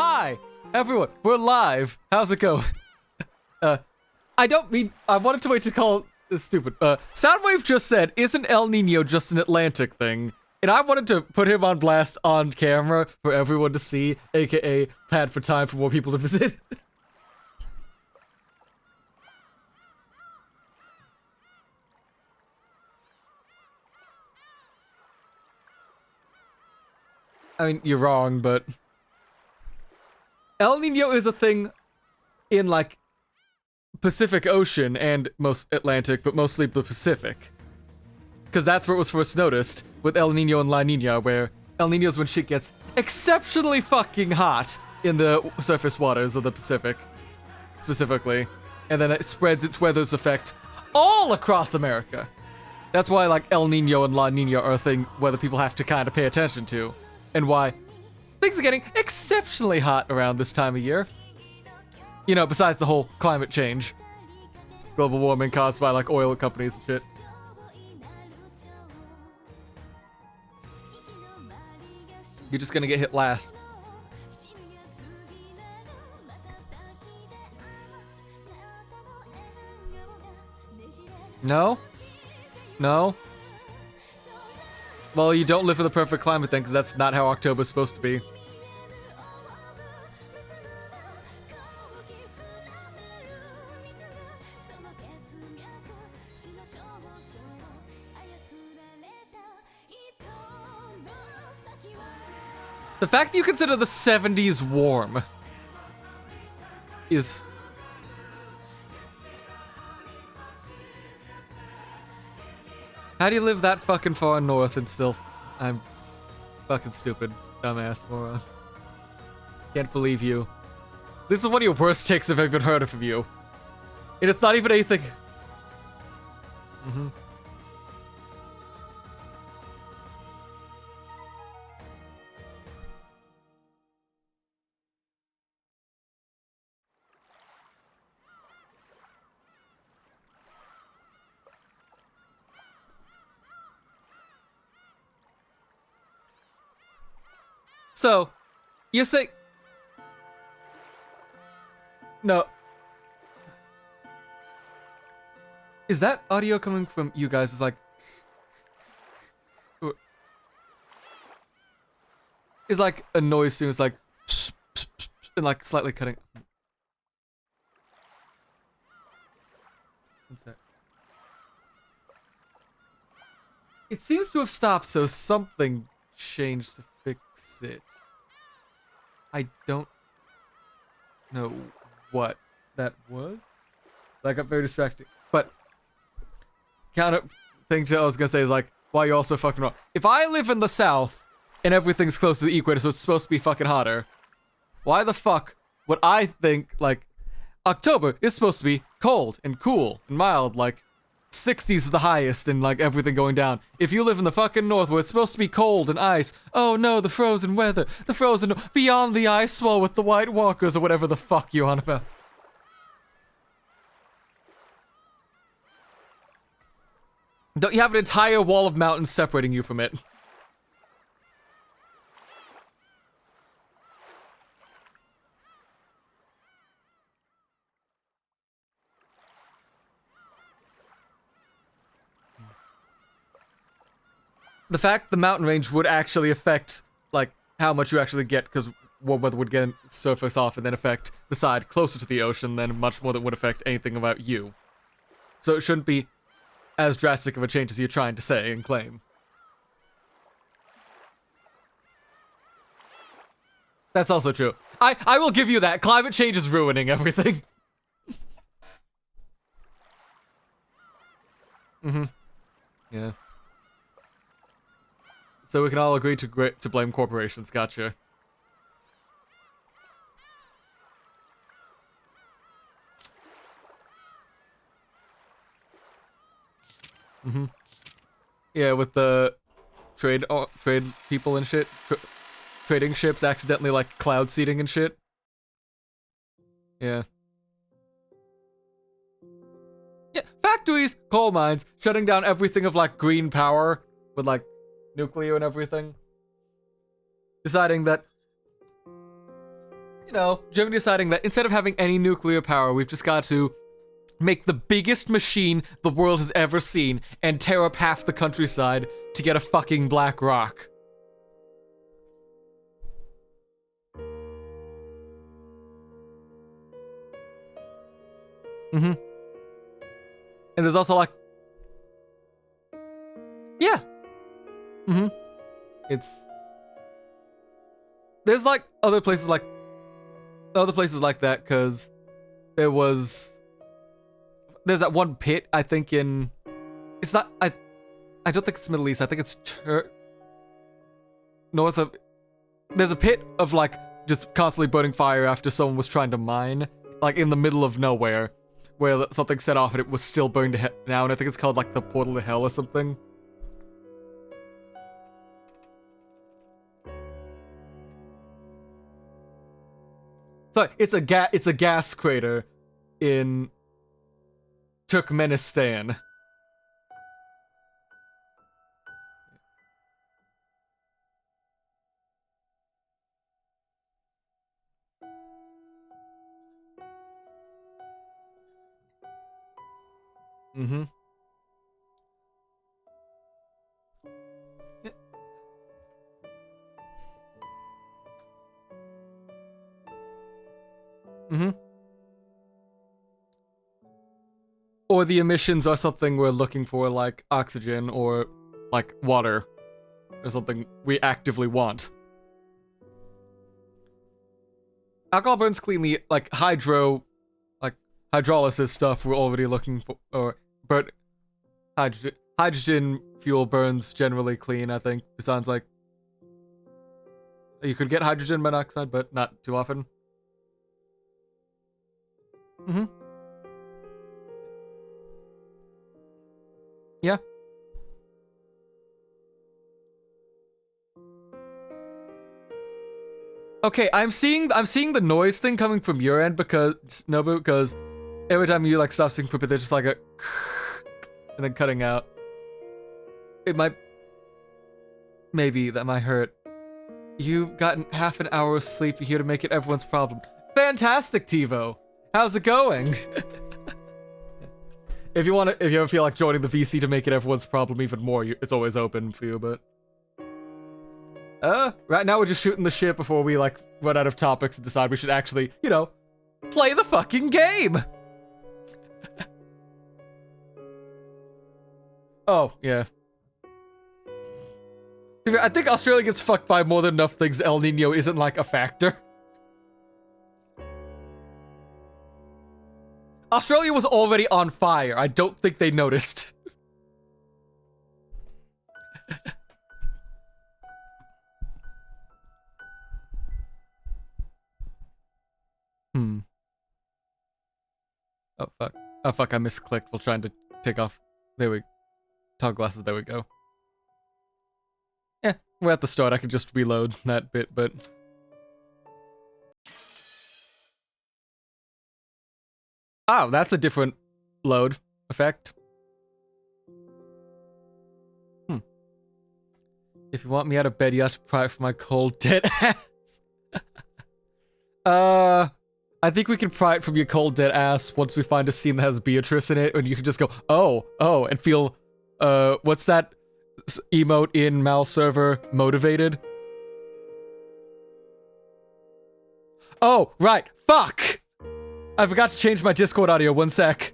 Hi, everyone. We're live. How's it going? I don't mean... I wanted to wait to call this stupid. Soundwave just said, isn't El Nino just an Atlantic thing? And I wanted to put him on blast on camera for everyone to see, aka pad for time for more people to visit. I mean, you're wrong, but... El Nino is a thing in, like, Pacific Ocean and most Atlantic, but mostly the Pacific. Because that's where it was first noticed, with El Nino and La Nina, where El Nino's when shit gets exceptionally fucking hot in the surface waters of the Pacific, specifically. And then it spreads its weather's effect all across America. That's why, like, El Nino and La Nina are a thing where the people have to kind of pay attention to. And why things are getting exceptionally hot around this time of year. You know, besides the whole climate change. Global warming caused by, like, oil companies and shit. You're just gonna get hit last. No? No? Well, you don't live in the perfect climate then, because that's not how October's supposed to be. The fact that you consider the 70s warm is... How do you live that fucking far north and still... I'm fucking stupid, dumbass moron. Can't believe you. This is one of your worst takes I've ever heard of you. And it's not even anything... So, you say... No. Is that audio coming from you guys? It's like... It's like a noise too. It's like... And like slightly cutting. What's that? It seems to have stopped, so something changed to fix it. I don't know what that was. That got very distracting. But counter thing to I was gonna say is like, why you're also fucking wrong. If I live in the south and everything's close to the equator, so it's supposed to be fucking hotter, why the fuck would I think like October is supposed to be cold and cool and mild, like 60s is the highest and like everything going down. If you live in the fucking north where it's supposed to be cold and ice, oh no, the frozen weather, the frozen beyond the ice wall with the white walkers or whatever the fuck you're on about. Don't you have an entire wall of mountains separating you from it? The fact the mountain range would actually affect, like, how much you actually get, because warm weather would get surface off and then affect the side closer to the ocean than much more than would affect anything about you. So it shouldn't be as drastic of a change as you're trying to say and claim. That's also true. I will give you that. Climate change is ruining everything. Yeah. So we can all agree to blame corporations, gotcha. Yeah, with the trade people and shit. Trading ships accidentally, like, cloud seeding and shit. Yeah. Yeah, factories, coal mines, shutting down everything of, like, green power with, like, nuclear and everything. Deciding that you know, Germany deciding that instead of having any nuclear power, we've just got to make the biggest machine the world has ever seen and tear up half the countryside to get a fucking black rock. Mm-hmm. And there's also like, yeah. Mm-hmm. There's like other places like that, because there's that one pit, I think I don't think it's Middle East, I think it's north of, there's a pit of like just constantly burning fire after someone was trying to mine, like in the middle of nowhere, where something set off and it was still burned to now, and I think it's called like the Portal to Hell or something. So it's a gas crater in Turkmenistan. Mm-hmm. Yeah. Mm-hmm. Or the emissions are something we're looking for, like oxygen or like water, or something we actively want. Alcohol burns cleanly, like hydrolysis stuff we're already looking for, or hydrogen fuel burns generally clean, I think. It sounds like you could get hydrogen monoxide, but not too often. Mm-hmm. Yeah. Okay, I'm seeing the noise thing coming from your end because Nobu, because every time you like stop singing for a bit, there's just like a and then cutting out. It might, maybe that might hurt. You've gotten half an hour of sleep here to make it everyone's problem. Fantastic, TiVo. How's it going? If you ever feel like joining the VC to make it everyone's problem even more, it's always open for you, but... right now we're just shooting the shit before we, like, run out of topics and decide we should actually, you know, play the fucking game! Oh, yeah. I think Australia gets fucked by more than enough things. El Nino isn't, like, a factor. Australia was already on fire. I don't think they noticed. Oh, fuck. Oh, fuck, I misclicked while trying to take off. There we... Toggle glasses, there we go. Yeah, we're at the start. I can just reload that bit, but... Oh, that's a different load effect. If you want me out of bed, you have to pry it from my cold, dead ass. I think we can pry it from your cold, dead ass once we find a scene that has Beatrice in it, and you can just go, oh, and feel, what's that emote in Mal server, motivated? Oh, right, fuck! I forgot to change my Discord audio, 1 sec.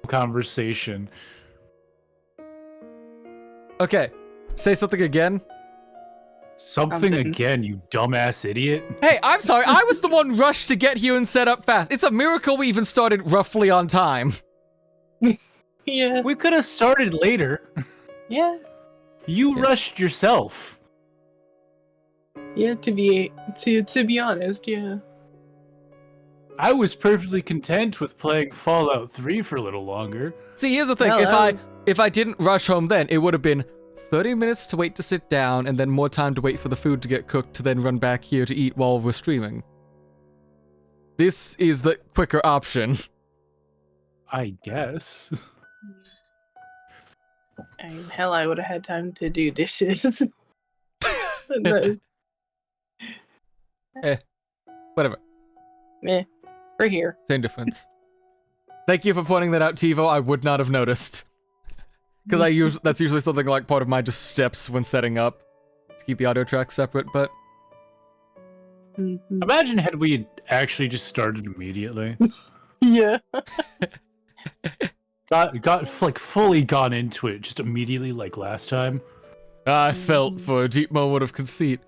Conversation. Okay, say something again. Something again, you dumbass idiot. Hey, I'm sorry, I was the one rushed to get here and set up fast. It's a miracle we even started roughly on time. Yeah. We could have started later. Yeah. You rushed yourself. Yeah, to be honest, yeah. I was perfectly content with playing Fallout 3 for a little longer. See, here's the thing, Well, if I didn't rush home then, it would have been 30 minutes to wait to sit down, and then more time to wait for the food to get cooked to then run back here to eat while we're streaming. This is the quicker option. I guess. I mean, hell, I would have had time to do dishes. Whatever. We're here. Same difference. Thank you for pointing that out, TiVo. I would not have noticed. Because that's usually something like part of my just steps when setting up to keep the audio tracks separate, but Imagine had we actually just started immediately. Yeah. got like fully gone into it just immediately like last time. I felt for a deep moment of conceit.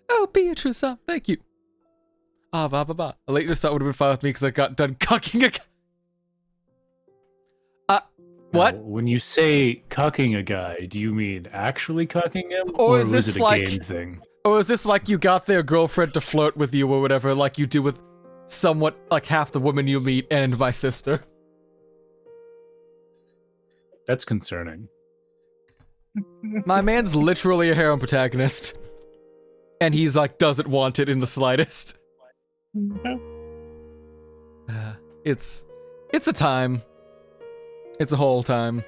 Oh, Beatrice, thank you. A later start would have been fine with me because I got done cucking a what? Now, when you say cucking a guy, do you mean actually cucking him, Or is was this it a like- game thing? Or is this like you got their girlfriend to flirt with you or whatever, like you do with somewhat like half the women you meet and my sister? That's concerning. My man's literally a harem protagonist. And he's like, doesn't want it in the slightest. It's a time. It's a whole time.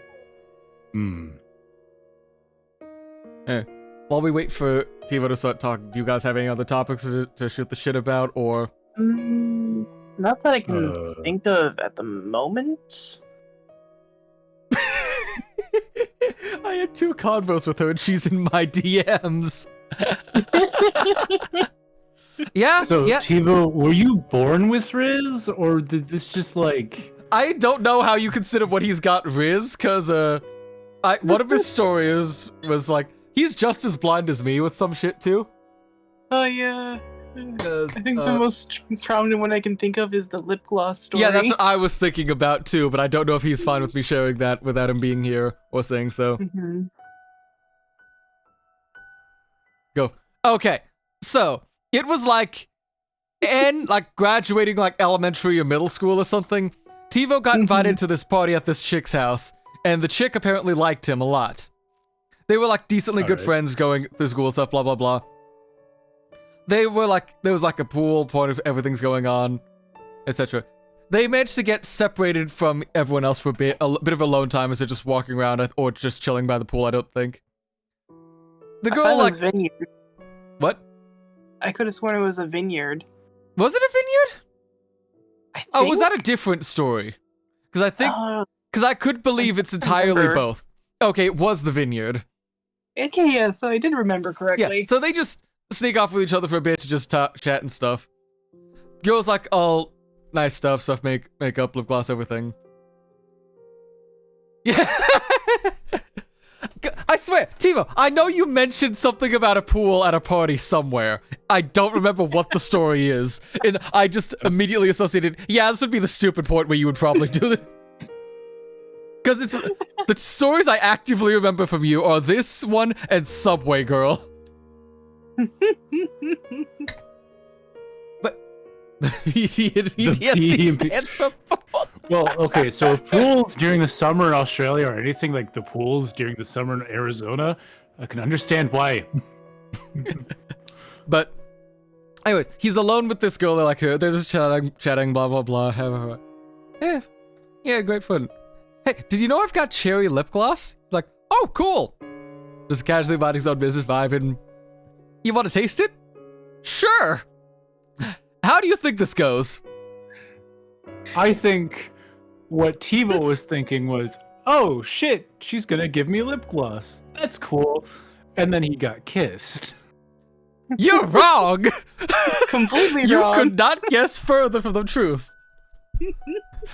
While we wait for TiVo to start talking, do you guys have any other topics to shoot the shit about, or? Not that I can think of at the moment. I had 2 convos with her and she's in my DMs. Yeah. So, yeah. TiVo, were you born with Riz, or did this just like... I don't know how you consider what he's got Riz, cause one of his stories was like, he's just as blind as me with some shit too. Oh yeah. 'Cause, I think the most prominent one I can think of is the lip gloss story. yeah, that's what I was thinking about too, but I don't know if he's fine with me sharing that without him being here or saying so. Go. Okay, so it was like graduating like elementary or middle school or something. TiVo got invited to this party at this chick's house, and the chick apparently liked him a lot. They were like decently good friends going through school stuff, blah blah blah. They were like, there was like a pool, part of everything's going on, etc. They managed to get separated from everyone else for a bit of alone time as they're just walking around or just chilling by the pool, I don't think. The girl like, vineyard. What? I could have sworn it was a vineyard. Was it a vineyard? Oh, was think? that a different story? Because I think, because I could believe it's entirely remember. both. Okay, it was the vineyard. Okay, yeah, so I did remember correctly. Yeah, so they just sneak off with each other for a bit to just chat and stuff. Girls like all nice stuff, makeup, lip gloss, everything. Yeah. I swear, TiVo, I know you mentioned something about a pool at a party somewhere. I don't remember what the story is. And I just immediately associated, yeah, this would be the stupid point where you would probably do this. Because it's the stories I actively remember from you are this one and Subway Girl. But PTSD stands for pool. Well, okay, so if pools during the summer in Australia are anything like the pools during the summer in Arizona, I can understand why. But anyways, he's alone with this girl. They're like, they're just chatting, blah blah blah. Yeah, great fun. Hey, did you know I've got cherry lip gloss? Like, oh, cool. Just casually minding his own business, vibing. You want to taste it? Sure. How do you think this goes? I think what TiVo was thinking was, oh shit, she's gonna give me lip gloss. That's cool. And then he got kissed. You're wrong. Completely You wrong. could not guess further from the truth.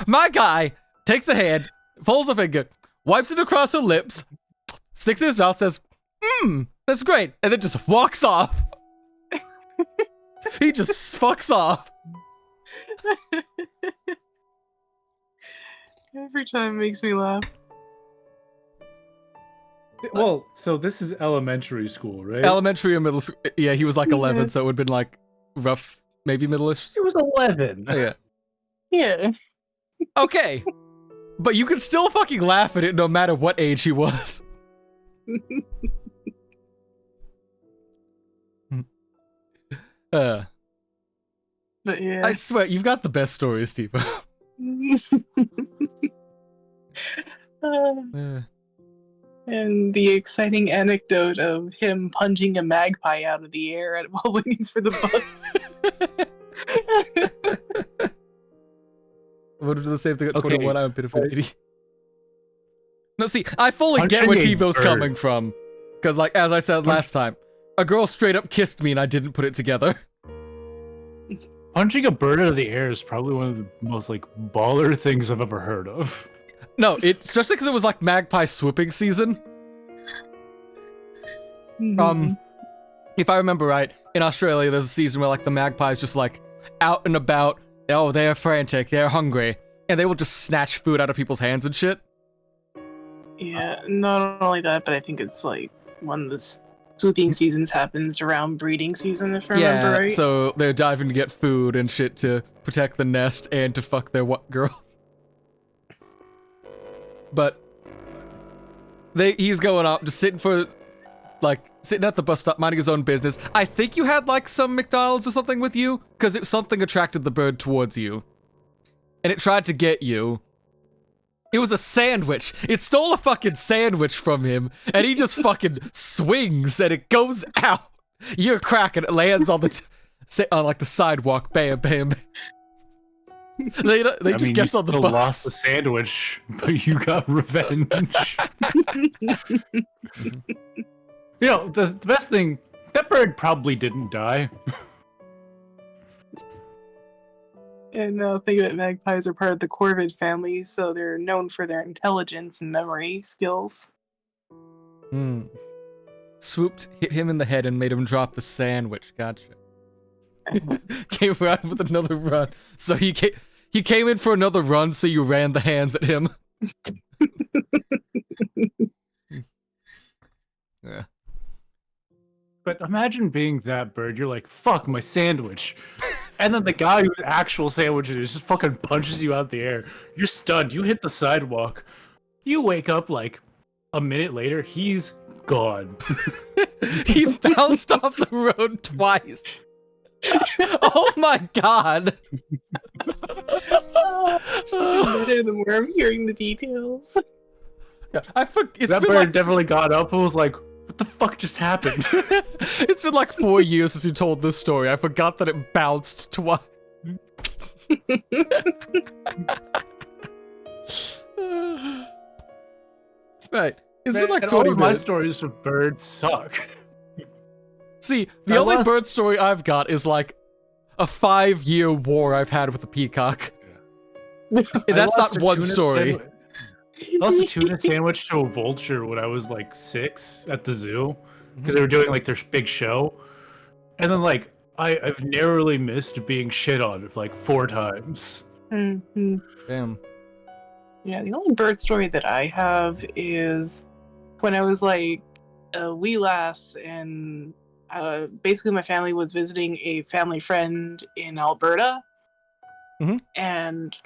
My guy takes a hand, pulls a finger, wipes it across her lips, sticks it in his mouth, says, that's great, and then just walks off. He just fucks off. Every time it makes me laugh. Well, so this is elementary school, right? Elementary or middle school. Yeah, he was like 11, so it would have been like rough, maybe middle-ish. It was 11. Oh, yeah. Yeah. Okay. But you can still fucking laugh at it no matter what age he was. But yeah. I swear, you've got the best stories, TiVo. And the exciting anecdote of him punching a magpie out of the air while waiting for the bus. I would do the same thing at Okay, 21. I'm a bit of an idiot. No, see, I fully get Punching where a TiVo's bird. coming from. Because, like, as I said last time, a girl straight up kissed me and I didn't put it together. Punching a bird out of the air is probably one of the most, like, baller things I've ever heard of. No, especially because it was, like, magpie swooping season. If I remember right, in Australia, there's a season where, like, the magpies just, like, out and about. Oh, they're frantic, they're hungry. And they will just snatch food out of people's hands and shit. Yeah, not only that, but I think it's like one of the swooping seasons happens around breeding season, if I remember right. So they're diving to get food and shit to protect the nest and to fuck their girls. But he's going up, just sitting at the bus stop, minding his own business. I think you had like some McDonald's or something with you, because something attracted the bird towards you. And it tried to get you. It was a sandwich. It stole a fucking sandwich from him, and he just fucking swings, and it goes out. You're cracking. It lands on on like the sidewalk. Bam, bam. Bam. They just gets on the bus. You lost the sandwich, but you got revenge. You know, the best thing, that bird probably didn't die. And think of it, magpies are part of the corvid family, so they're known for their intelligence and memory skills. Swooped, hit him in the head, and made him drop the sandwich. Gotcha. Came around with another run. So he came in for another run, so you ran the hands at him. Yeah. But imagine being that bird. You're like, fuck my sandwich. And then the guy whose actual sandwich it is just fucking punches you out the air. You're stunned. You hit the sidewalk. You wake up like a minute later. He's gone. He bounced off the road twice. Oh my god. The more I'm hearing the details. Yeah, that bird definitely got up and was like, what the fuck just happened? It's been like 4 years since you told this story. I forgot that it bounced twice. Right. It's been like 20 all of my minutes. stories with birds suck. See, the only bird story I've got is like a 5-year war I've had with a peacock. And that's not one story. I lost a tuna sandwich to a vulture when I was like 6 at the zoo because they were doing like their big show, and then like I've narrowly missed being shit on like 4 times. Mm-hmm. Damn. Yeah, the only bird story that I have is when I was like a wee lass, and basically my family was visiting a family friend in Alberta, and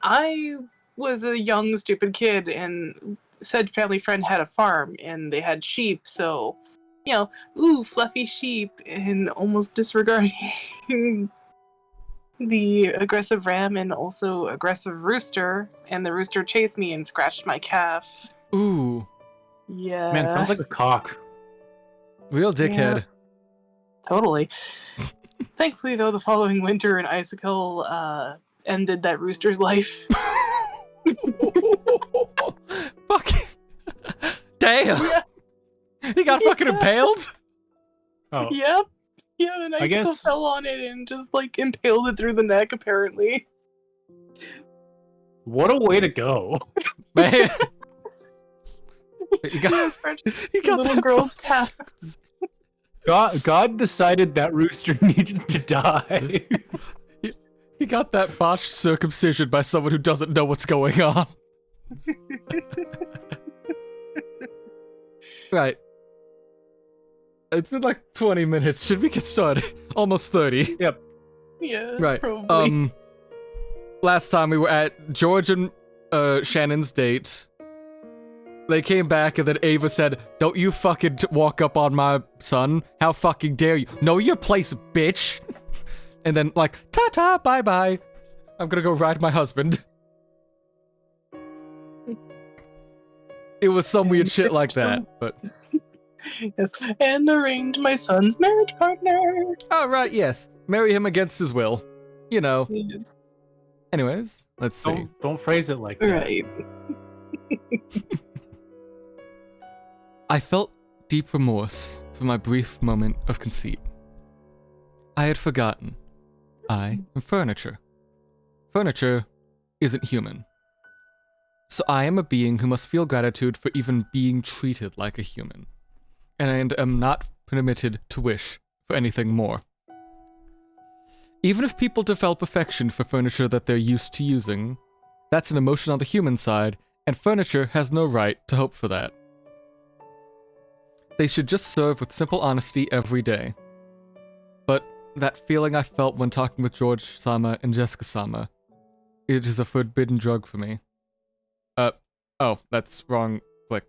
I was a young, stupid kid, and said family friend had a farm, and they had sheep, so, you know, ooh, fluffy sheep, and almost disregarding the aggressive ram and also aggressive rooster, and the rooster chased me and scratched my calf. Ooh. Yeah. Man, sounds like a cock. Real dickhead. Yeah, totally. Thankfully, though, the following winter, an icicle ended that rooster's life. Fucking damn! Yeah. He got fucking impaled? Oh, Yep. Yeah, an I icicle guess- fell on it and just like impaled it through the neck, apparently. what a way to go. Man. He got The little girl's calf. God decided that rooster needed to die. He got that botched circumcision by someone who doesn't know what's going on. Right. It's been like 20 minutes. Should we get started? Almost 30. Yep. Yeah, Right. probably. Last time we were at George and Shannon's date. They came back and then Ava said, "Don't you fucking walk up on my son. How fucking dare you? Know your place, bitch." And then like, ta-ta, bye-bye. I'm gonna go ride my husband. It was some weird shit like that, but... Yes, and arranged my son's marriage partner. Oh, right, yes. Marry him against his will. You know. Yes. Anyways, let's see. Don't phrase it like that. Right. I felt deep remorse for my brief moment of conceit. I had forgotten. I am furniture. Furniture isn't human. So I am a being who must feel gratitude for even being treated like a human. And am not permitted to wish for anything more. Even if people develop affection for furniture that they're used to using, that's an emotion on the human side, and furniture has no right to hope for that. They should just serve with simple honesty every day. But that feeling I felt when talking with George-sama and Jessica-sama, it is a forbidden drug for me. Oh, that's wrong click.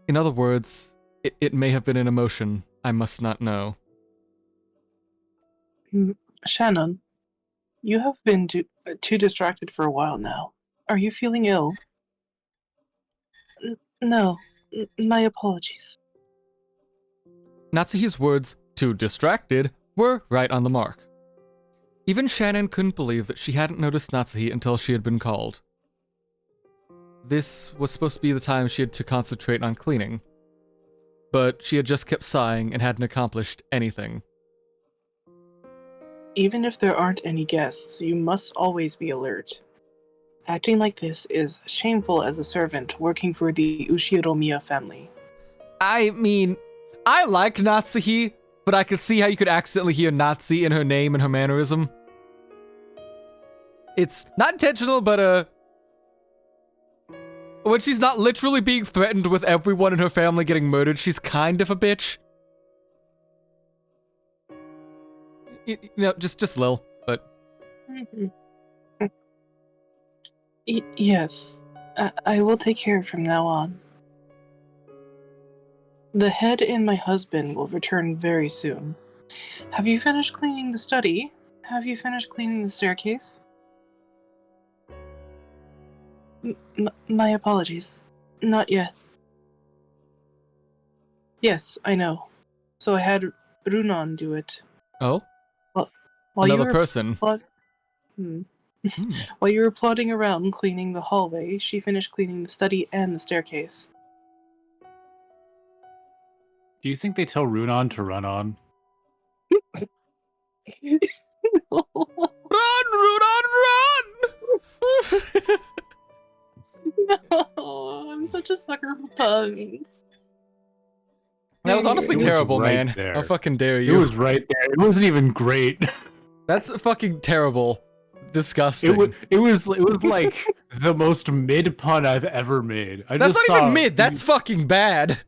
In other words, it may have been an emotion I must not know. Shannon, you have been too distracted for a while now. Are you feeling ill? No, my apologies. Natsuhi's words, too distracted, were right on the mark. Even Shannon couldn't believe that she hadn't noticed Natsuhi until she had been called. This was supposed to be the time she had to concentrate on cleaning. But she had just kept sighing and hadn't accomplished anything. Even if there aren't any guests, you must always be alert. Acting like this is shameful as a servant working for the Ushiromiya family. I mean, I like Natsuhi, but I could see how you could accidentally hear Nazi in her name and her mannerism. It's not intentional, but when she's not literally being threatened with everyone in her family getting murdered, she's kind of a bitch. You know, just Lil, but... Yes, I will take care of it from now on. The head and my husband will return very soon. Have you finished cleaning the study? Have you finished cleaning the staircase? My apologies. Not yet. Yes, I know. So I had Runan do it. Oh? While Another person. While you were plodding around cleaning the hallway, she finished cleaning the study and the staircase. Do you think they tell Runan to run on? Run, Runan, run! No, I'm such a sucker for puns. That was honestly It was terrible, right man. there. How fucking dare It you? was right there. It wasn't even great. That's fucking terrible. Disgusting. It was like the most mid pun I've ever made. That's not even mid. That's fucking bad.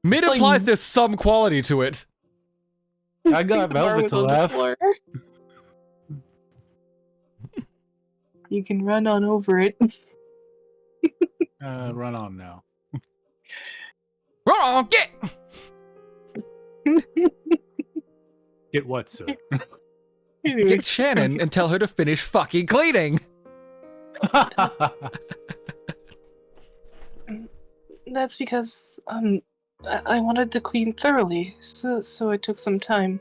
Mid Like- implies there's some quality to it. I got The bar Velvet was to on the laugh. floor. You can run on over it. Run on now. Run on, get! Get what, sir? Get Shannon and tell her to finish fucking cleaning. That's because I wanted to clean thoroughly, so it took some time.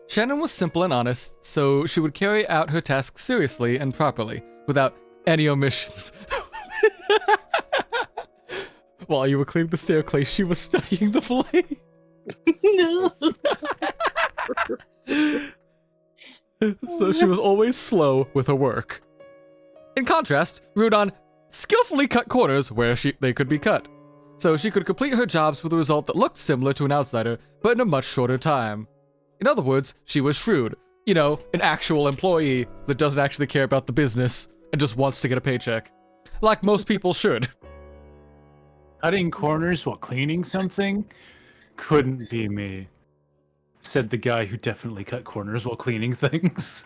Shannon was simple and honest, so she would carry out her tasks seriously and properly, without any omissions. While you were cleaning the staircase, she was studying the blade. So she was always slow with her work. In contrast, Rudan skillfully cut corners where they could be cut, so she could complete her jobs with a result that looked similar to an outsider, but in a much shorter time. In other words, she was shrewd. You know, an actual employee that doesn't actually care about the business and just wants to get a paycheck. Like most people should. Cutting corners while cleaning something? Couldn't be me. Said the guy who definitely cut corners while cleaning things.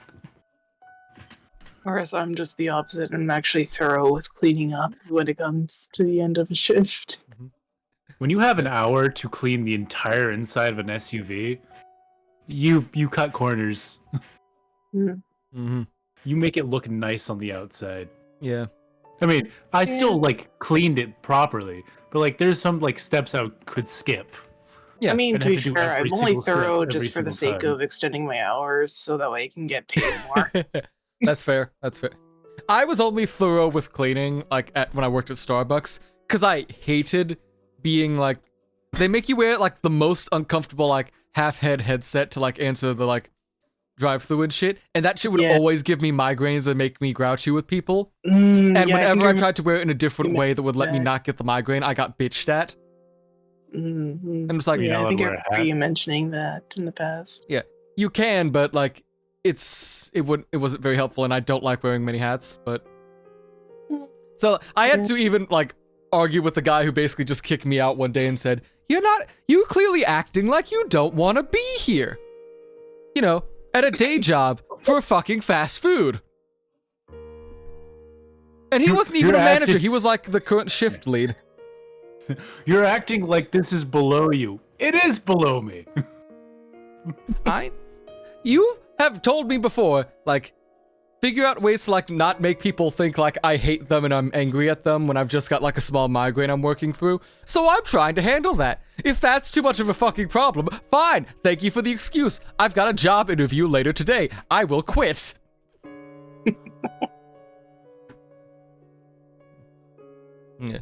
Whereas I'm just the opposite. I'm actually thorough with cleaning up when it comes to the end of a shift. When you have an hour to clean the entire inside of an SUV, you cut corners. Mm. Mm-hmm. You make it look nice on the outside. Yeah. I mean, I still like cleaned it properly, but like there's some like steps I could skip. Yeah, I mean, I'd to have be to do fair, every I'm only single step thorough every just for the single sake time. of extending my hours so that way I can get paid more. That's fair. That's fair. I was only thorough with cleaning, like when I worked at Starbucks, because I hated being like, they make you wear like the most uncomfortable like half-head headset to like answer the like drive-through and shit, and that shit would Yeah. always give me migraines and make me grouchy with people. And And whenever I tried to wear it in a different you way that would let me that. not get the migraine, I got bitched at. Mm-hmm. And it's like, You're Yeah, not I allowed think to I wear a remember hat. you mentioning that in the past. you can, but like it wasn't very helpful, and I don't like wearing many hats. But so I had to even like argue with the guy who basically just kicked me out one day and said, "You clearly acting like you don't want to be here. You know, at a day job for fucking fast food." And he wasn't even a You're manager. acting- He was like the current shift lead. You're acting like this is below you. It is below me. You have told me before, like, figure out ways to, like, not make people think, like, I hate them and I'm angry at them when I've just got, like, a small migraine I'm working through. So I'm trying to handle that. If that's too much of a fucking problem, fine. Thank you for the excuse. I've got a job interview later today. I will quit. Yeah.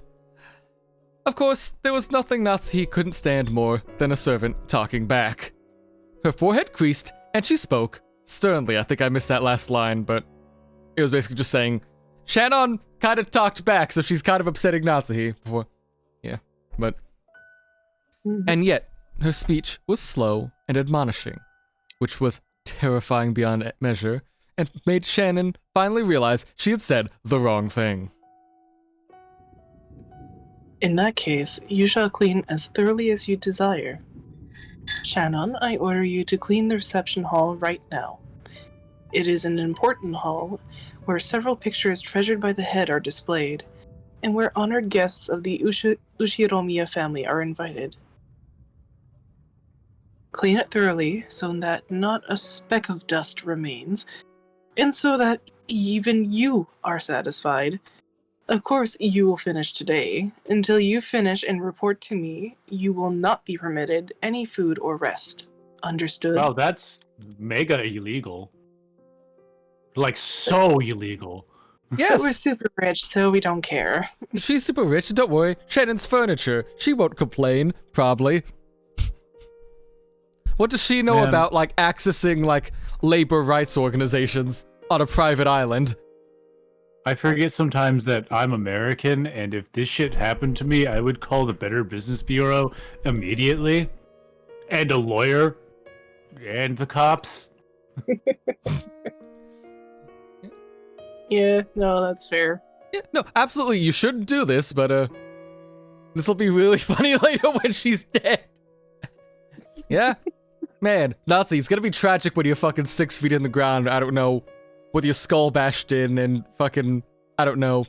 Of course, there was nothing Nazi couldn't stand more than a servant talking back. Her forehead creased, and she spoke sternly. I think I missed that last line, but it was basically just saying, Shannon kind of talked back, so she's kind of upsetting Nazi before. Yeah, but... And yet, her speech was slow and admonishing, which was terrifying beyond measure, and made Shannon finally realize she had said the wrong thing. In that case, you shall clean as thoroughly as you desire. Shannon, I order you to clean the reception hall right now. It is an important hall where several pictures treasured by the head are displayed, and where honored guests of the Ushiromiya family are invited. Clean it thoroughly so that not a speck of dust remains, and so that even you are satisfied. Of course, you will finish today. Until you finish and report to me, you will not be permitted any food or rest. Understood? Wow, that's mega illegal. Like, so illegal. But we're Yes, super rich, so we don't care. she's super rich, don't worry. Shannon's furniture. She won't complain, probably. What does she know Man. about, like, accessing, like, labor rights organizations on a private island? I forget sometimes that I'm American, and if this shit happened to me, I would call the Better Business Bureau immediately, and a lawyer, and the cops. Yeah, no, that's fair. Yeah, no, absolutely, you shouldn't do this, but, this will be really funny later when she's dead. Yeah? Man, Nazi, it's gonna be tragic when you're fucking 6 feet in the ground, I don't know, with your skull bashed in and fucking, I don't know.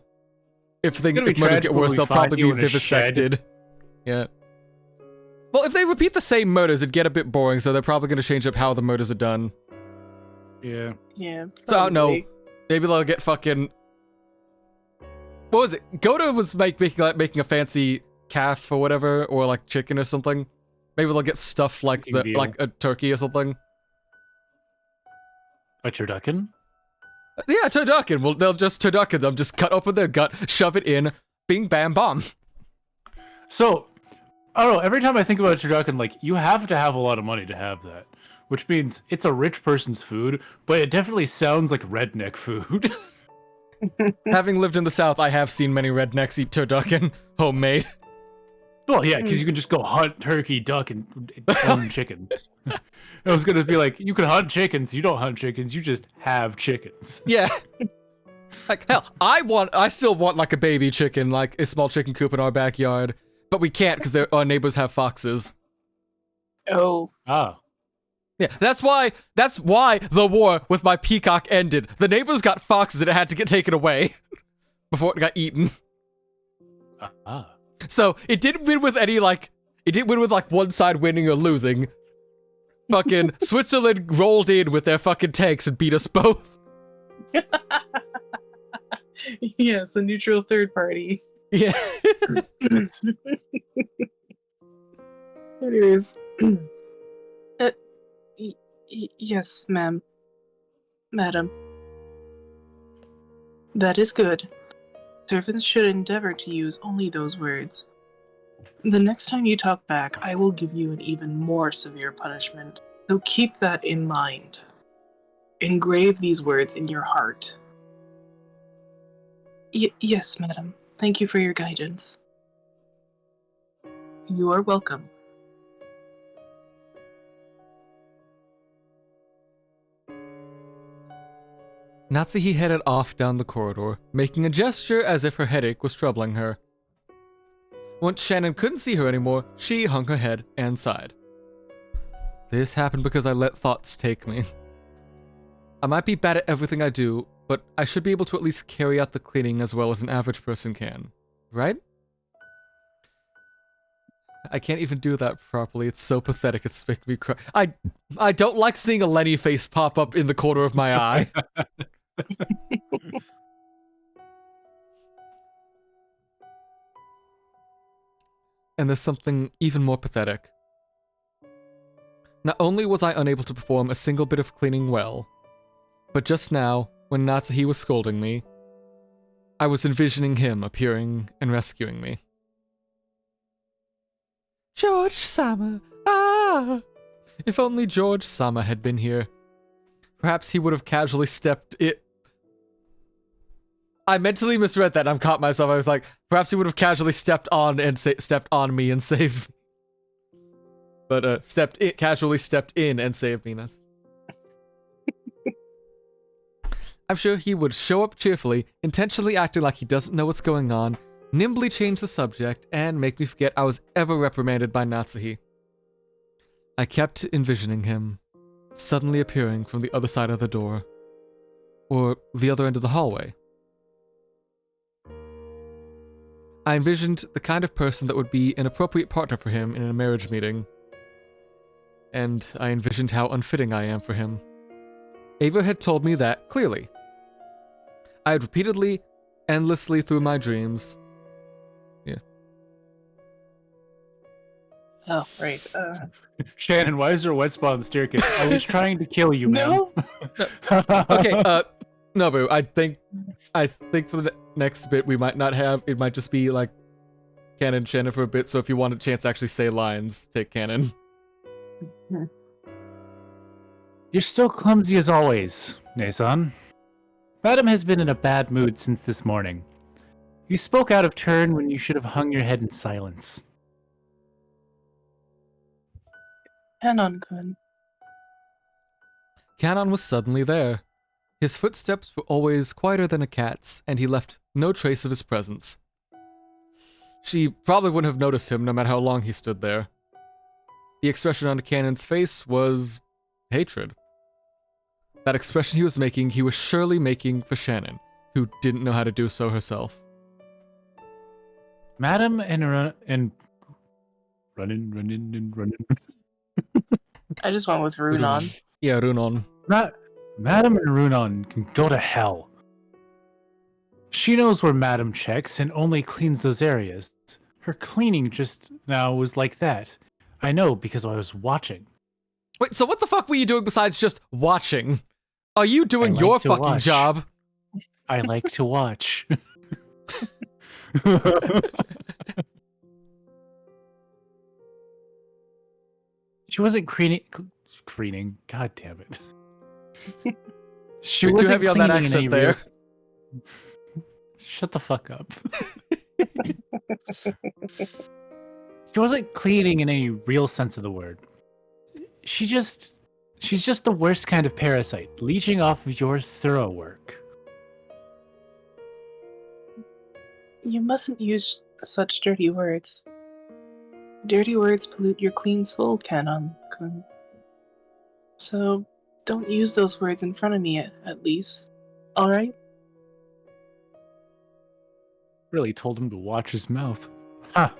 If gonna be murders tragic get when worse, we they'll find probably be you in a shed. vivisected. Yeah. Well, if they repeat the same murders, it'd get a bit boring, so they're probably gonna change up how the murders are done. Yeah. Yeah. So, I don't know. probably. Maybe they'll get fucking... What was it? Goda was making a fancy calf or whatever, or like chicken or something. Maybe they'll get stuff like Fucking veal. like a turkey or something. A turducken? Yeah, turducken. Well, they'll just turducken them, just cut open their gut, shove it in, bing, bam, bomb. So, I don't know, every time I think about a turducken, like, you have to have a lot of money to have that. Which means it's a rich person's food, but it definitely sounds like redneck food. Having lived in the South, I have seen many rednecks eat turducken, homemade. Well, yeah, because you can just go hunt turkey, duck, and own chickens. I was gonna be like, you can hunt chickens. You don't hunt chickens. You just have chickens. Yeah. Like, hell, I still want, like, a baby chicken, like, a small chicken coop in our backyard. But we can't, because our neighbors have foxes. Oh, Ah, Yeah, that's why the war with my peacock ended. The neighbors got foxes and it had to get taken away before it got eaten. ah. So it didn't win with one side winning or losing. Fucking Switzerland rolled in with their fucking tanks and beat us both. Yes, a neutral third party. Yeah. Anyways. Yes, ma'am. Madam. That is good. Servants should endeavor to use only those words. The next time you talk back, I will give you an even more severe punishment, so keep that in mind. Engrave these words in your heart. Yes, madam. Thank you for your guidance. You are welcome. Natsuhi headed off down the corridor, making a gesture as if her headache was troubling her. Once Shannon couldn't see her anymore, she hung her head and sighed. This happened because I let thoughts take me. I might be bad at everything I do, but I should be able to at least carry out the cleaning as well as an average person can. Right? I can't even do that properly. It's so pathetic. It's making me cry. I don't like seeing a Lenny face pop up in the corner of my eye. And there's something even more pathetic. Not only was I unable to perform a single bit of cleaning well, but just now, when Natsuhi was scolding me, I was envisioning him appearing and rescuing me. George-sama! Ah! If only George-sama had been here. Perhaps he would have casually stepped it. I mentally misread that and I've caught myself. I was like, perhaps he would have casually stepped on me and saved me. But casually stepped in and saved me. I'm sure he would show up cheerfully, intentionally acting like he doesn't know what's going on, nimbly change the subject, and make me forget I was ever reprimanded by Natsuhi. I kept envisioning him, suddenly appearing from the other side of the door, or the other end of the hallway. I envisioned the kind of person that would be an appropriate partner for him in a marriage meeting, and I envisioned how unfitting I am for him. Ava had told me that clearly. I had repeatedly, endlessly through my dreams. Yeah. Oh, right. Shannon, why is there a wet spot on the staircase? I was trying to kill you, man. No? Okay, Nobu, I think for the next bit we might not have, it might just be like Canon Shannon for a bit, so if you want a chance to actually say lines, take Canon. You're still clumsy as always, Nason. Madam has been in a bad mood since this morning. You spoke out of turn when you should have hung your head in silence. Canon-kun. Canon was suddenly there. His footsteps were always quieter than a cat's, and he left no trace of his presence. She probably wouldn't have noticed him no matter how long he stood there. The expression on Canon's face was hatred. That expression he was surely making for Shannon, who didn't know how to do so herself. Madam and running. I just went with Runon. Yeah, Runon. Madam and Runon can go to hell. She knows where Madam checks and only cleans those areas. Her cleaning just now was like that. I know because I was watching. Wait, so what the fuck were you doing besides just watching? Are you doing your fucking watch. job? I like to watch. She wasn't cleaning. God damn it. She You're too wasn't heavy on that cleaning in accent any there. Shut the fuck up. She wasn't cleaning in any real sense of the word. She's just the worst kind of parasite, leeching off of your thorough work. You mustn't use such dirty words. Dirty words pollute your clean soul, Canon-kun. So, don't use those words in front of me, at least. Alright? Really told him to watch his mouth. Ha!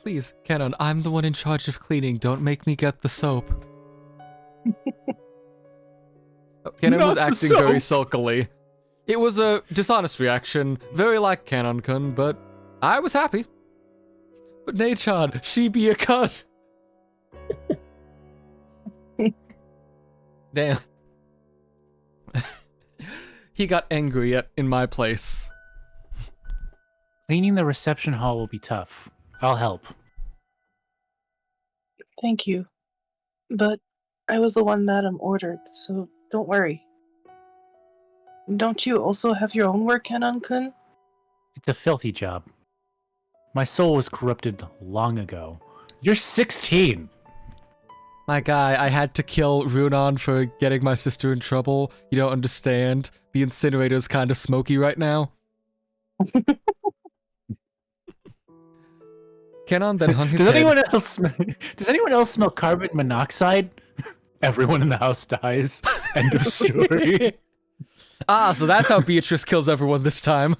Please, Canon, I'm the one in charge of cleaning. Don't make me get the soap. Canon was Not the acting very soap. sulkily. It was a dishonest reaction, very like Canon-kun, but I was happy. But Nachan, she be a cunt. Damn. He got angry in my place. Cleaning the reception hall will be tough. I'll help. Thank you. But I was the one Madam ordered, so don't worry. Don't you also have your own work, Canon-kun? It's a filthy job. My soul was corrupted long ago. You're 16! My guy, I had to kill Runon for getting my sister in trouble. You don't understand. The incinerator's kind of smoky right now. Kenon then hung his Does head. Does anyone else smell carbon monoxide? Everyone in the house dies. End of story. So that's how Beatrice kills everyone this time.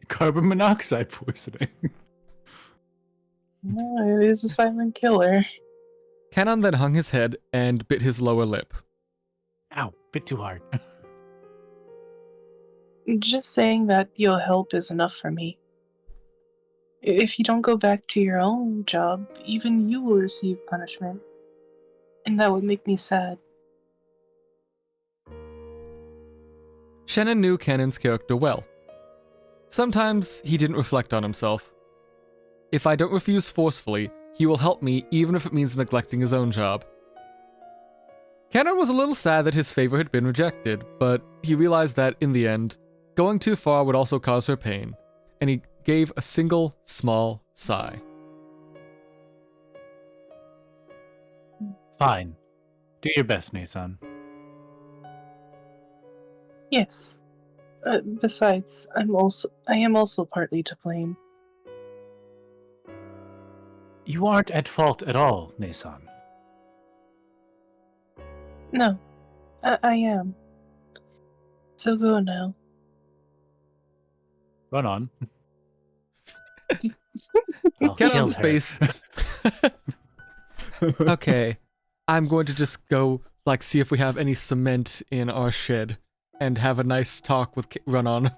Carbon monoxide poisoning. No, it is a silent killer. Kenon then hung his head and bit his lower lip. Ow, bit too hard. Just saying that you'll help is enough for me. If you don't go back to your own job, even you will receive punishment. And that would make me sad. Shannon knew Kenon's character well. Sometimes he didn't reflect on himself. If I don't refuse forcefully, he will help me even if it means neglecting his own job. Kenon was a little sad that his favor had been rejected, but he realized that, in the end, going too far would also cause her pain, and he gave a single, small sigh. Fine. Do your best, Nason. Yes. Besides, I am also partly to blame. You aren't at fault at all, Nason. No, I am. So go now. Run on. I'll Kenon's kill her. face. Okay, I'm going to just go, see if we have any cement in our shed and have a nice talk with Run-On.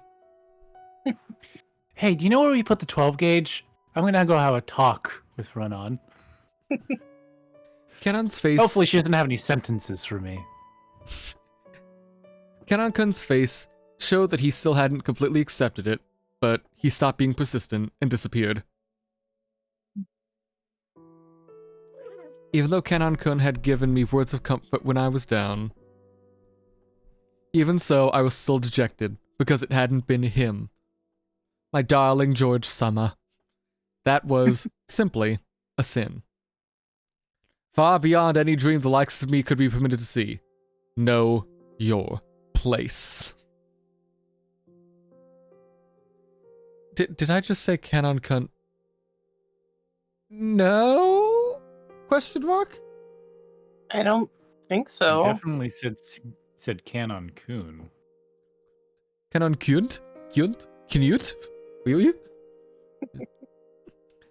Hey, do you know where we put the 12 gauge? I'm gonna go have a talk with Run-On. Kenon's face... Hopefully she doesn't have any sentences for me. Kenon-kun's face showed that he still hadn't completely accepted it, but he stopped being persistent and disappeared. Even though Kenon-kun had given me words of comfort when I was down, even so, I was still dejected, because it hadn't been him. My darling George-sama. That was, simply, a sin. Far beyond any dream the likes of me could be permitted to see. Know your place. Did I just say Kenon-kun? No? Question mark? I don't think You so. definitely said Canon Coon. Kenon-kunt? Kunt? Knut? Really?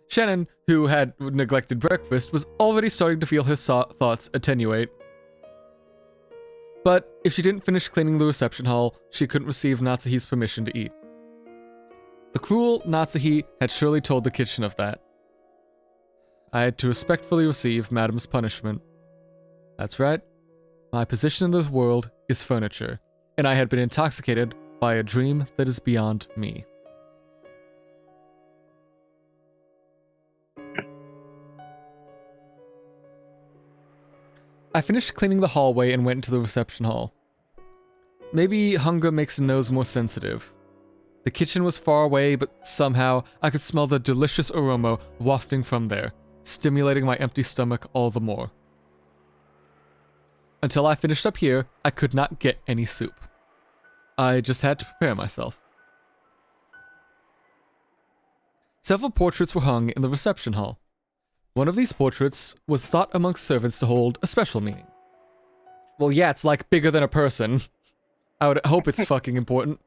Shannon, who had neglected breakfast, was already starting to feel her thoughts attenuate. But if she didn't finish cleaning the reception hall, she couldn't receive Natsuhi's permission to eat. The cruel Natsuhi had surely told the kitchen of that. I had to respectfully receive Madam's punishment. That's right. My position in the world is furniture, and I had been intoxicated by a dream that is beyond me. I finished cleaning the hallway and went into the reception hall. Maybe hunger makes a nose more sensitive. The kitchen was far away, but somehow I could smell the delicious aroma wafting from there, stimulating my empty stomach all the more. Until I finished up here, I could not get any soup. I just had to prepare myself. Several portraits were hung in the reception hall. One of these portraits was thought amongst servants to hold a special meaning. Well, yeah, it's like bigger than a person. I would hope it's fucking important.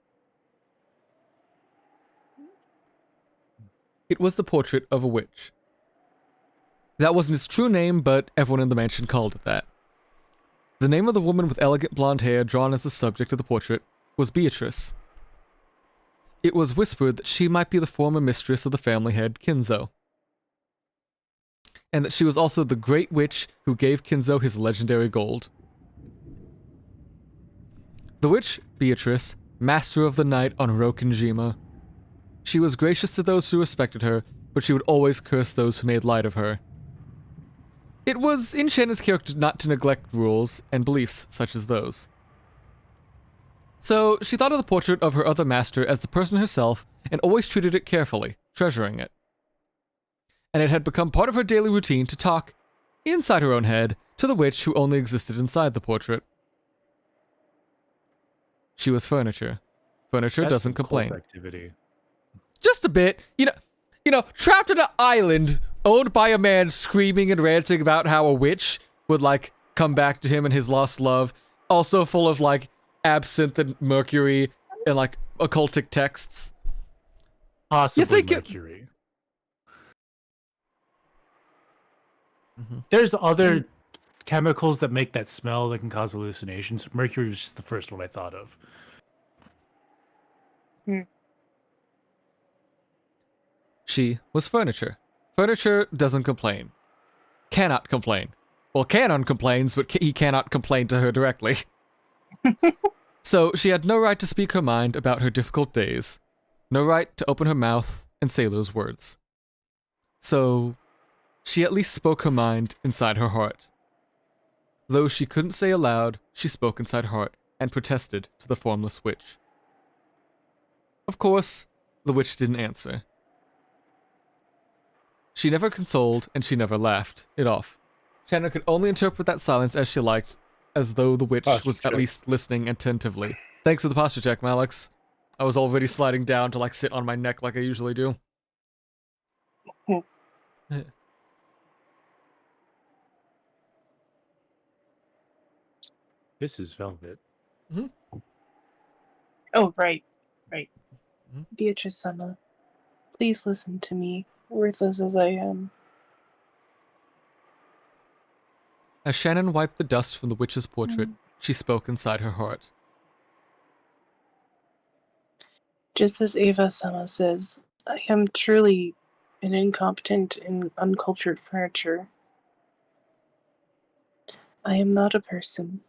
It was the portrait of a witch. That wasn't its true name, but everyone in the mansion called it that. The name of the woman with elegant blonde hair drawn as the subject of the portrait was Beatrice. It was whispered that she might be the former mistress of the family head, Kinzo, and that she was also the great witch who gave Kinzo his legendary gold. The witch, Beatrice, master of the night on Rokkenjima. She was gracious to those who respected her, but she would always curse those who made light of her. It was in Shannon's character not to neglect rules and beliefs such as those. So she thought of the portrait of her other master as the person herself and always treated it carefully, treasuring it. And it had become part of her daily routine to talk, inside her own head, to the witch who only existed inside the portrait. She was furniture. Furniture That's doesn't some cult complain. activity. Just a bit. You know, trapped in an island owned by a man screaming and ranting about how a witch would, like, come back to him and his lost love. Also full of, like, absinthe and mercury and, like, occultic texts. Possibly mercury. There's other chemicals that make that smell that can cause hallucinations. Mercury was just the first one I thought of. She was furniture. Furniture doesn't complain. Cannot complain. Well, Canon complains, but he cannot complain to her directly. So she had no right to speak her mind about her difficult days. No right to open her mouth and say those words. So she at least spoke her mind inside her heart. Though she couldn't say aloud, she spoke inside her heart and protested to the formless witch. Of course, the witch didn't answer. She never consoled, and she never laughed it off. Shannon could only interpret that silence as she liked, as though the witch was at least listening attentively. Thanks for the posture check, Malix. I was already sliding down to, like, sit on my neck like I usually do. This is Velvet. Oh, right. Beatrice-sama, please listen to me, worthless as I am. As Shannon wiped the dust from the witch's portrait, she spoke inside her heart. Just as Eva-sama says, I am truly an incompetent and uncultured furniture. I am not a person,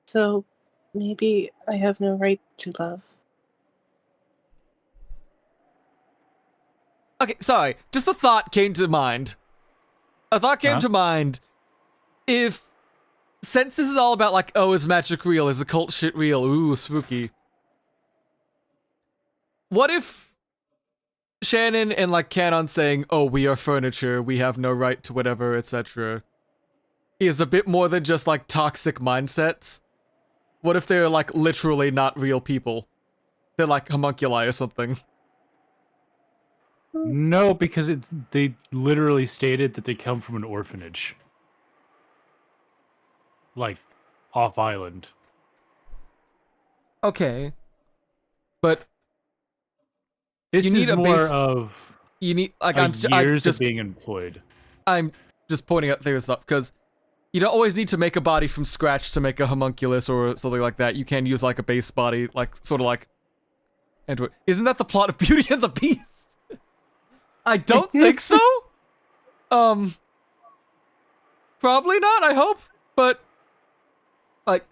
so maybe I have no right to love. Okay, sorry. Just a thought came to mind. A thought came to mind. If, since this is all about, like, oh, is magic real? Is occult shit real? Ooh, spooky. What if Shannon and, like, Canon saying, oh, we are furniture, we have no right to whatever, etc., is a bit more than just, like, toxic mindsets? What if they're, like, literally not real people? They're, like, homunculi or something. No, because they literally stated that they come from an orphanage. Like, off island. Okay. But This you need is a more base. of You need, like, years I'm just of being employed. I'm just pointing out things up because you don't always need to make a body from scratch to make a homunculus or something like that. You can use, like, a base body, like, sort of like Android. Isn't that the plot of Beauty and the Beast? I don't think so. Probably not, I hope. But, like,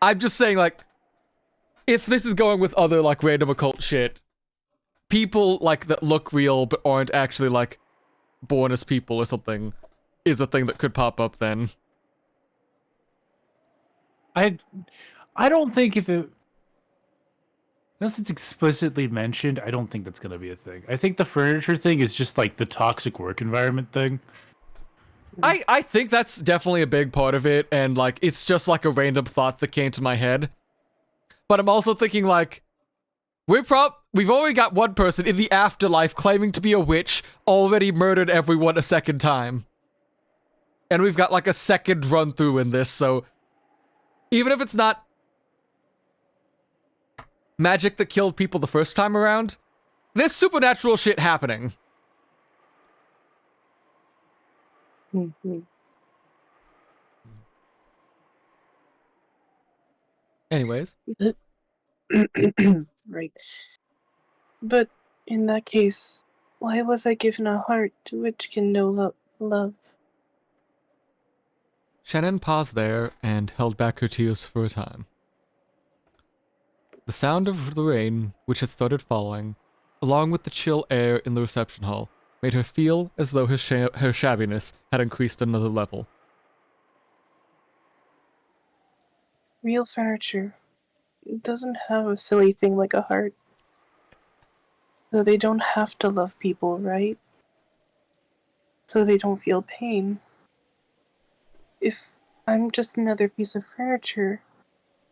I'm just saying, like, if this is going with other, like, random occult shit, people, like, that look real but aren't actually, like, born as people or something is a thing that could pop up then. I don't think if it... Unless it's explicitly mentioned, I don't think that's going to be a thing. I think the furniture thing is just, like, the toxic work environment thing. I think that's definitely a big part of it, and, like, it's just, like, a random thought that came to my head. But I'm also thinking, like, we've already got one person in the afterlife claiming to be a witch, already murdered everyone a second time. And we've got, like, a second run-through in this, so even if it's not magic that killed people the first time around, there's supernatural shit happening. Anyways, Right. But in that case, why was I given a heart which can know love? Shannon paused there and held back her tears for a time. The sound of the rain, which had started falling, along with the chill air in the reception hall, made her feel as though her shabbiness had increased another level. Real furniture doesn't have a silly thing like a heart. So they don't have to love people, right? So they don't feel pain. If I'm just another piece of furniture,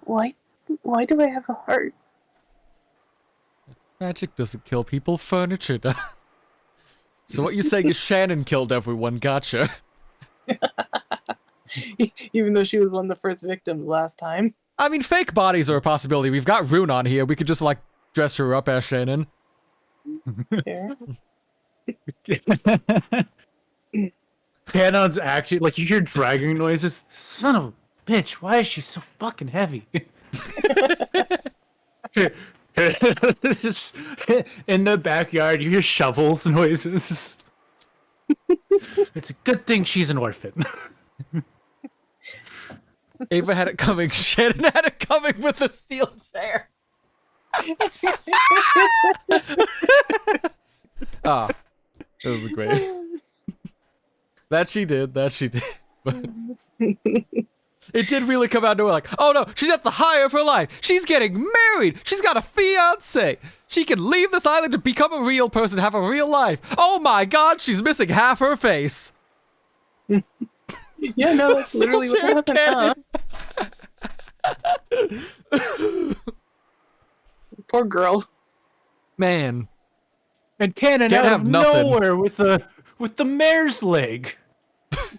why do I have a heart? Magic doesn't kill people, furniture does. So what you're saying is Shannon killed everyone, gotcha. Even though she was one of the first victims last time. I mean, fake bodies are a possibility. We've got Rune on here. We could just, like, dress her up as Shannon. Fair. Cannon's actually, like, you hear dragging noises. Son of a bitch, why is she so fucking heavy? Just in the backyard, you hear shovels noises. It's a good thing she's an orphan. Ava had it coming. Shannon had it coming with the steel chair. Ah, that was great. That she did. But it did really come out to her like, oh no, she's at the high of her life. She's getting married. She's got a fiance. She can leave this island to become a real person, have a real life. Oh my god, she's missing half her face. Yeah, no, that's literally what happened. Poor girl. Man. And Cannon Can't out have of nothing. nowhere with the mare's leg.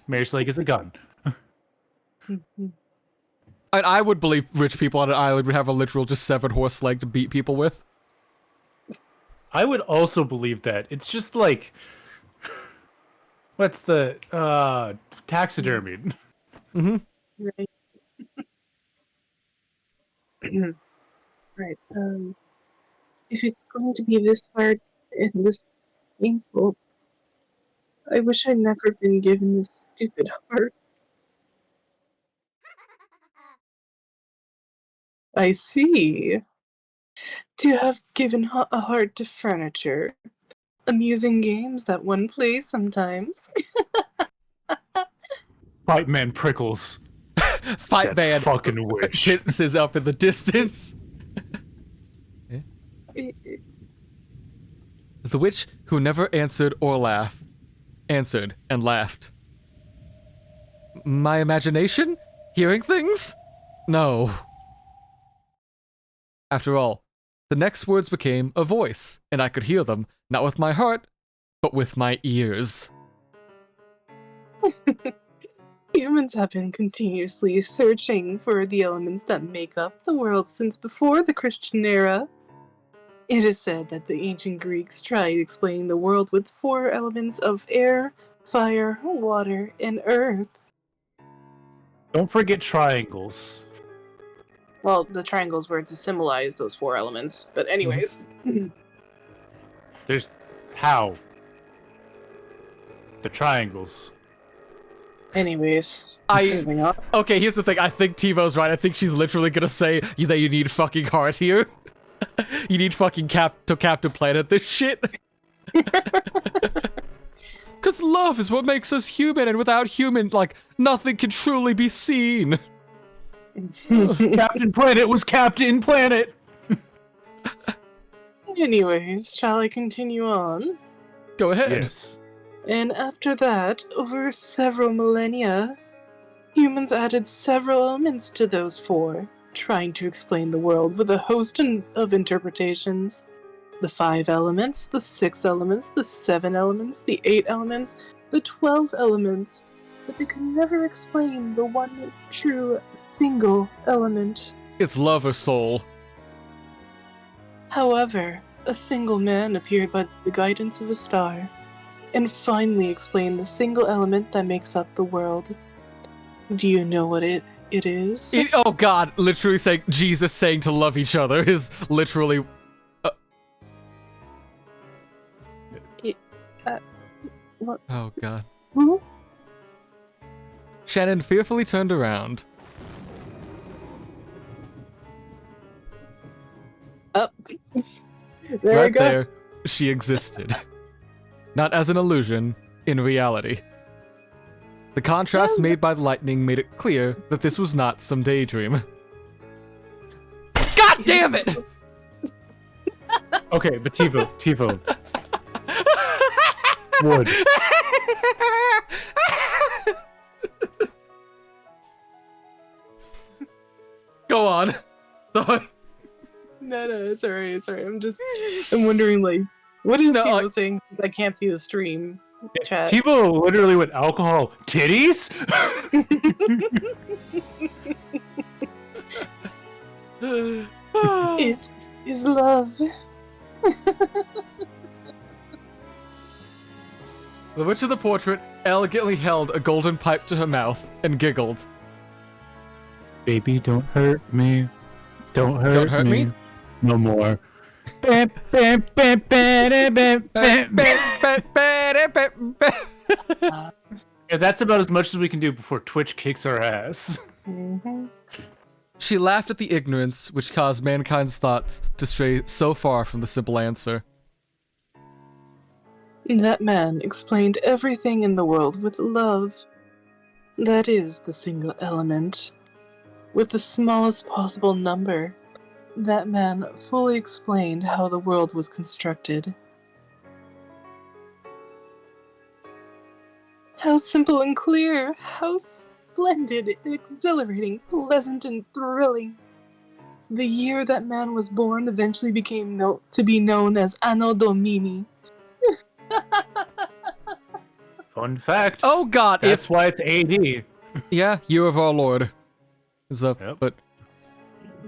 Mare's leg is a gun. I would believe rich people on an island would have a literal just severed horse leg to beat people with. I would also believe that. It's just like, what's the taxidermy? Mm-hmm. Right. Right. If it's going to be this hard and this painful, I wish I'd never been given this stupid heart. I see. To have given a heart to furniture. Amusing games that one plays sometimes. Fight Man Prickles. Fight That band. fucking wish. Is up in the distance. The witch, who never answered or laughed, answered and laughed. My imagination? Hearing things? No. After all, the next words became a voice, and I could hear them, not with my heart, but with my ears. Humans have been continuously searching for the elements that make up the world since before the Christian era. It is said that the ancient Greeks tried explaining the world with 4 elements of air, fire, water, and earth. Don't forget triangles. Well, the triangles were to symbolize those 4 elements, but anyways. There's how? The triangles. Anyways, I- moving on. Okay, here's the thing. I think TiVo's right. I think she's literally gonna say that you need fucking heart here. You need fucking Captain Planet this shit. Because love is what makes us human, and without human, like, nothing can truly be seen. Captain Planet was Captain Planet. Anyways, shall I continue on? Go ahead. Yes. And after that, over several millennia, humans added several elements to those 4, trying to explain the world with a host of interpretations. The 5 elements, the 6 elements, the 7 elements, the 8 elements, the 12 elements, but they could never explain the one true single element. It's love or soul. However, a single man appeared by the guidance of a star, and finally explained the single element that makes up the world. Do you know what it It is. Oh God, literally saying Jesus saying to love each other is literally. What? Oh God. Hmm? Shannon fearfully turned around. Up. There Right you go. there, she existed. Not as an illusion, in reality. The contrast made by the lightning made it clear that this was not some daydream. God damn it! Okay, but TiVo. Wood. Go on. Sorry. No, it's alright. It's alright. I'm wondering, like, what is No, Tivo saying? 'Cause I can't see the stream chat. TiVo literally went alcohol titties. It is love. The witch of the portrait elegantly held a golden pipe to her mouth and giggled. Baby, don't hurt me. Don't hurt me? No more. Bam, bam, bam, bam, bam, bam, bam. Yeah, that's about as much as we can do before Twitch kicks our ass. Mm-hmm. She laughed at the ignorance which caused mankind's thoughts to stray so far from the simple answer. That man explained everything in the world with love. That is the single element. With the smallest possible number, that man fully explained how the world was constructed. How simple and clear! How splendid, exhilarating, pleasant, and thrilling! The year that man was born eventually became to be known as Anno Domini. Fun fact. Oh God! That's why it's AD. Yeah, year of our Lord. Is up, Yep. but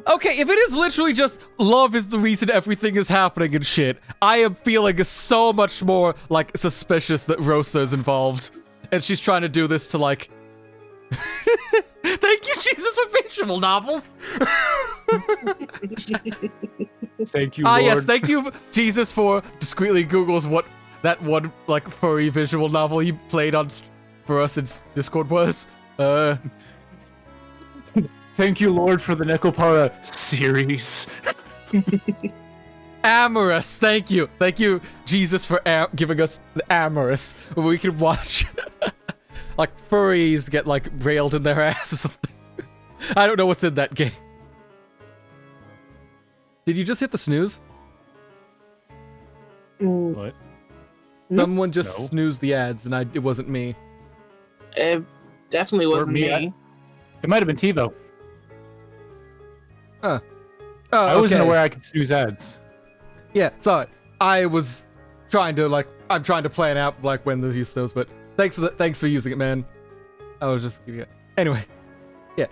okay, if it is literally just love is the reason everything is happening and shit, I am feeling so much more like suspicious that Rosa is involved, and she's trying to do this to like. Thank you, Jesus, for visual novels. Thank you, Lord. Yes, thank you, Jesus, for discreetly Google's what that one like furry visual novel you played on for us in Discord was. Thank you, Lord, for the Nekopara series. Amorous, thank you, Jesus, for giving us the Amorous, where we can watch like furries get like railed in their ass or something. I don't know what's in that game. Did you just hit the snooze? What? Someone just No. snoozed the ads, and it wasn't me. It definitely wasn't me, me. It might have been TiVo. Oh, I wasn't okay. aware I could snooze ads. Yeah, sorry. I was trying to I'm trying to plan out like when the use snooze, but thanks for using it, man. I was just giving it. Anyway, yeah.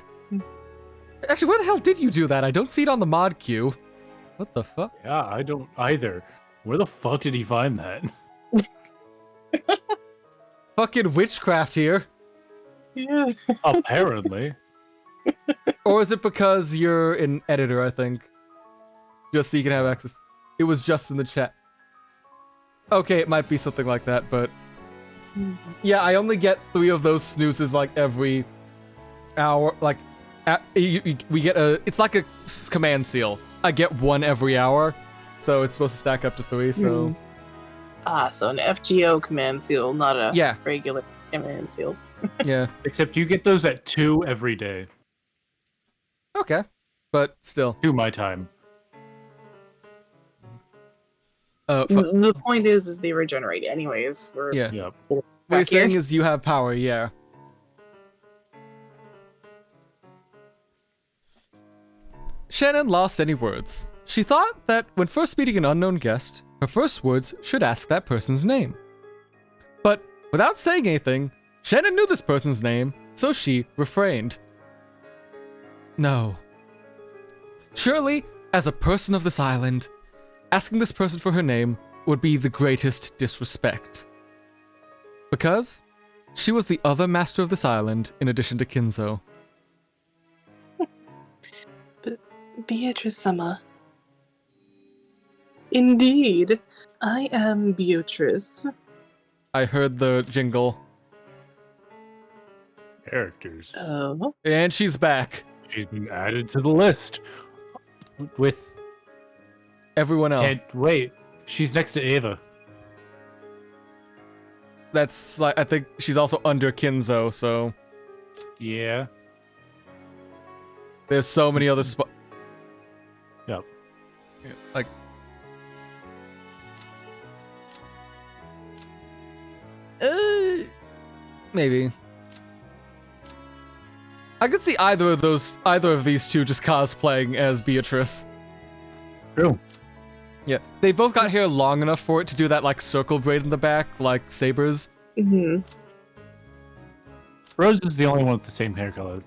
Actually, where the hell did you do that? I don't see it on the mod queue. What the fuck? Yeah, I don't either. Where the fuck did he find that? Fucking witchcraft here. Yeah. Apparently. Or is it because you're an editor, I think? Just so you can have access. It was just in the chat. Okay, it might be something like that, but... Yeah, I only get 3 of those snoozes like every hour. Like, we get a... It's like a command seal. I get 1 every hour, so it's supposed to stack up to 3, so... So an FGO command seal, not a regular command seal. Yeah. Except you get those at 2 every day. Okay. But still. 2 my time. The point is they regenerate anyways. Yeah. Yep. What you're saying is you have power, yeah. Shannon lost any words. She thought that when first meeting an unknown guest, her first words should ask that person's name. But without saying anything, Shannon knew this person's name, so she refrained. No. Surely, as a person of this island, asking this person for her name would be the greatest disrespect. Because she was the other master of this island in addition to Kinzo. Beatrice-sama. Indeed, I am Beatrice. I heard the jingle. Characters. Oh. And she's back. She's been added to the list. With Everyone else. wait, she's next to Ava. That's like, I think she's also under Kinzo, so Yeah. there's so many other Yep. like maybe. I could see either of these two just cosplaying as Beatrice. True. Yeah, they both got hair long enough for it to do that like circle braid in the back, like Sabers. Mm-hmm. Rose is the only one with the same hair color.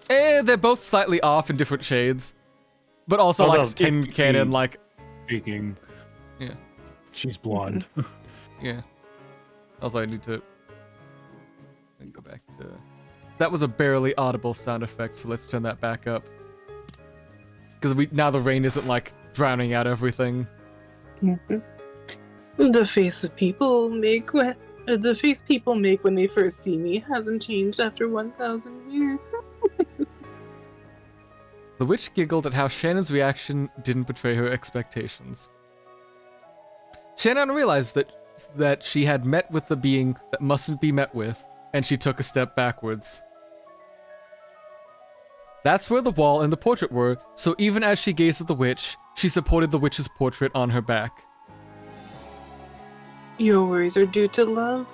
They're both slightly off in different shades, but also Although, like skin technically canon, like Speaking. Yeah. She's blonde. yeah. Also, I need to go back to. That was a barely audible sound effect, so let's turn that back up. Because now the rain isn't like drowning out everything. Mm-hmm. The face people make when they first see me hasn't changed after 1,000 years. The witch giggled at how Shannon's reaction didn't betray her expectations. Shannon realized that she had met with the being that mustn't be met with, and she took a step backwards. That's where the wall and the portrait were, so even as she gazed at the witch, she supported the witch's portrait on her back. Your worries are due to love,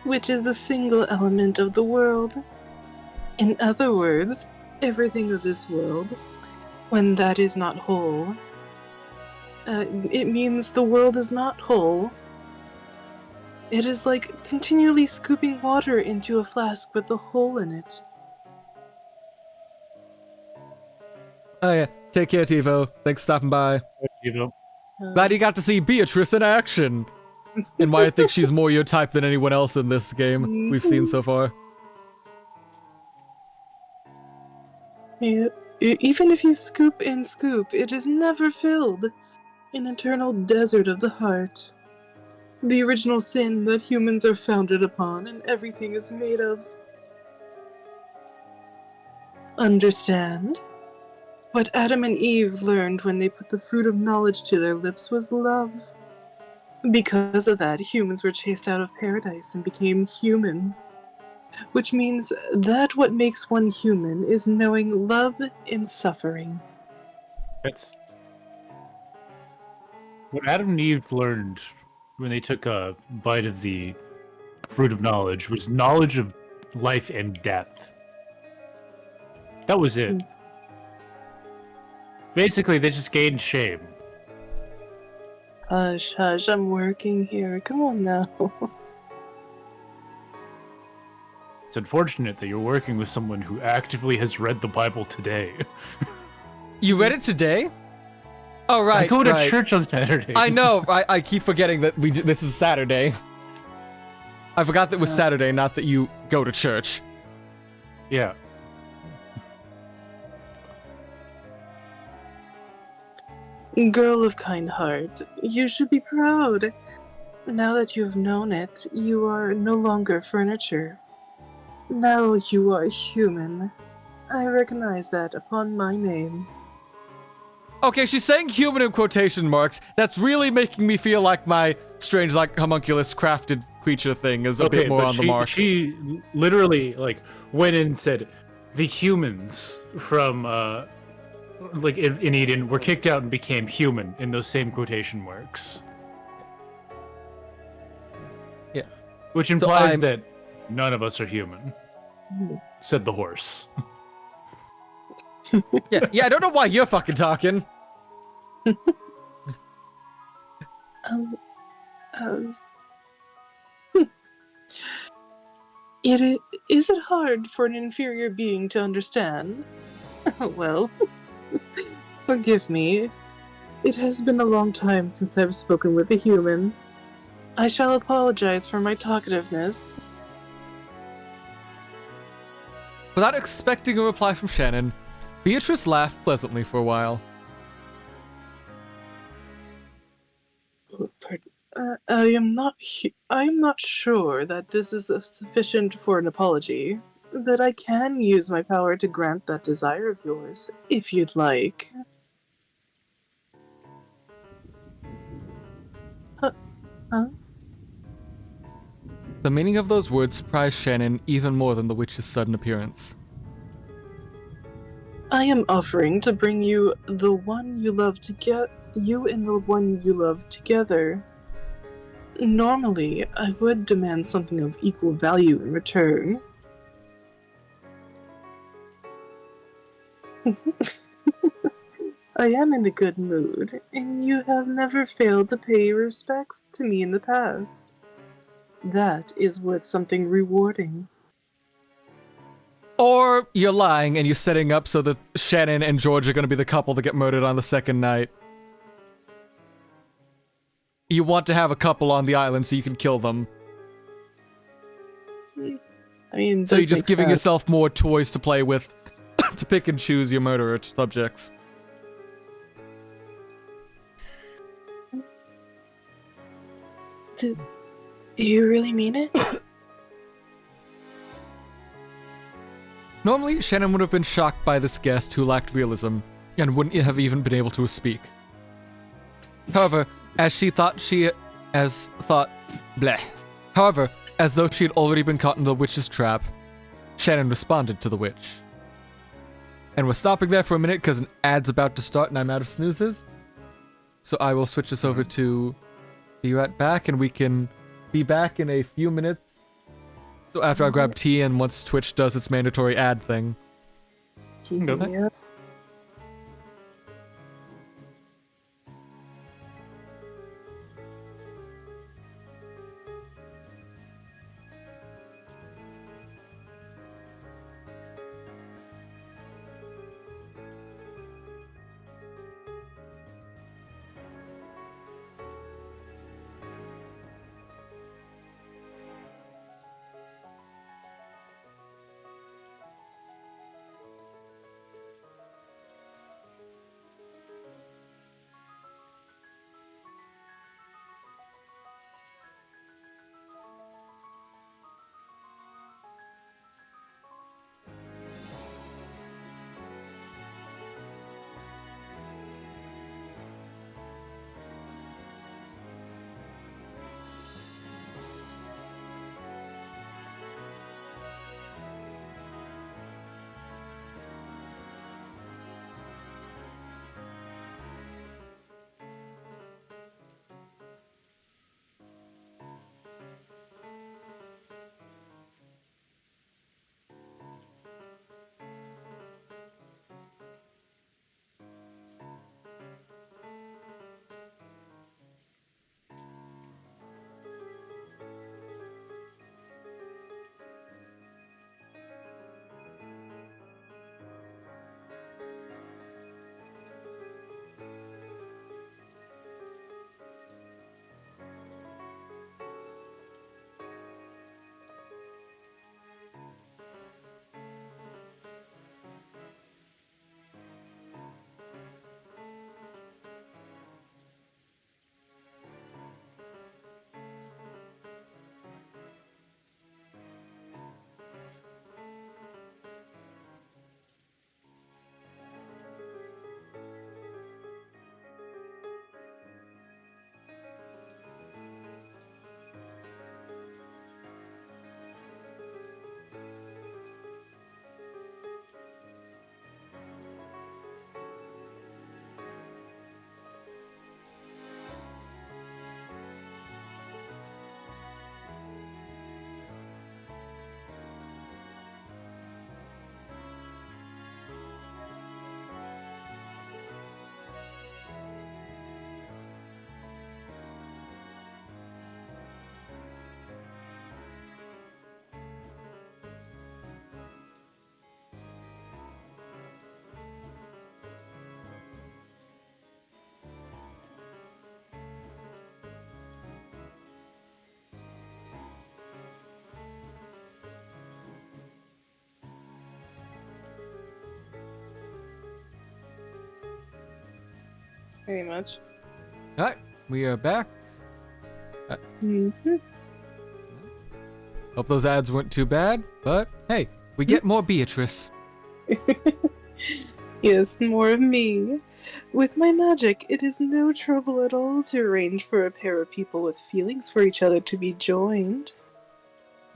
which is the single element of the world. In other words, everything of this world, when that is not whole, it means the world is not whole. It is like continually scooping water into a flask with a hole in it. Oh yeah, take care, Tivo. Thanks for stopping by. Glad you got to see Beatrice in action! And why I think she's more your type than anyone else in this game we've seen so far. Yeah. Even if you scoop and scoop, it is never filled. An eternal desert of the heart. The original sin that humans are founded upon and everything is made of. Understand? What Adam and Eve learned when they put the fruit of knowledge to their lips was love. Because of that, humans were chased out of paradise and became human. Which means that what makes one human is knowing love and suffering. That's what Adam and Eve learned when they took a bite of the fruit of knowledge was knowledge of life and death. That was it. Basically, they just gained shame. Hush, hush, I'm working here. Come on now. It's unfortunate that you're working with someone who actively has read the Bible today. You read it today? Oh, right. I go to right. church on Saturdays. I know. I keep forgetting that this is Saturday. I forgot that it was Saturday, not that you go to church. Yeah. Girl of kind heart, you should be proud. Now that you have known it, you are no longer furniture. Now you are human. I recognize that upon my name. Okay, she's saying human in quotation marks. That's really making me feel like my strange, like, homunculus crafted creature thing is a bit more on the mark. She literally, like, went in and said, the humans from, like, in Eden were kicked out and became human in those same quotation marks. Yeah. Which implies that none of us are human, said the horse. Yeah, I don't know why you're fucking talking. Is it hard for an inferior being to understand? Well, forgive me. It has been a long time since I've spoken with a human. I shall apologize for my talkativeness. Without expecting a reply from Shannon, Beatrice laughed pleasantly for a while. Pardon. I am not sure that this is sufficient for an apology. That I can use my power to grant that desire of yours, if you'd like. Huh? The meaning of those words surprised Shannon even more than the witch's sudden appearance. I am offering to bring you the one you love to get you and the one you love together. Normally, I would demand something of equal value in return. I am in a good mood, and you have never failed to pay your respects to me in the past. That is worth something rewarding. Or you're lying and you're setting up so that Shannon and George are going to be the couple that get murdered on the second night. You want to have a couple on the island so you can kill them. I mean, So you're just giving sense. yourself more toys to play with to pick and choose your murderer subjects. Do you really mean it? Normally, Shannon would have been shocked by this guest who lacked realism, and wouldn't have even been able to speak. However, as though she had already been caught in the witch's trap, Shannon responded to the witch. And we're stopping there for a minute because an ad's about to start and I'm out of snoozes. So I will switch this over to be right back, and we can be back in a few minutes. So after I grab tea and once Twitch does its mandatory ad thing. Yeah. very much. Alright, we are back. Mm-hmm. Hope those ads weren't too bad, but hey, we get more Beatrice. Yes, more of me. With my magic, it is no trouble at all to arrange for a pair of people with feelings for each other to be joined.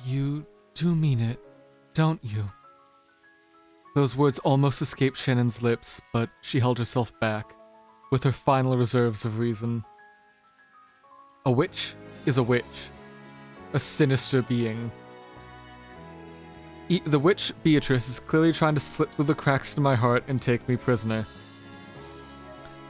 You do mean it, don't you? Those words almost escaped Shannon's lips, but she held herself back, with her final reserves of reason. A witch is a witch. A sinister being. The witch, Beatrice, is clearly trying to slip through the cracks in my heart and take me prisoner.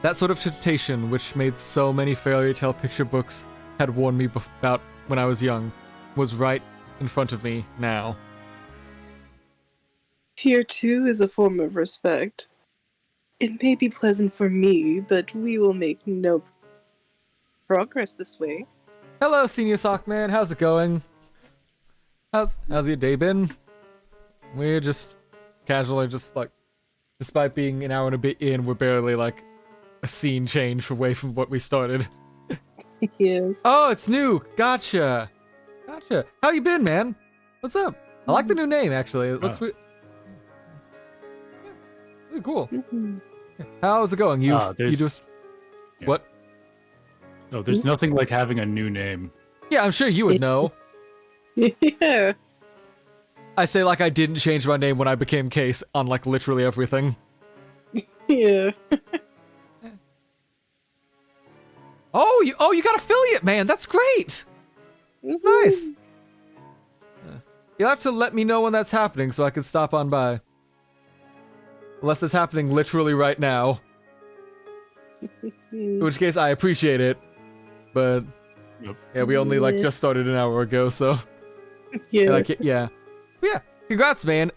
That sort of temptation, which made so many fairy tale picture books had warned me about when I was young, was right in front of me now. Fear, too, is a form of respect. It may be pleasant for me, but we will make no progress this way. Hello, Senior Sockman. How's it going? How's your day been? We're just casually despite being an hour and a bit in, we're barely like a scene change away from what we started. Yes. Oh, it's new. Gotcha. How you been, man? What's up? I like the new name, actually. It looks really cool. Mm-hmm. How's it going? You just... Yeah. What? No, there's nothing like having a new name. Yeah, I'm sure you would know. Yeah. I say like I didn't change my name when I became Case on like literally everything. Yeah. Oh, you got affiliate, man. That's great. That's nice. You'll have to let me know when that's happening so I can stop on by. Unless it's happening literally right now. In which case, I appreciate it. But, Yep. yeah, we only, like, just started an hour ago, so... Yeah. Like, yeah. But yeah, congrats, man.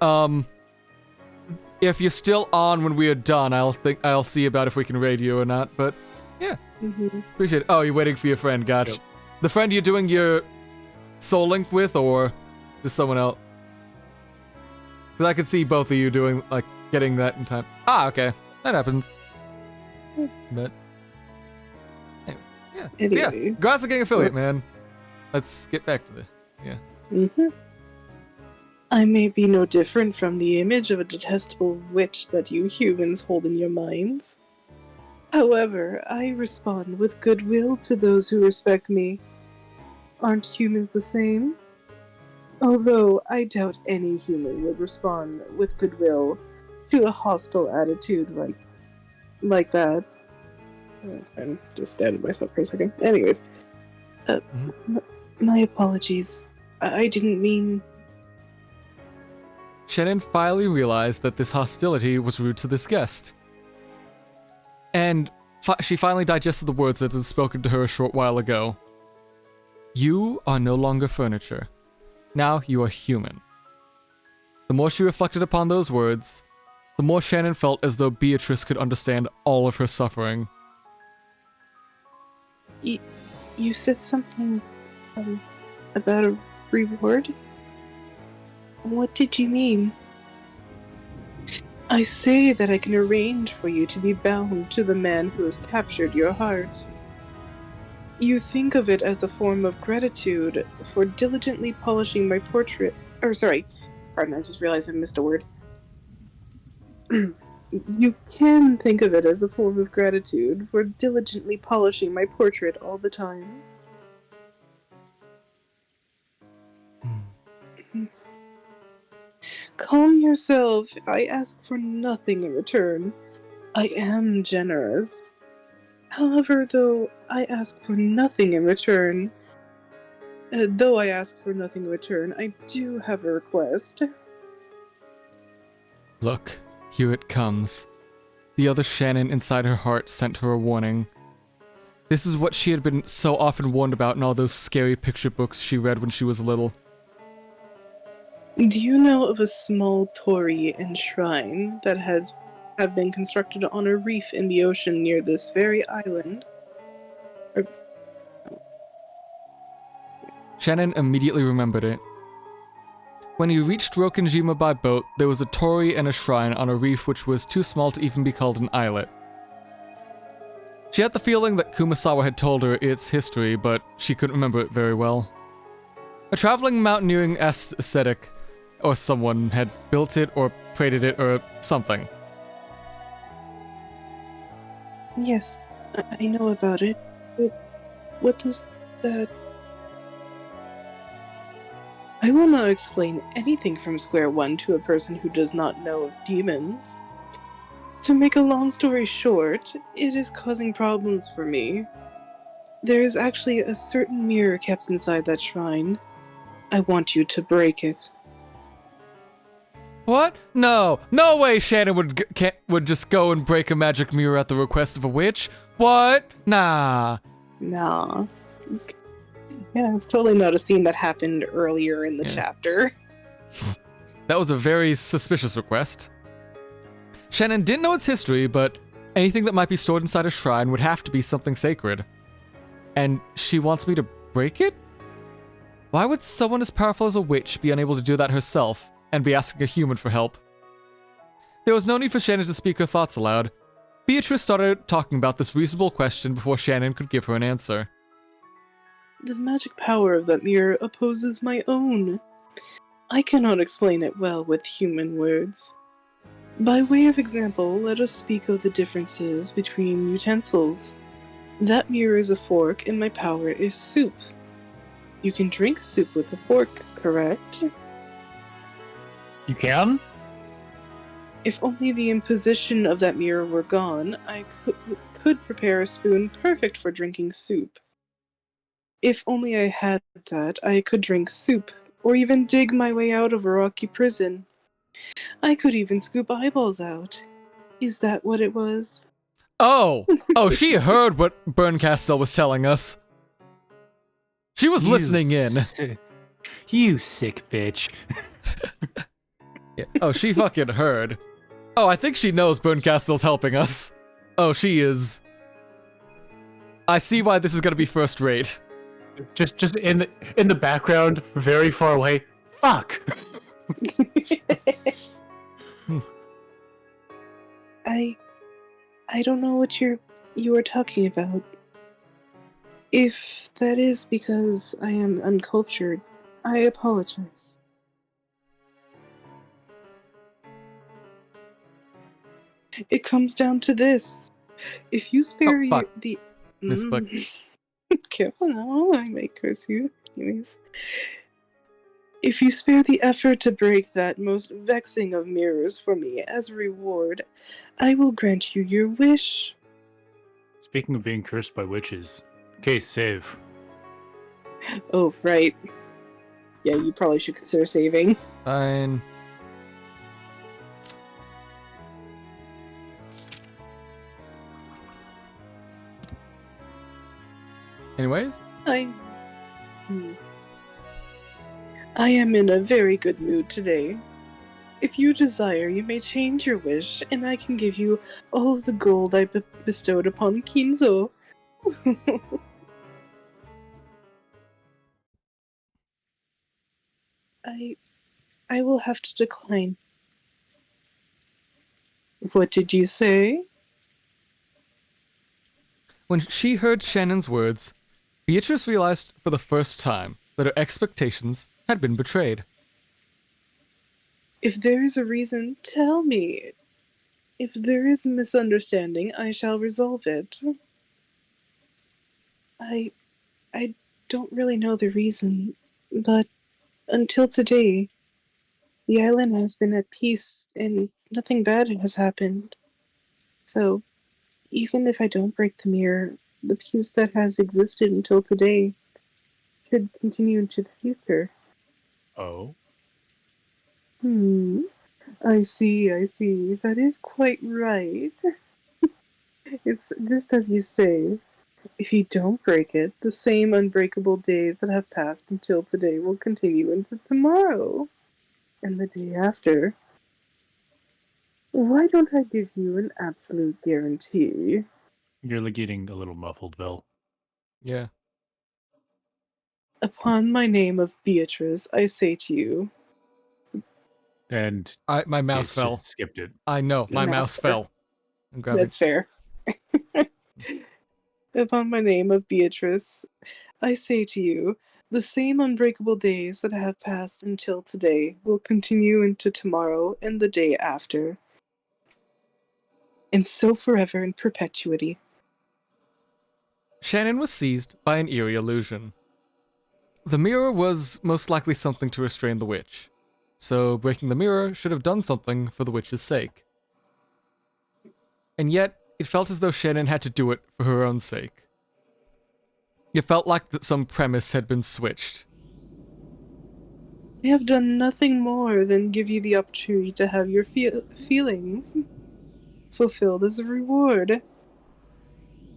If you're still on when we are done, I'll see about if we can raid you or not, but, yeah. Mm-hmm. Appreciate it. Oh, you're waiting for your friend, gotcha. Yep. The friend you're doing your Soul Link with, or just someone else? Because I could see both of you doing, like, getting that in time. Ah, okay. That happens. But, anyway, yeah. Yeah, Anyways. congrats on getting affiliate, man. Let's get back to this. Yeah. Mm-hmm. I may be no different from the image of a detestable witch that you humans hold in your minds. However, I respond with goodwill to those who respect me. Aren't humans the same? Although I doubt any human would respond with goodwill to a hostile attitude like that. I just doubted myself for a second. Anyways, my apologies. I didn't mean... Shannon finally realized that this hostility was rude to this guest. And she finally digested the words that had spoken to her a short while ago. You are no longer furniture. Now you are human. The more she reflected upon those words, the more Shannon felt as though Beatrice could understand all of her suffering. You said something about a reward? What did you mean? I say that I can arrange for you to be bound to the man who has captured your heart. You think of it as a form of gratitude for diligently polishing my portrait. Or sorry, pardon, I just realized I missed a word. You can think of it as a form of gratitude for diligently polishing my portrait all the time. Calm yourself. I ask for nothing in return. I am generous. However, though I ask for nothing in return, I do have a request. Look, here it comes. The other Shannon inside her heart sent her a warning. This is what she had been so often warned about in all those scary picture books she read when she was little. Do you know of a small torii and shrine that have been constructed on a reef in the ocean near this very island? Shannon immediately remembered it. When he reached Rokkenjima by boat, there was a torii and a shrine on a reef which was too small to even be called an islet. She had the feeling that Kumasawa had told her its history, but she couldn't remember it very well. A traveling mountaineering ascetic, or someone had built it or traded it or something. Yes, I know about it. But what does that... I will not explain anything from square one to a person who does not know of demons. To make a long story short, it is causing problems for me. There is actually a certain mirror kept inside that shrine. I want you to break it. What? No. No way Shannon would just go and break a magic mirror at the request of a witch. What? Nah. Nah. Yeah, it's totally not a scene that happened earlier in the Yeah. chapter. That was a very suspicious request. Shannon didn't know its history, but anything that might be stored inside a shrine would have to be something sacred. And she wants me to break it? Why would someone as powerful as a witch be unable to do that herself and be asking a human for help? There was no need for Shannon to speak her thoughts aloud. Beatrice started talking about this reasonable question before Shannon could give her an answer. The magic power of that mirror opposes my own. I cannot explain it well with human words. By way of example, let us speak of the differences between utensils. That mirror is a fork and my power is soup. You can drink soup with a fork, correct? You can? If only the imposition of that mirror were gone, I could prepare a spoon perfect for drinking soup. If only I had that, I could drink soup, or even dig my way out of a rocky prison. I could even scoop eyeballs out. Is that what it was? Oh! Oh, she heard what Berncastle was telling us. She was listening in. You sick bitch. Yeah. Oh, she fucking heard. Oh, I think she knows Berncastle's helping us. Oh, she is. I see why this is gonna be first rate. Just in the background, very far away. Fuck. I don't know what you are talking about. If that is because I am uncultured, I apologize. It comes down to this. If you spare Oh, fuck. the... Misclick. Careful now, I might curse you. Anyways. If you spare the effort to break that most vexing of mirrors for me as a reward, I will grant you your wish. Speaking of being cursed by witches, case save. Oh, right. Yeah, you probably should consider saving. Fine. Anyways? I am in a very good mood today. If you desire, you may change your wish, and I can give you all of the gold I bestowed upon Kinzo. I will have to decline. What did you say? When she heard Shannon's words, Beatrice realized for the first time that her expectations had been betrayed. If there is a reason, tell me. If there is a misunderstanding, I shall resolve it. I don't really know the reason, but until today, the island has been at peace and nothing bad has happened. So, even if I don't break the mirror, the peace that has existed until today should continue into the future. Oh? I see, I see. That is quite right. It's just as you say. If you don't break it, the same unbreakable days that have passed until today will continue into tomorrow. And the day after. Why don't I give you an absolute guarantee? You're like getting a little muffled, Vel. Yeah. Upon my name of Beatrice, I say to you... And My mouse Case fell. just skipped it. I know, my No, mouse fair. fell. I'm grabbing. That's fair. Upon my name of Beatrice, I say to you, the same unbreakable days that have passed until today will continue into tomorrow and the day after, and so forever in perpetuity. Shannon was seized by an eerie illusion. The mirror was most likely something to restrain the witch, so breaking the mirror should have done something for the witch's sake. And yet, it felt as though Shannon had to do it for her own sake. It felt like that some premise had been switched. I have done nothing more than give you the opportunity to have your feelings fulfilled as a reward.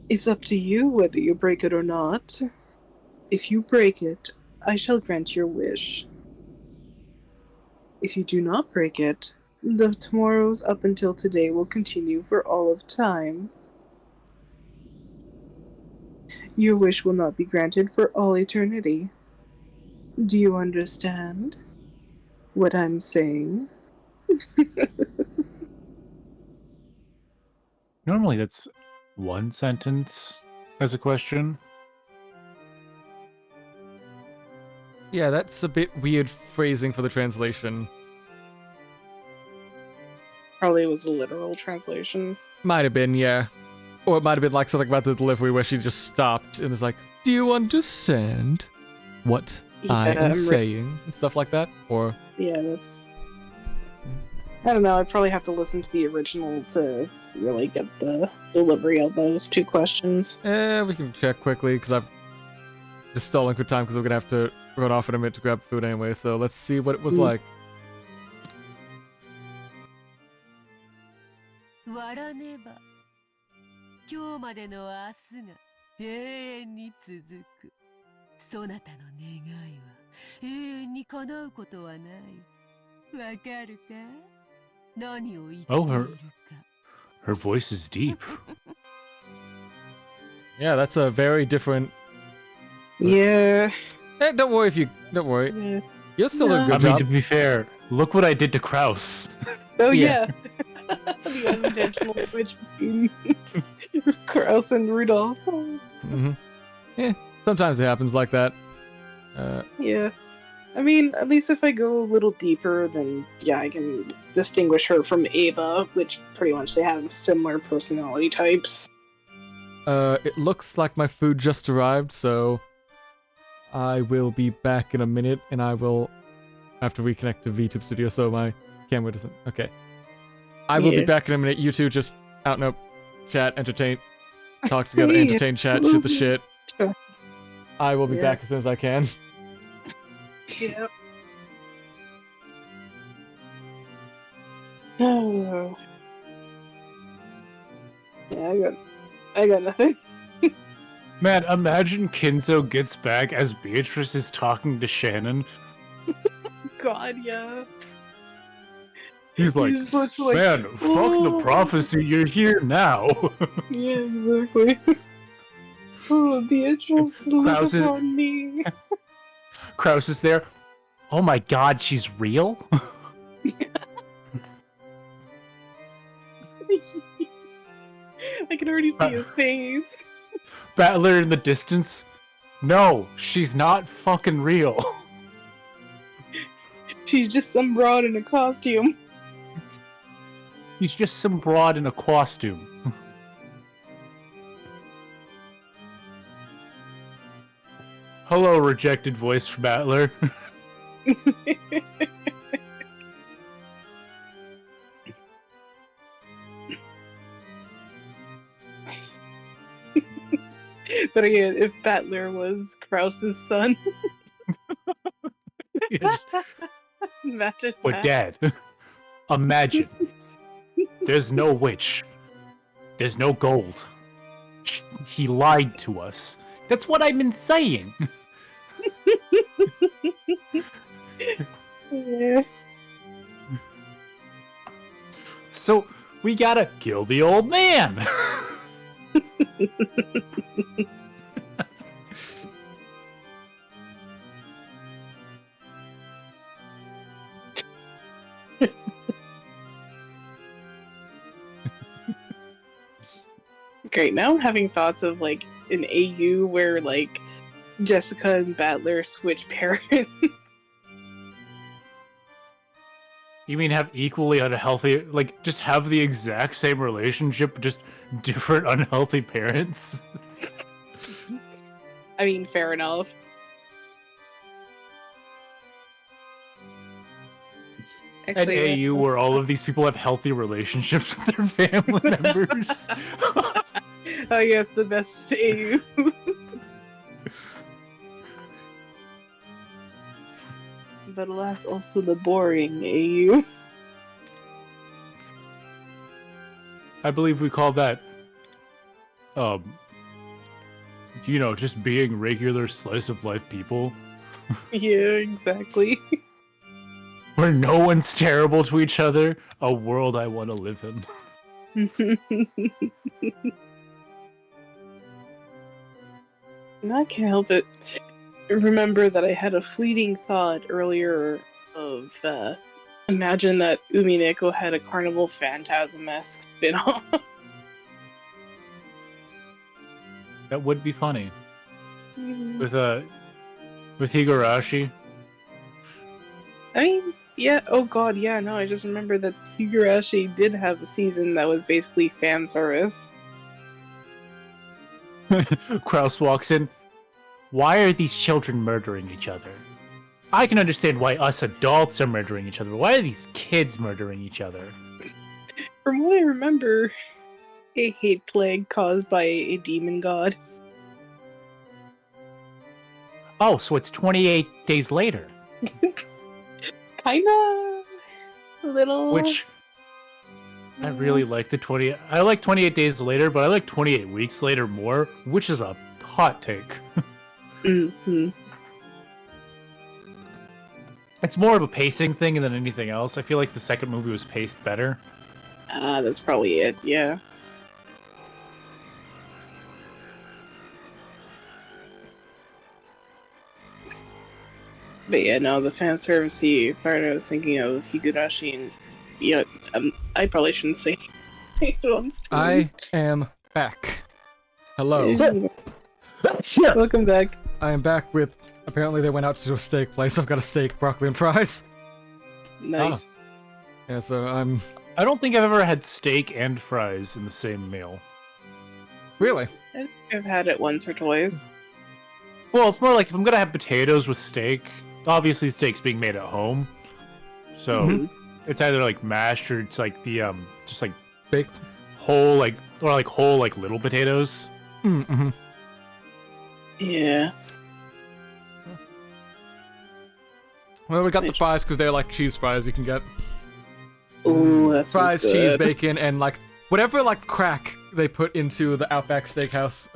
It's up to you whether you break it or not. If you break it, I shall grant your wish. If you do not break it, the tomorrows up until today will continue for all of time. Your wish will not be granted for all eternity. Do you understand what I'm saying? Normally that's one sentence as a question. Yeah, that's a bit weird phrasing for the translation. Probably was a literal translation. Might have been, yeah. Or it might have been like something about the delivery where she just stopped and was like, do you understand what I am saying? And stuff like that? Or... Yeah, that's... I don't know, I'd probably have to listen to the original to really get the delivery of those two questions. We can check quickly, because I've just stalling for time, because we're going to have to run off in a minute to grab food anyway, so let's see what it was like. 笑ねば今日までの明日が永遠に続くそなたの願いは永遠に叶うことはないわかるか何を言っているか Her voice is deep. Yeah, that's a very different... Yeah. Hey, don't worry if you... Don't worry. Yeah. You're still doing a good I mean, job. to be fair, look what I did to Kraus. Oh, Yeah. yeah. The unintentional switch between Kraus and Rudolph. Mm-hmm. Yeah, sometimes it happens like that. Yeah. I mean, at least if I go a little deeper, then yeah, I can distinguish her from Ava, which pretty much they have similar personality types. It looks like my food just arrived, so I will be back in a minute, and I will have to reconnect to VTube Studio so my camera doesn't... Okay. I will be back in a minute. You two just out and chat, entertain, talk together, entertain, chat, shoot the shit. Sure. I will be back as soon as I can. Yep. Oh. Yeah, I got nothing. Man, imagine Kinzo gets back as Beatrice is talking to Shannon. God, yeah. He's like, He just looks like, man, fuck the "Oh." prophecy, you're here now. Yeah, exactly. Oh, Beatrice, look Kraus is- upon me. Kraus is there. Oh my god, she's real? I can already see his face. Battler in the distance. No, she's not fucking real. She's just some broad in a costume. He's just some broad in a costume. Hello, rejected voice for Battler. But again, if Battler was Kraus's son, imagine But that. Dad, imagine. There's no witch. There's no gold. He lied to us. That's what I've been saying. Yes. So we gotta kill the old man. Great. Now I'm having thoughts of like an AU where like Jessica and Battler switch parents. You mean have equally unhealthy, like just have the exact same relationship, just different unhealthy parents? I mean, fair enough. And Actually, AU, where all of these people have healthy relationships with their family members. oh yes, the best AU. But alas, also the boring AU. I believe we call that, just being regular slice of life people. Yeah, exactly. Where no one's terrible to each other. A world I want to live in. And I can't help it. Remember that I had a fleeting thought earlier of, imagine that Umineko had a Carnival Phantasm-esque spin-off. That would be funny. With Higurashi. I mean, yeah, oh god, yeah, no, I just remember that Higurashi did have a season that was basically fan service. Kraus walks in. Why are these children murdering each other? I can understand why us adults are murdering each other. Why are these kids murdering each other? From what I remember, a hate plague caused by a demon god. Oh, so it's 28 days later. Kinda... little... Which... I really like the 20... I like 28 days later, but I like 28 weeks later more, which is a hot take. Mm-hmm. It's more of a pacing thing than anything else. I feel like the second movie was paced better. That's probably it, yeah. But yeah, no, the fan servicey part I was thinking of Higurashi and I probably shouldn't say it on stream. I am back. Hello. Welcome back. I am back with. Apparently, they went out to a steak place. I've got a steak, broccoli, and fries. Nice. Yeah, so I'm. I don't think I've ever had steak and fries in the same meal. Really? I think I've had it once or twice. Well, it's more like if I'm gonna have potatoes with steak, obviously steak's being made at home. So it's either like mashed or it's like the just like Baked. whole little potatoes. Mm-hmm. Yeah. Well, we got the fries because they're like cheese fries you can get. Ooh, that Fries, sounds cheese, good. bacon, and like whatever like crack they put into the Outback Steakhouse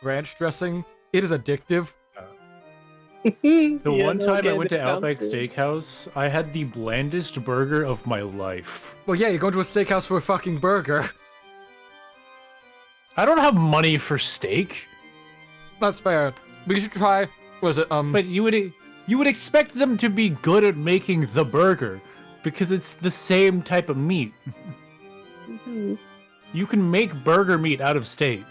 ranch dressing. It is addictive. The one time I went to Outback Steakhouse, I had the blandest burger of my life. Well, yeah, you're going to a steakhouse for a fucking burger. I don't have money for steak. That's fair. But you should try. Was it But you would expect them to be good at making the burger because it's the same type of meat. Mhm. You can make burger meat out of steak.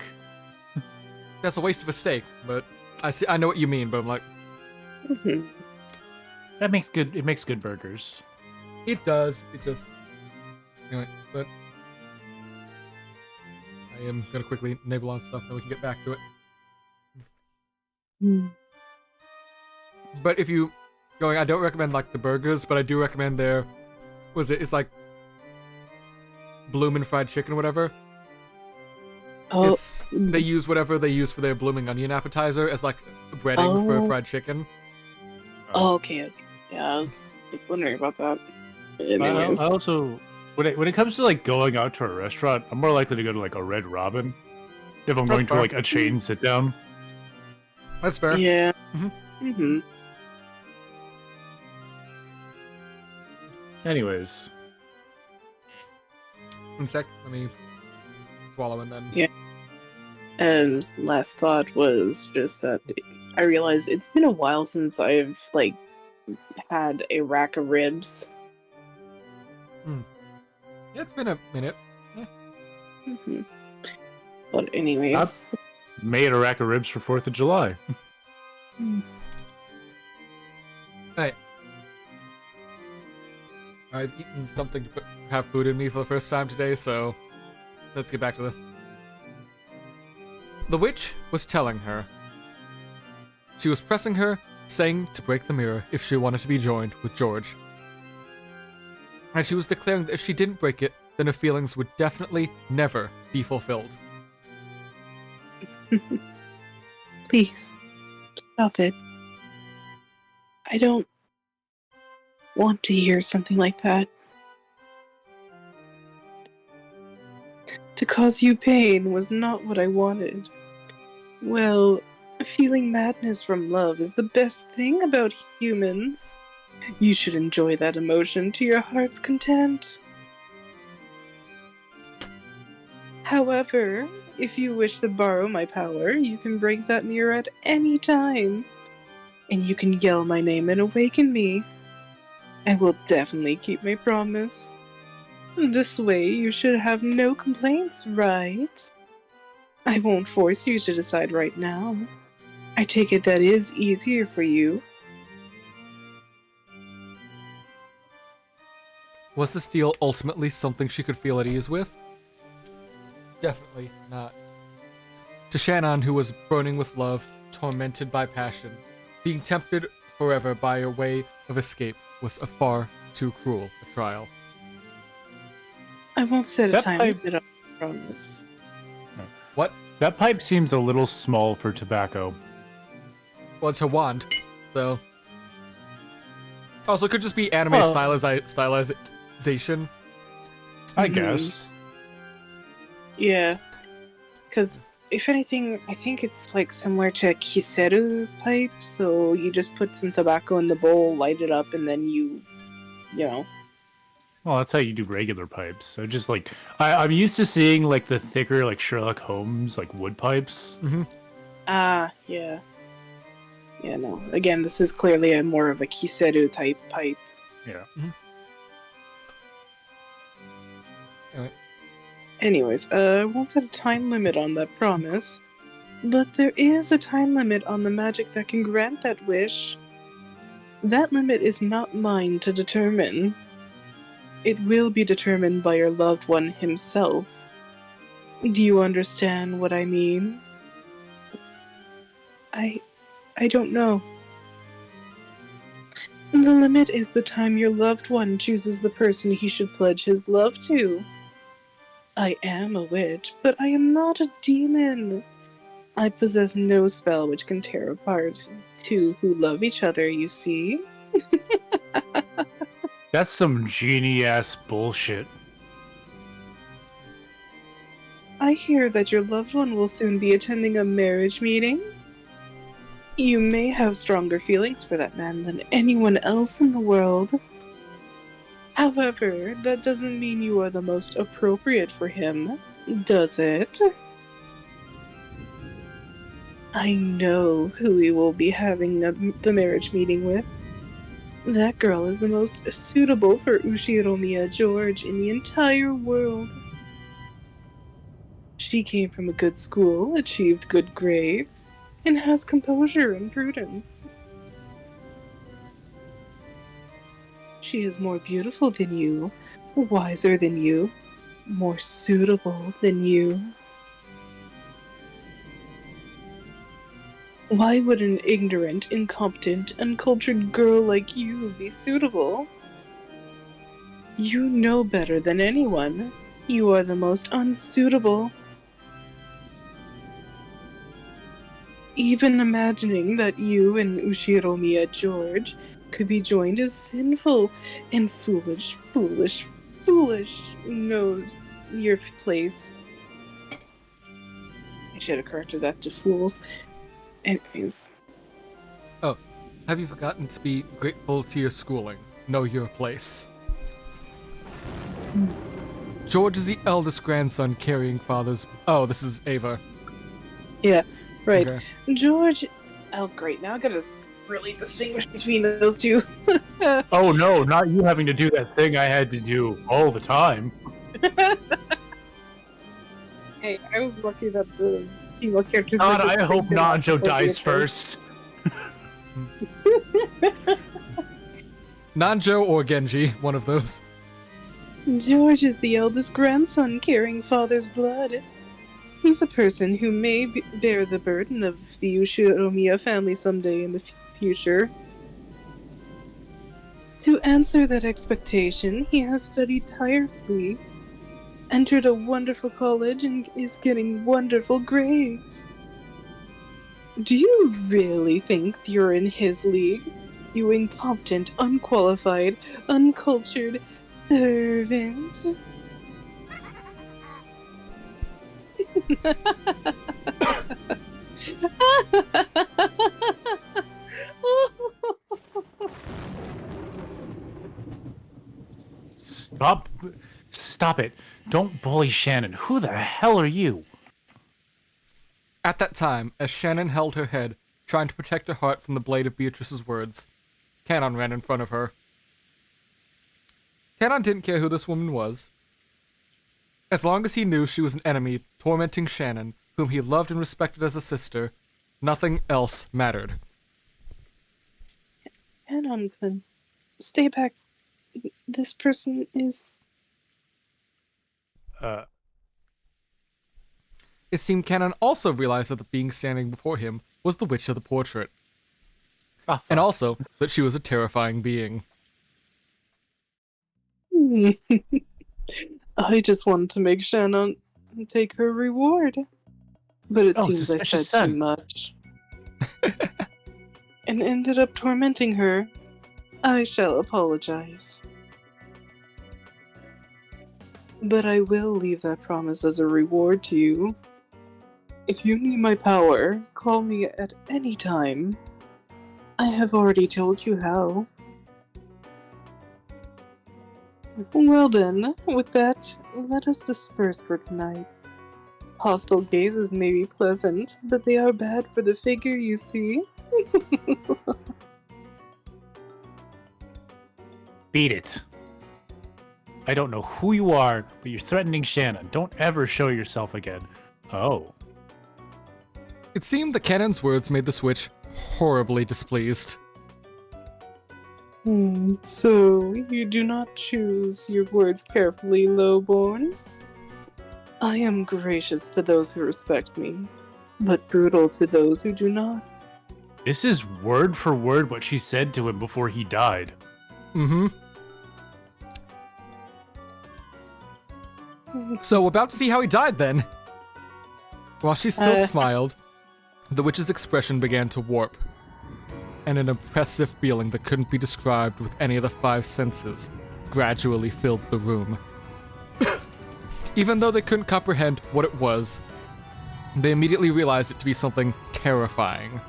That's a waste of a steak. But I know what you mean. But I'm like, Mhm. That makes good. It makes good burgers. it does. It just. Anyway, but I am gonna quickly enable on stuff, then we can get back to it. Mm. But if you going, I don't recommend like the burgers, but I do recommend their. It's like bloomin' fried chicken or whatever. Oh, They use whatever they use for their blooming onion appetizer as like breading for fried chicken. oh, okay. Yeah, I was like, wondering about that. I Anyways. also, when it comes to like going out to a restaurant, I'm more likely to go to like a Red Robin if I'm going to fair. like a chain sit down. That's fair. Yeah. Mhm. Mm-hmm. Anyways, One sec, let me swallow and then. Yeah. And last thought was just that I realized it's been a while since I've like had a rack of ribs. Yeah, it's been a minute. Mm-hmm. But anyways, made a rack of ribs for 4th of July. Hey. I've eaten something to have food in me for the first time today, so let's get back to this. The witch was telling her. She was pressing her, saying to break the mirror if she wanted to be joined with George. And she was declaring that if she didn't break it, then her feelings would definitely never be fulfilled. Please, stop it. I don't want to hear something like that. To cause you pain was not what I wanted. Well, feeling madness from love is the best thing about humans. You should enjoy that emotion to your heart's content. However, if you wish to borrow my power, you can break that mirror at any time. And you can yell my name and awaken me. I will definitely keep my promise. This way you should have no complaints, right? I won't force you to decide right now. I take it that is easier for you. Was this deal ultimately something she could feel at ease with? Definitely not. To Shannon, who was burning with love, tormented by passion, being tempted forever by a way of escape was a far too cruel a trial. I won't set a That time pipe- limit, I promise. What? That pipe seems a little small for tobacco. Well, it's her wand, so... Also, it could just be anime Well- stylization. I guess. Yeah. Because, if anything, I think it's like similar to a kiseru pipe, so you just put some tobacco in the bowl, light it up, and then you know. Well, that's how you do regular pipes. So just like I'm used to seeing like the thicker like Sherlock Holmes like wood pipes. Ah, yeah. Yeah, no. Again, this is clearly a more of a kiseru type pipe. Yeah. Anyway. Anyways, I won't set a time limit on that promise. But there is a time limit on the magic that can grant that wish. That limit is not mine to determine. It will be determined by your loved one himself. Do you understand what I mean? I don't know. The limit is the time your loved one chooses the person he should pledge his love to. I am a witch, but I am not a demon. I possess no spell which can tear apart two who love each other, you see? That's some genie-ass bullshit. I hear that your loved one will soon be attending a marriage meeting. You may have stronger feelings for that man than anyone else in the world. However, that doesn't mean you are the most appropriate for him, does it? I know who we will be having the marriage meeting with. That girl is the most suitable for Ushiromiya George in the entire world. She came from a good school, achieved good grades, and has composure and prudence. She is more beautiful than you, wiser than you, more suitable than you. Why would an ignorant, incompetent, uncultured girl like you be suitable? You know better than anyone. You are the most unsuitable. Even imagining that you and Ushiromiya George could be joined is sinful and foolish. Knows your place. I should have corrected that to fools. Anyways. Oh, have you forgotten to be grateful to your schooling? Know your place. George is the eldest grandson carrying father's... Oh, this is Ava. Yeah, right. Okay. George... Oh, great. Now I gotta really distinguish between those two. Oh no, not you having to do that thing I had to do all the time. Hey, I was lucky that the female characters. God, that I just hope think they're Nanjo not dies appropriate. first. Nanjo or Genji, one of those. George is the eldest grandson carrying father's blood. He's a person who may bear the burden of the Ushinomiya family someday in the future. To answer that expectation, he has studied tirelessly, entered a wonderful college, and is getting wonderful grades. Do you really think you're in his league? You incompetent, unqualified, uncultured servant. Stop it. Don't bully Shannon. Who the hell are you? At that time, as Shannon held her head, trying to protect her heart from the blade of Beatrice's words, Canon ran in front of her. Canon didn't care who this woman was. As long as he knew she was an enemy tormenting Shannon, whom he loved and respected as a sister, nothing else mattered. Canon, stay back. This person is... It seemed Canon also realized that the being standing before him was the witch of the portrait. And also that she was a terrifying being. I just wanted to make Shannon take her reward. But it seems I said too much. And ended up tormenting her. I shall apologize. But I will leave that promise as a reward to you. If you need my power, call me at any time. I have already told you how. Well then, with that, let us disperse for tonight. Hostile gazes may be pleasant, but they are bad for the figure, you see. Beat it. I don't know who you are, but you're threatening Shannon. Don't ever show yourself again. Oh. It seemed that Canon's words made the Switch horribly displeased. So, you do not choose your words carefully, lowborn? I am gracious to those who respect me, but brutal to those who do not. This is word for word what she said to him before he died. Mm-hmm. So, we're about to see how he died then. While she still smiled, the witch's expression began to warp, and an oppressive feeling that couldn't be described with any of the five senses gradually filled the room. Even though they couldn't comprehend what it was, they immediately realized it to be something terrifying.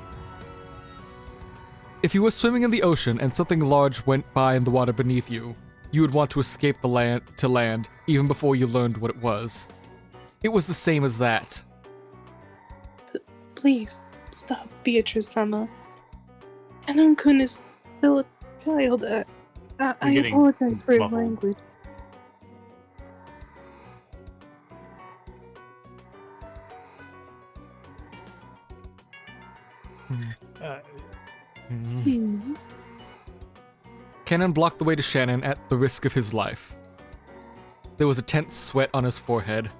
If you were swimming in the ocean and something large went by in the water beneath you, you would want to escape the land even before you learned what it was. It was the same as that. Please, stop, Beatrice-sama. Canon-kun is still a child. I apologize for his language. Canon blocked the way to Shannon at the risk of his life. There was a tense sweat on his forehead.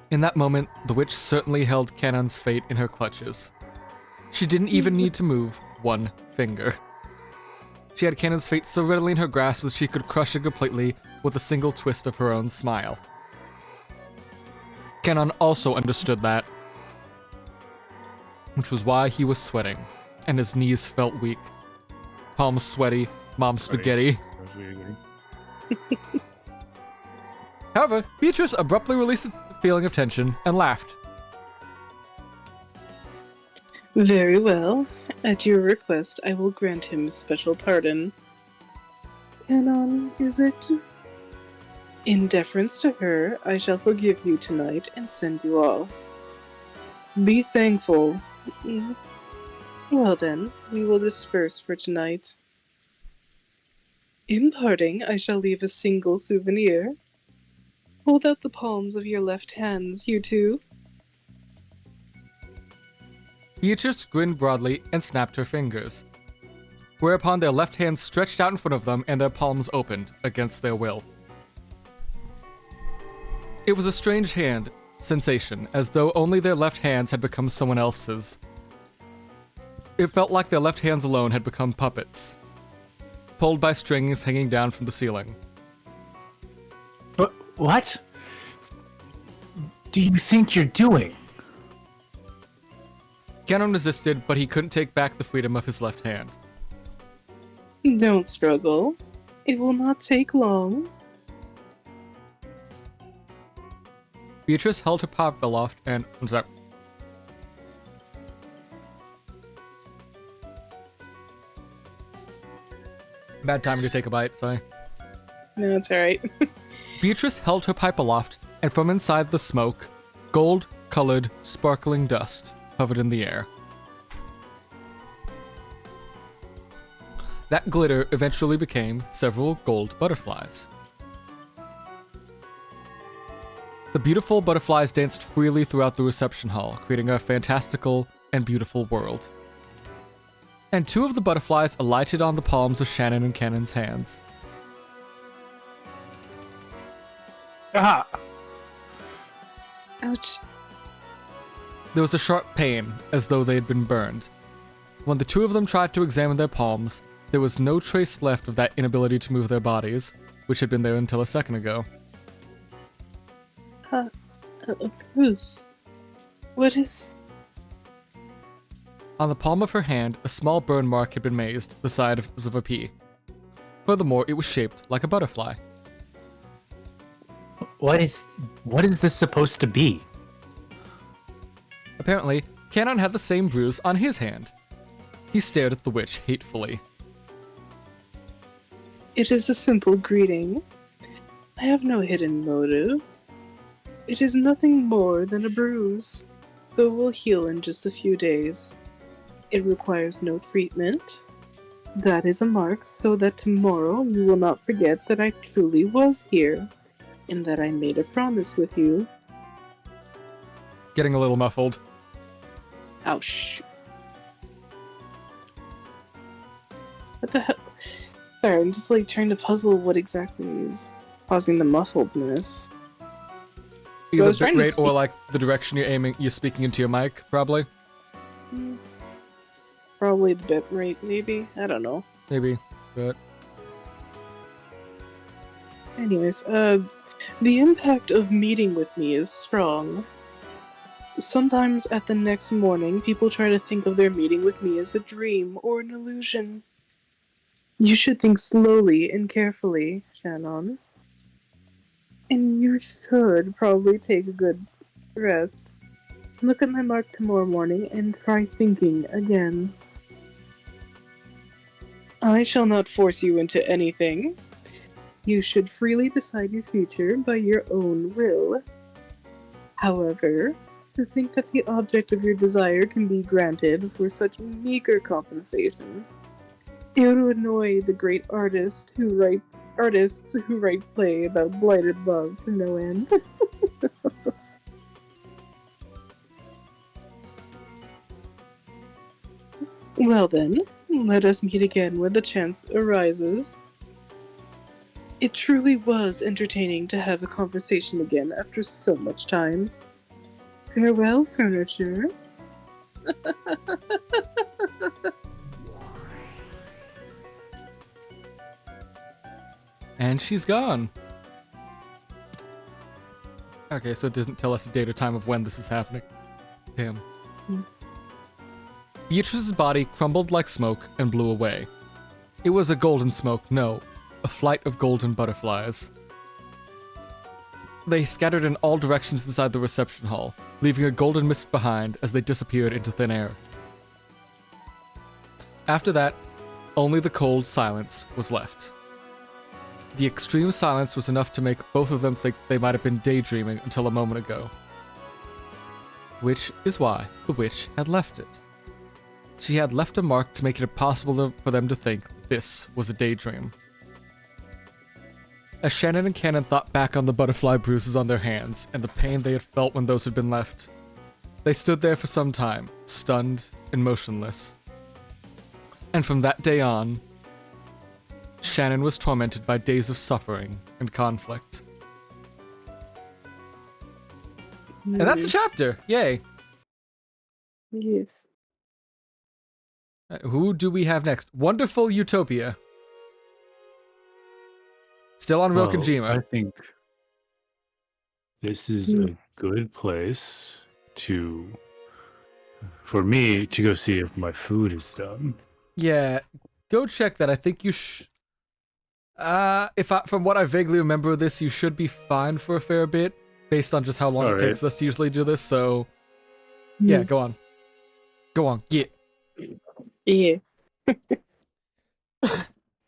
In that moment, the witch certainly held Canon's fate in her clutches. She didn't even need to move one finger. She had Canon's fate so readily in her grasp that she could crush it completely with a single twist of her own smile. Canon also understood that, which was why he was sweating, and his knees felt weak. Palms sweaty, mom spaghetti. However, Beatrice abruptly released a feeling of tension and laughed. Very well. At your request, I will grant him special pardon. Canon, is it? In deference to her, I shall forgive you tonight and send you off. Be thankful. Well then, we will disperse for tonight. In parting, I shall leave a single souvenir. Hold out the palms of your left hands, you two. Beatrice grinned broadly and snapped her fingers, whereupon their left hands stretched out in front of them and their palms opened against their will. It was a strange hand sensation, as though only their left hands had become someone else's. It felt like their left hands alone had become puppets, pulled by strings hanging down from the ceiling. What do you think you're doing? Ganon resisted, but he couldn't take back the freedom of his left hand. Don't struggle. It will not take long. Beatrice held her paw aloft and... One sec. Bad time to take a bite, sorry. No, it's alright. Beatrice held her pipe aloft, and from inside the smoke, gold-colored, sparkling dust hovered in the air. That glitter eventually became several gold butterflies. The beautiful butterflies danced freely throughout the reception hall, creating a fantastical and beautiful world. And two of the butterflies alighted on the palms of Shannon and Cannon's hands. Ah! Ouch. There was a sharp pain, as though they had been burned. When the two of them tried to examine their palms, there was no trace left of that inability to move their bodies, which had been there until a second ago. Bruce. What is... On the palm of her hand, a small burn mark had been mazed, the size of a pea. Furthermore, it was shaped like a butterfly. What is this supposed to be? Apparently, Cannon had the same bruise on his hand. He stared at the witch hatefully. It is a simple greeting. I have no hidden motive. It is nothing more than a bruise, though it will heal in just a few days. It requires no treatment. That is a mark so that tomorrow you will not forget that I truly was here, and that I made a promise with you. Getting a little muffled. Ouch. What the hell? Sorry, I'm just like trying to puzzle what exactly is causing the muffledness. Either was bit trying to rate or like the direction you're speaking into your mic, probably. Probably the bit rate, maybe? I don't know. Maybe, but... Anyways, the impact of meeting with me is strong. Sometimes at the next morning, people try to think of their meeting with me as a dream or an illusion. You should think slowly and carefully, Shannon. And you should probably take a good rest. Look at my mark tomorrow morning and try thinking again. I shall not force you into anything. You should freely decide your future by your own will. However, to think that the object of your desire can be granted for such meager compensation, it would annoy the great artists who write play about blighted love to no end. Well then, let us meet again when the chance arises. It truly was entertaining to have a conversation again after so much time. Farewell, furniture. And she's gone. Okay, so it doesn't tell us a date or time of when this is happening. Damn. Beatrice's body crumbled like smoke and blew away. It was a golden smoke, no, a flight of golden butterflies. They scattered in all directions inside the reception hall, leaving a golden mist behind as they disappeared into thin air. After that, only the cold silence was left. The extreme silence was enough to make both of them think they might have been daydreaming until a moment ago. Which is why the witch had left it. She had left a mark to make it impossible for them to think this was a daydream. As Shannon and Cannon thought back on the butterfly bruises on their hands and the pain they had felt when those had been left, they stood there for some time, stunned and motionless. And from that day on, Shannon was tormented by days of suffering and conflict. And that's a chapter! Yay! Yes. Who do we have next? Wonderful Utopia. Still on Well, Rokkenjima. I think this is a good place for me to go see if my food is done. Yeah, go check that. I think you from what I vaguely remember of this, you should be fine for a fair bit, based on just how long it takes us to usually do this, so... Yeah, go on. Go on, get. Yeah.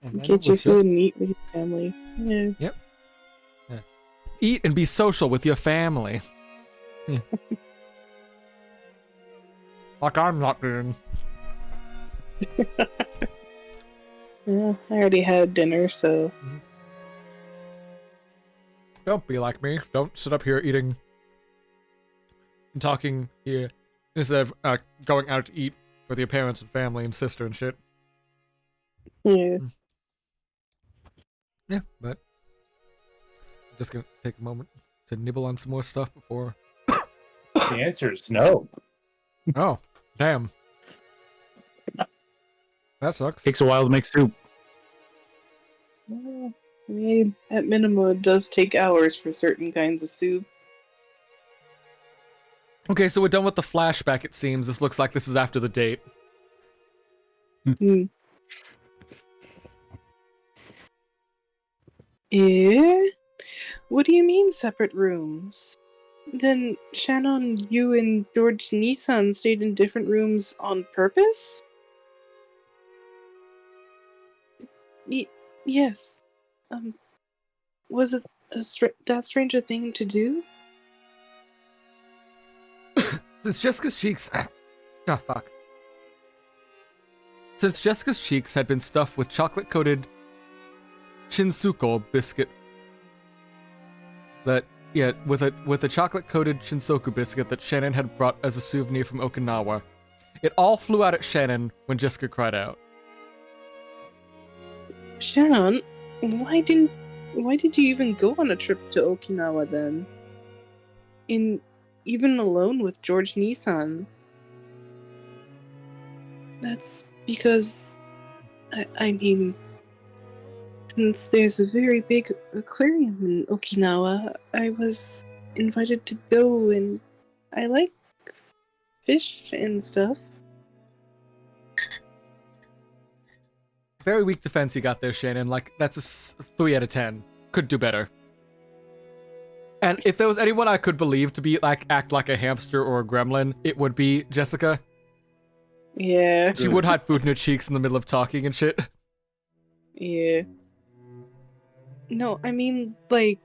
And then Get it your was food just and eat with your family. Yeah. eat and be social with your family. Yeah. Like I'm not doing. Yeah, I already had dinner, so Don't be like me. Don't sit up here eating and talking here instead of going out to eat with your parents and family and sister and shit. yeah. Yeah, but I'm just gonna take a moment to nibble on some more stuff before. The answer is no. Oh, damn. That sucks. Takes a while to make soup. Well, I mean, at minimum, it does take hours for certain kinds of soup. Okay, so we're done with the flashback, it seems. This looks like this is after the date. Eh? What do you mean separate rooms? Then Shannon, you and George Nissan stayed in different rooms on purpose? Yes. Was it that strange a thing to do? Since Jessica's cheeks... oh, fuck. Since Jessica's cheeks had been stuffed with chocolate-coated Shinsuko biscuit with a chocolate-coated Shinsoku biscuit that Shannon had brought as a souvenir from Okinawa, it all flew out at Shannon when Jessica cried out. Shannon, why did you even go on a trip to Okinawa then? Even alone with George Nissan? That's because, I mean, since there's a very big aquarium in Okinawa, I was invited to go, and I like fish and stuff. Very weak defense you got there, Shannon. Like, that's a 3 out of 10. Could do better. And if there was anyone I could believe to be, like, act like a hamster or a gremlin, it would be Jessica. Yeah. She would hide food in her cheeks in the middle of talking and shit. Yeah. No, I mean, like,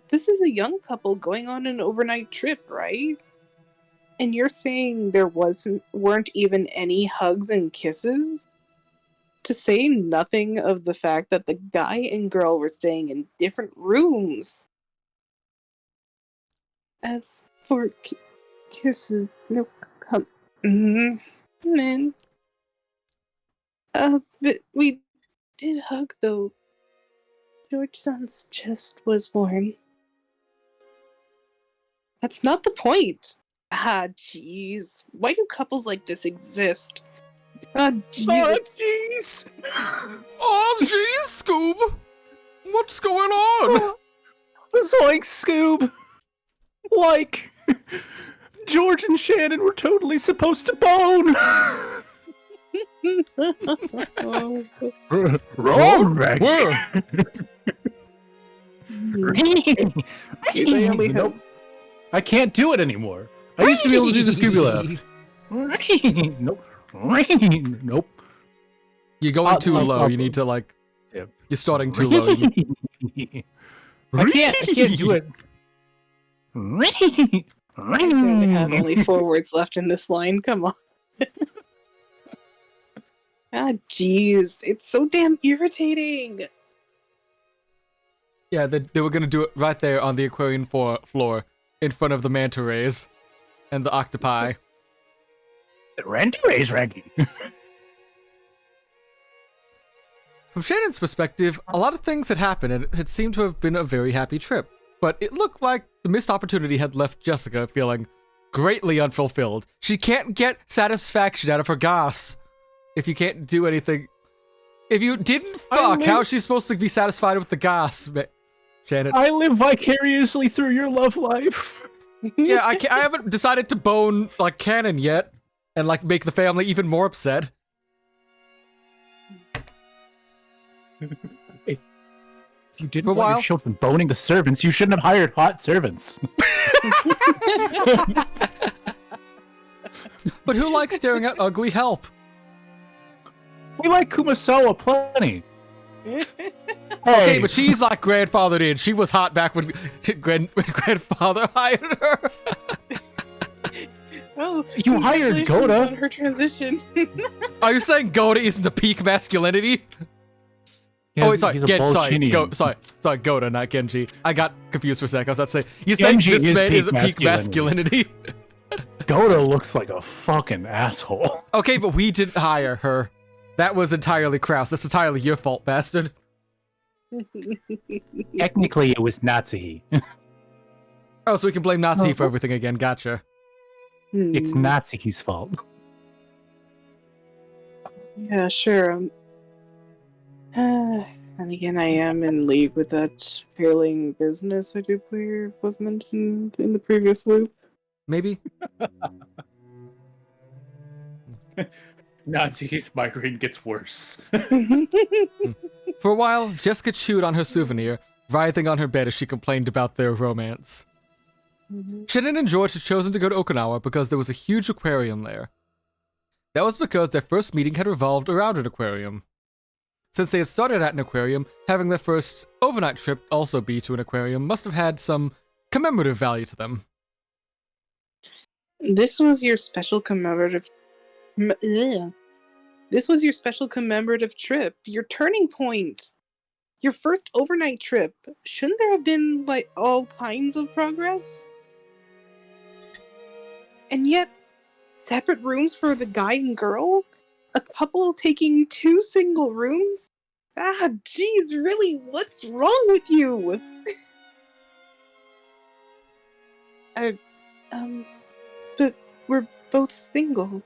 this is a young couple going on an overnight trip, right? And you're saying there weren't even any hugs and kisses? To say nothing of the fact that the guy and girl were staying in different rooms. As for kisses, no, come, man. But we did hug though. George-san's chest was warm. That's not the point. Ah, jeez. Why do couples like this exist? Ah, jeez. Jeez! Oh, jeez, Scoob! What's going on? Zoink, Scoob! Like, George and Shannon were totally supposed to bone! Oh, Wrong, Where? they only have- Nope. I can't do it anymore. I used to be able to do the Scooby laugh. Nope. Nope. You're going too low. You need to, like... Yep. You're starting too low. I can't do it. I only have only 4 words left in this line. Come on. Ah, jeez. It's so damn irritating. Yeah, they were gonna do it right there on the aquarium floor, in front of the manta rays and the octopi. Randy raise Randy. From Shannon's perspective, a lot of things had happened and it had seemed to have been a very happy trip. But it looked like the missed opportunity had left Jessica feeling greatly unfulfilled. She can't get satisfaction out of her gas if you can't do anything. If you didn't fuck, how is she supposed to be satisfied with the gas, Shannon? I live vicariously through your love life. Yeah, I haven't decided to bone, like, Canon yet and, like, make the family even more upset. If you didn't For a want while. your children boning the servants, you shouldn't have hired hot servants. But who likes staring at ugly help? We like Kumasawa plenty. Okay, but she's like grandfathered in. She was hot back when grandfather hired her. Oh, You hired congratulations Goda. on her transition. Are you saying Goda isn't the peak masculinity? Sorry, he's a Goda, sorry, Goda, not Genji. I got confused for a sec. I was about to say, you saying Genji this is man peak isn't peak masculinity? Goda looks like a fucking asshole. Okay, but we didn't hire her. That was entirely Kraus. That's entirely your fault, bastard. Technically, it was Natsuhi. Oh, so we can blame Nazi for everything again. Gotcha. It's Natsuhi's fault. Yeah, sure. And again, I am in league with that failing business I do player was mentioned in the previous loop. Maybe. Natsuhi's migraine gets worse. For a while, Jessica chewed on her souvenir, writhing on her bed as she complained about their romance. Shannon and George had chosen to go to Okinawa because there was a huge aquarium there. That was because their first meeting had revolved around an aquarium. Since they had started at an aquarium, having their first overnight trip also be to an aquarium must have had some commemorative value to them. This was your special commemorative. This was your special commemorative trip. Your turning point. Your first overnight trip. Shouldn't there have been like all kinds of progress? And yet, separate rooms for the guy and girl? A couple taking 2 single rooms? Ah, geez, really, what's wrong with you? But we're both single.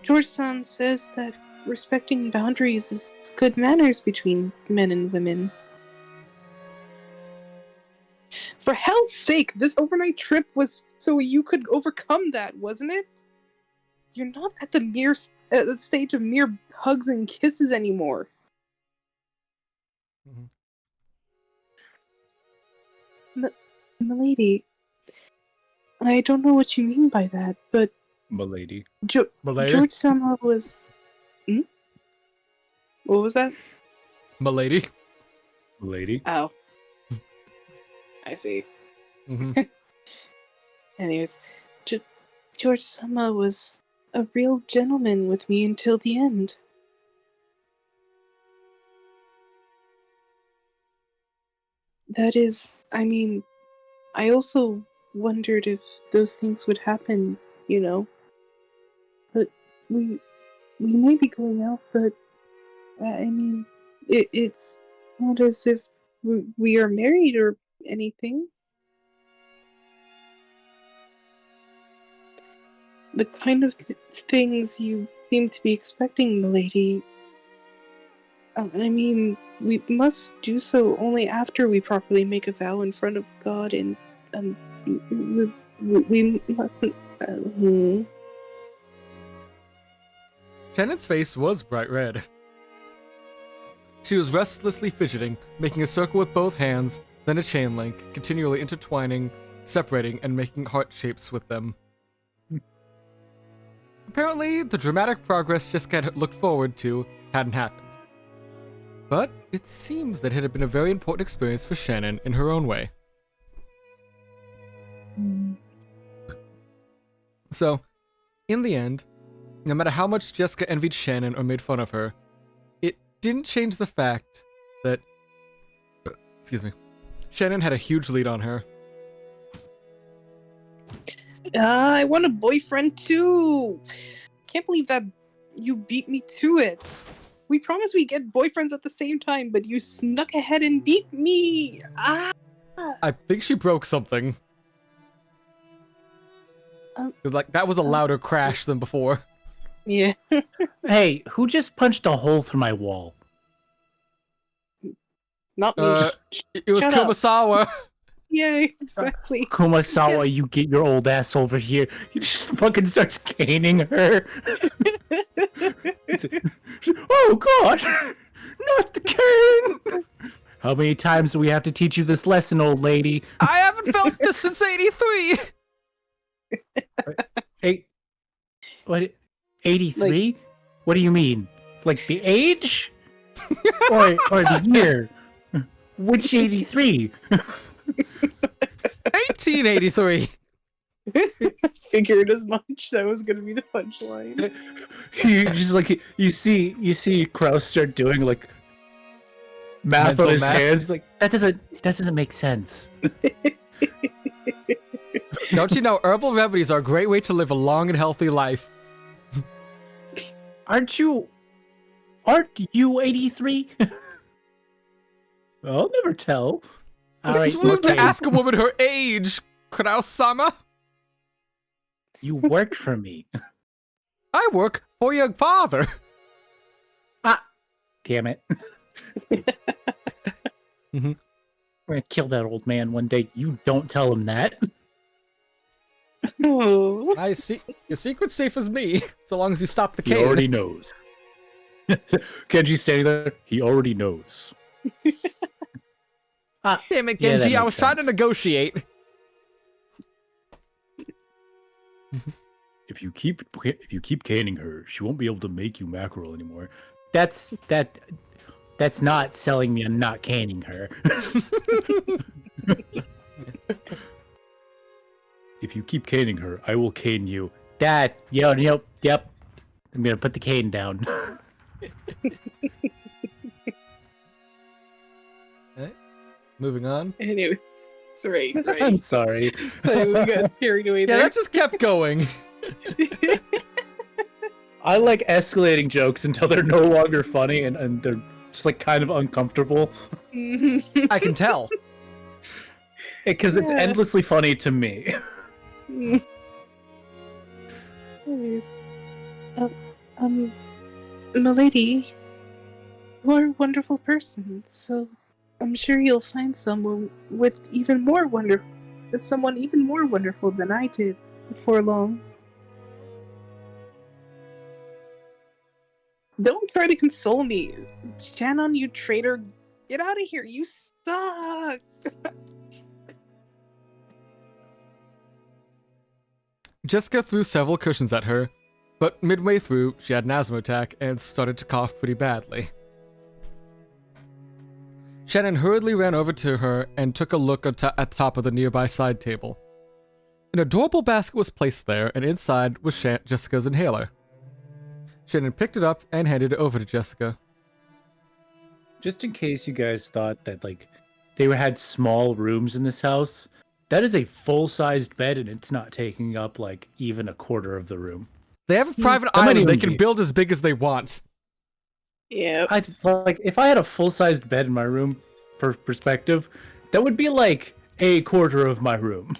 George-san says that respecting boundaries is good manners between men and women. For hell's sake, this overnight trip was so you could overcome that, wasn't it? You're not at the stage of mere hugs and kisses anymore. Milady, I don't know what you mean by that, but Milady. Milady? George somehow was... What was that? Milady? Milady. Oh. I see. Mm-hmm. Anyways, George Sama was a real gentleman with me until the end. That is, I mean, I also wondered if those things would happen, you know. But we may be going out, but I mean, it's not as if we are married or anything. The kind of things you seem to be expecting, milady. I mean, we must do so only after we properly make a vow in front of God, and we mustn't. Shannon's face was bright red. She was restlessly fidgeting, making a circle with both hands, then a chain link, continually intertwining, separating, and making heart shapes with them. Apparently, the dramatic progress Jessica had looked forward to hadn't happened. But it seems that it had been a very important experience for Shannon in her own way. So, in the end, no matter how much Jessica envied Shannon or made fun of her, it didn't change the fact that, Shannon had a huge lead on her. I want a boyfriend too. Can't believe that you beat me to it. We promised we'd get boyfriends at the same time, but you snuck ahead and beat me. Ah. I think she broke something. Um, Like, that was a louder crash than before. Yeah. Hey, who just punched a hole through my wall? Not me. It was Shut up. Kumasawa. Yeah, exactly. Kumasawa, you get your old ass over here. He just fucking starts caning her. Oh god! Not the cane! How many times do we have to teach you this lesson, old lady? I haven't felt this since 83! Hey, what? 83? What do you mean? Like the age? or the year? Which 83? 1883! Figured as much. That was gonna be the punchline. You just like you see Kraus start doing like math Mental on his math. hands. Like that doesn't make sense. Don't you know, herbal remedies are a great way to live a long and healthy life. Aren't you 83? I'll never tell. It's Alright, rude to okay. ask a woman her age, Kraus-sama. You worked for me. I work for your father. Damn it. Mhm. We're gonna kill that old man one day. You don't tell him that. Oh. I see. Your secret's safe as me, so long as you stop the He cane. already knows. Kenji's standing there. He already knows. Damn it, Yeah, that Genji, I makes was trying to sense. negotiate. If you keep caning her, she won't be able to make you mackerel anymore. That's not selling me on not caning her. If you keep caning her, I will cane you. Yep. I'm gonna put the cane down. Moving on. Anyway, sorry. I'm sorry. So we got carried away Yeah, there. that just kept going. I like escalating jokes until they're no longer funny and they're just like kind of uncomfortable. I can tell. Because it's Yeah. endlessly funny to me. Anyways, milady, you're a wonderful person, so I'm sure you'll find someone even more wonderful than I did before long. Don't try to console me. Shannon, you traitor. Get out of here. You suck. Jessica threw several cushions at her, but midway through, she had an asthma attack and started to cough pretty badly. Shannon hurriedly ran over to her and took a look at the top of the nearby side table. An adorable basket was placed there, and inside was Jessica's inhaler. Shannon picked it up and handed it over to Jessica. Just in case you guys thought that like they had small rooms in this house, that is a full-sized bed and it's not taking up like even a quarter of the room. They have a private That might island they even can be- build as big as they want. Yeah. If I had a full-sized bed in my room, for perspective, that would be like a quarter of my room.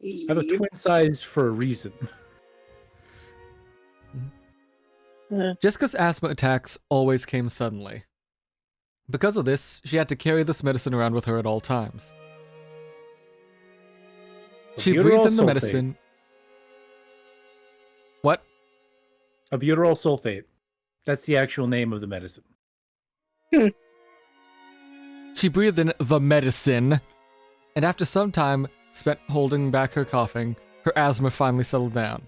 I have a twin-sized for a reason. Jessica's asthma attacks always came suddenly. Because of this, she had to carry this medicine around with her at all times. She breathed in the Albuterol medicine. What? Albuterol sulfate. That's the actual name of the medicine. She breathed in the medicine, and after some time spent holding back her coughing, her asthma finally settled down.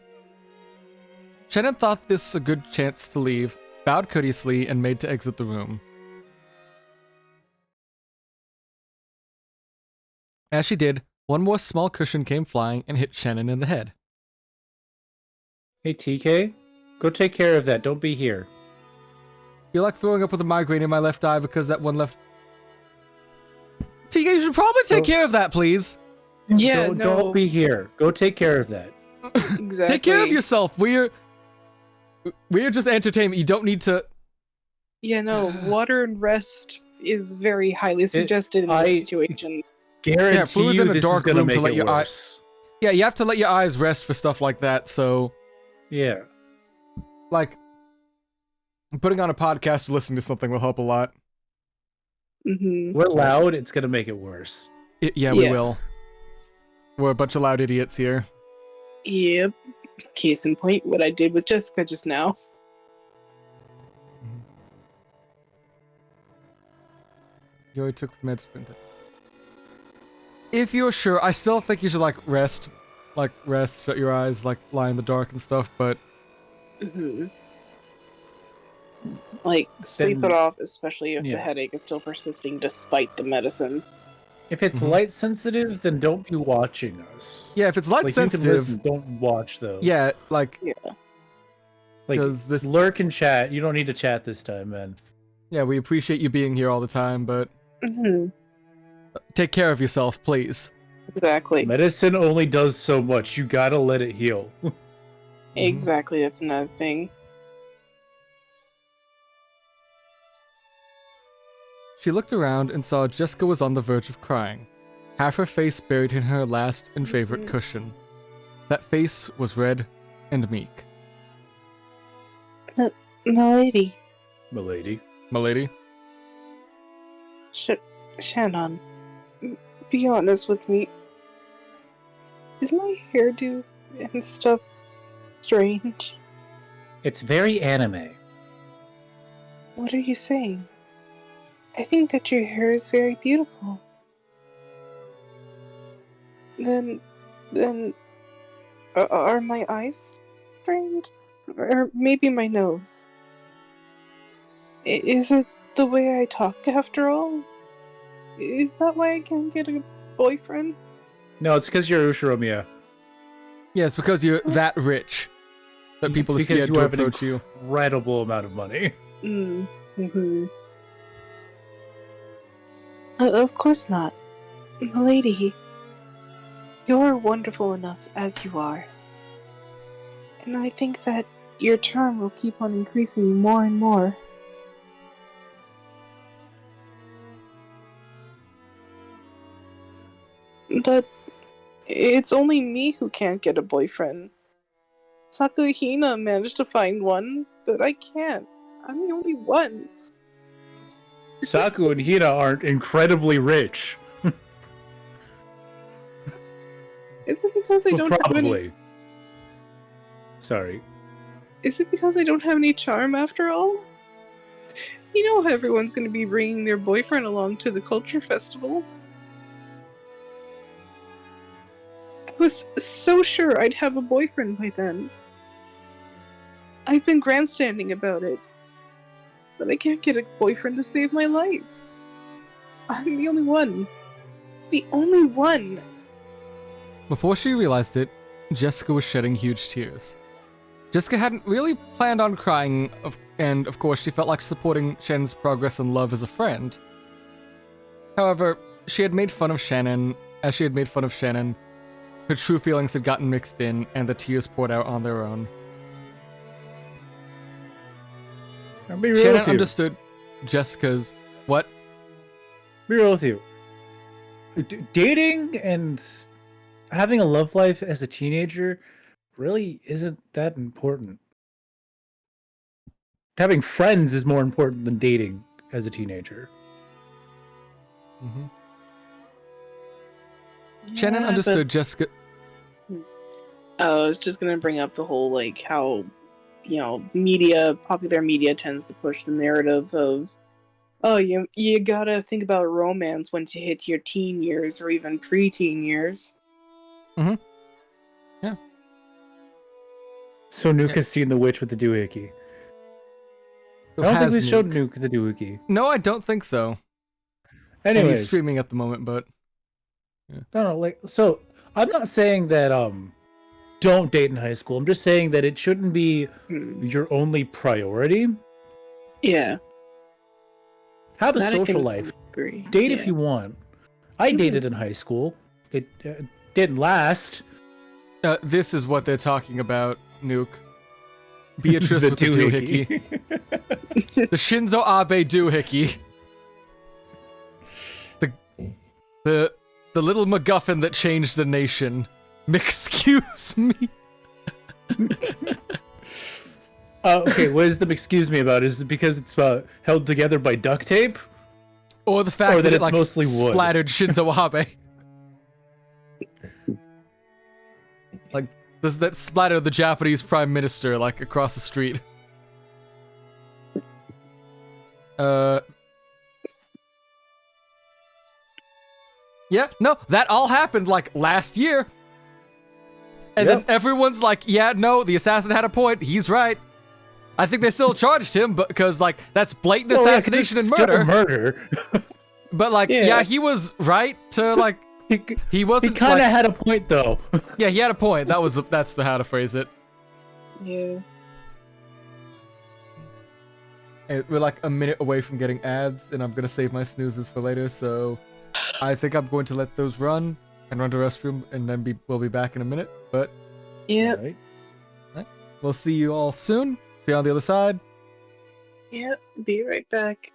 Shannon thought this a good chance to leave, bowed courteously, and made to exit the room. As she did, one more small cushion came flying and hit Shannon in the head. Hey TK, go take care of that. Don't be here. Feel like throwing up with a migraine in my left eye because that one left. TK, you should probably take care of that, please. Yeah, Don't be here. Go take care of that. exactly. Take care of yourself. We're just entertainment. You don't need to. Yeah, no. Water and rest is very highly suggested in this situation. Guarantee fluids you in a this dark is gonna room make to let it your worse. Yeah, you have to let your eyes rest for stuff like that. So, Yeah. like, putting on a podcast or listening to something will help a lot. Mm-hmm. We're loud, it's gonna make it worse. Yeah, we Yeah. will. We're a bunch of loud idiots here. Yep. Case in point, what I did with Jessica just now. You already took the meds. If you're sure, I still think you should rest, shut your eyes, lie in the dark and stuff. But Mm-hmm. Sleep Then- it off, especially if the yeah. headache is still persisting despite the medicine. If it's Mhm. light sensitive, then don't be watching us. yeah, if it's light You can sensitive, listen, don't watch though. yeah, Yeah. because this. lurk and chat. You don't need to chat this time, man. Yeah, we appreciate you being here all the time, but Mm-hmm. take care of yourself, please. Exactly. Medicine only does so much. You gotta let it heal. Exactly, that's another thing. She looked around and saw Jessica was on the verge of crying, half her face buried in her last and favorite cushion. That face was red and meek. Milady. Milady. Milady? Shannon, be honest with me. Is my hairdo and stuff strange? It's very anime. What are you saying? I think that your hair is very beautiful. Then, are my eyes strange? Or maybe my nose? Is it the way I talk after all? Is that why I can't get a boyfriend? No, it's because you're Ushiromiya. Yeah, it's because you're that rich that people are It's because scared you to have an approach you. incredible amount of money. Mm-hmm. Of course not. Milady, you're wonderful enough as you are. And I think that your charm will keep on increasing more and more. But it's only me who can't get a boyfriend. Sakahina managed to find one, but I can't. I'm the only one. Saku and Hina aren't incredibly rich. Is it because I don't have any? Probably. Sorry. Is it because I don't have any charm after all? You know how everyone's going to be bringing their boyfriend along to the culture festival. I was so sure I'd have a boyfriend by then. I've been grandstanding about it, but I can't get a boyfriend to save my life. I'm the only one. The only one. Before she realized it, Jessica was shedding huge tears. Jessica hadn't really planned on crying, and of course she felt like supporting Shannon's progress and love as a friend. However, she had made fun of Shannon. As she had made fun of Shannon, her true feelings had gotten mixed in, and the tears poured out on their own. I'll be real Shannon with you. understood Jessica's... What? Be real with you. Dating and having a love life as a teenager really isn't that important. Having friends is more important than dating as a teenager. Mm-hmm. Shannon understood Jessica... I was just gonna bring up the whole, how, popular media tends to push the narrative of, oh, you gotta think about romance once you hit your teen years or even pre-teen years. So Nuke has seen the witch with the doohickey. So I don't think has we showed Nuke. Nuke the doohickey. No, I don't think so. And Anyways, he's streaming at the moment, but... no, so I'm not saying that don't date in high school. I'm just saying that it shouldn't be your only priority. Yeah. Have a That I social can life. agree. Date Yeah. if you want. I dated in high school. it didn't last. This is what they're talking about, Nuke. Beatrice with the doohickey. The Shinzo Abe doohickey. The little MacGuffin that changed the nation. Excuse me. Okay, what is the excuse me about? Is it because it's held together by duct tape? Or the fact that it it's like mostly wood? splattered Shinzo Abe. Like, does that splatter the Japanese prime minister, like, across the street? Yeah, no, that all happened, like, last year. And then everyone's like, yeah, no, the assassin had a point. He's right. I think they still charged him, but because, like, that's blatant assassination and murder. But, like, yeah, he was right to, like, he wasn't. He kind of like, had a point, though. Yeah, he had a point. That's the how to phrase it. Yeah. And we're like a minute away from getting ads, and I'm gonna save my snoozes for later. So I think I'm going to let those run and run to the restroom, and then we'll be back in a minute. But Yep. Right. we'll see you all soon. See you on the other side. Yep. Be right back.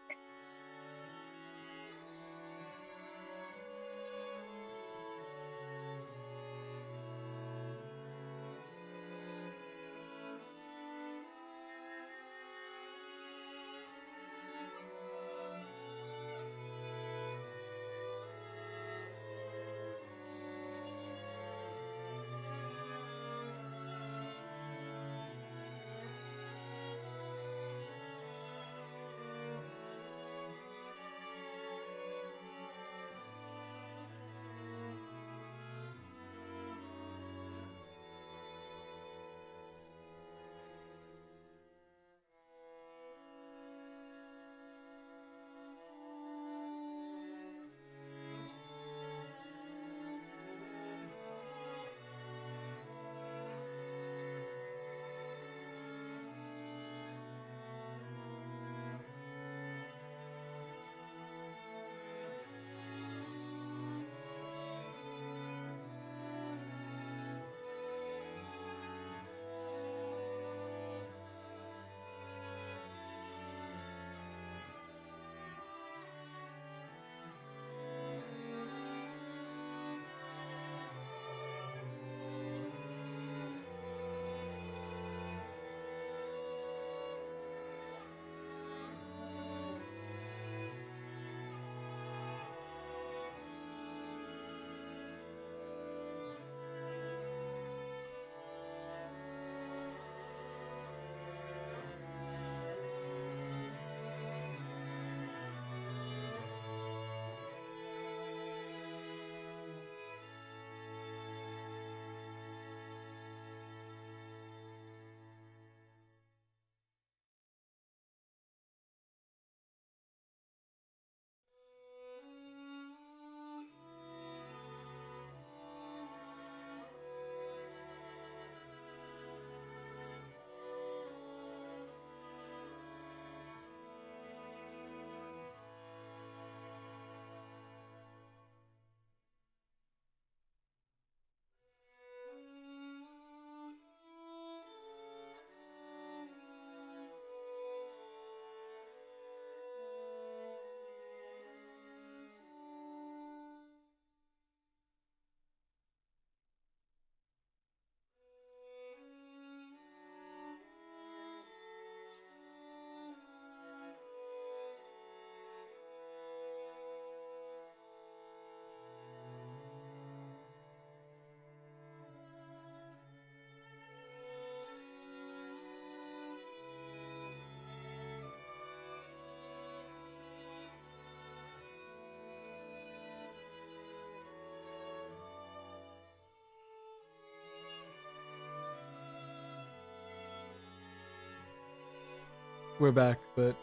We're back, but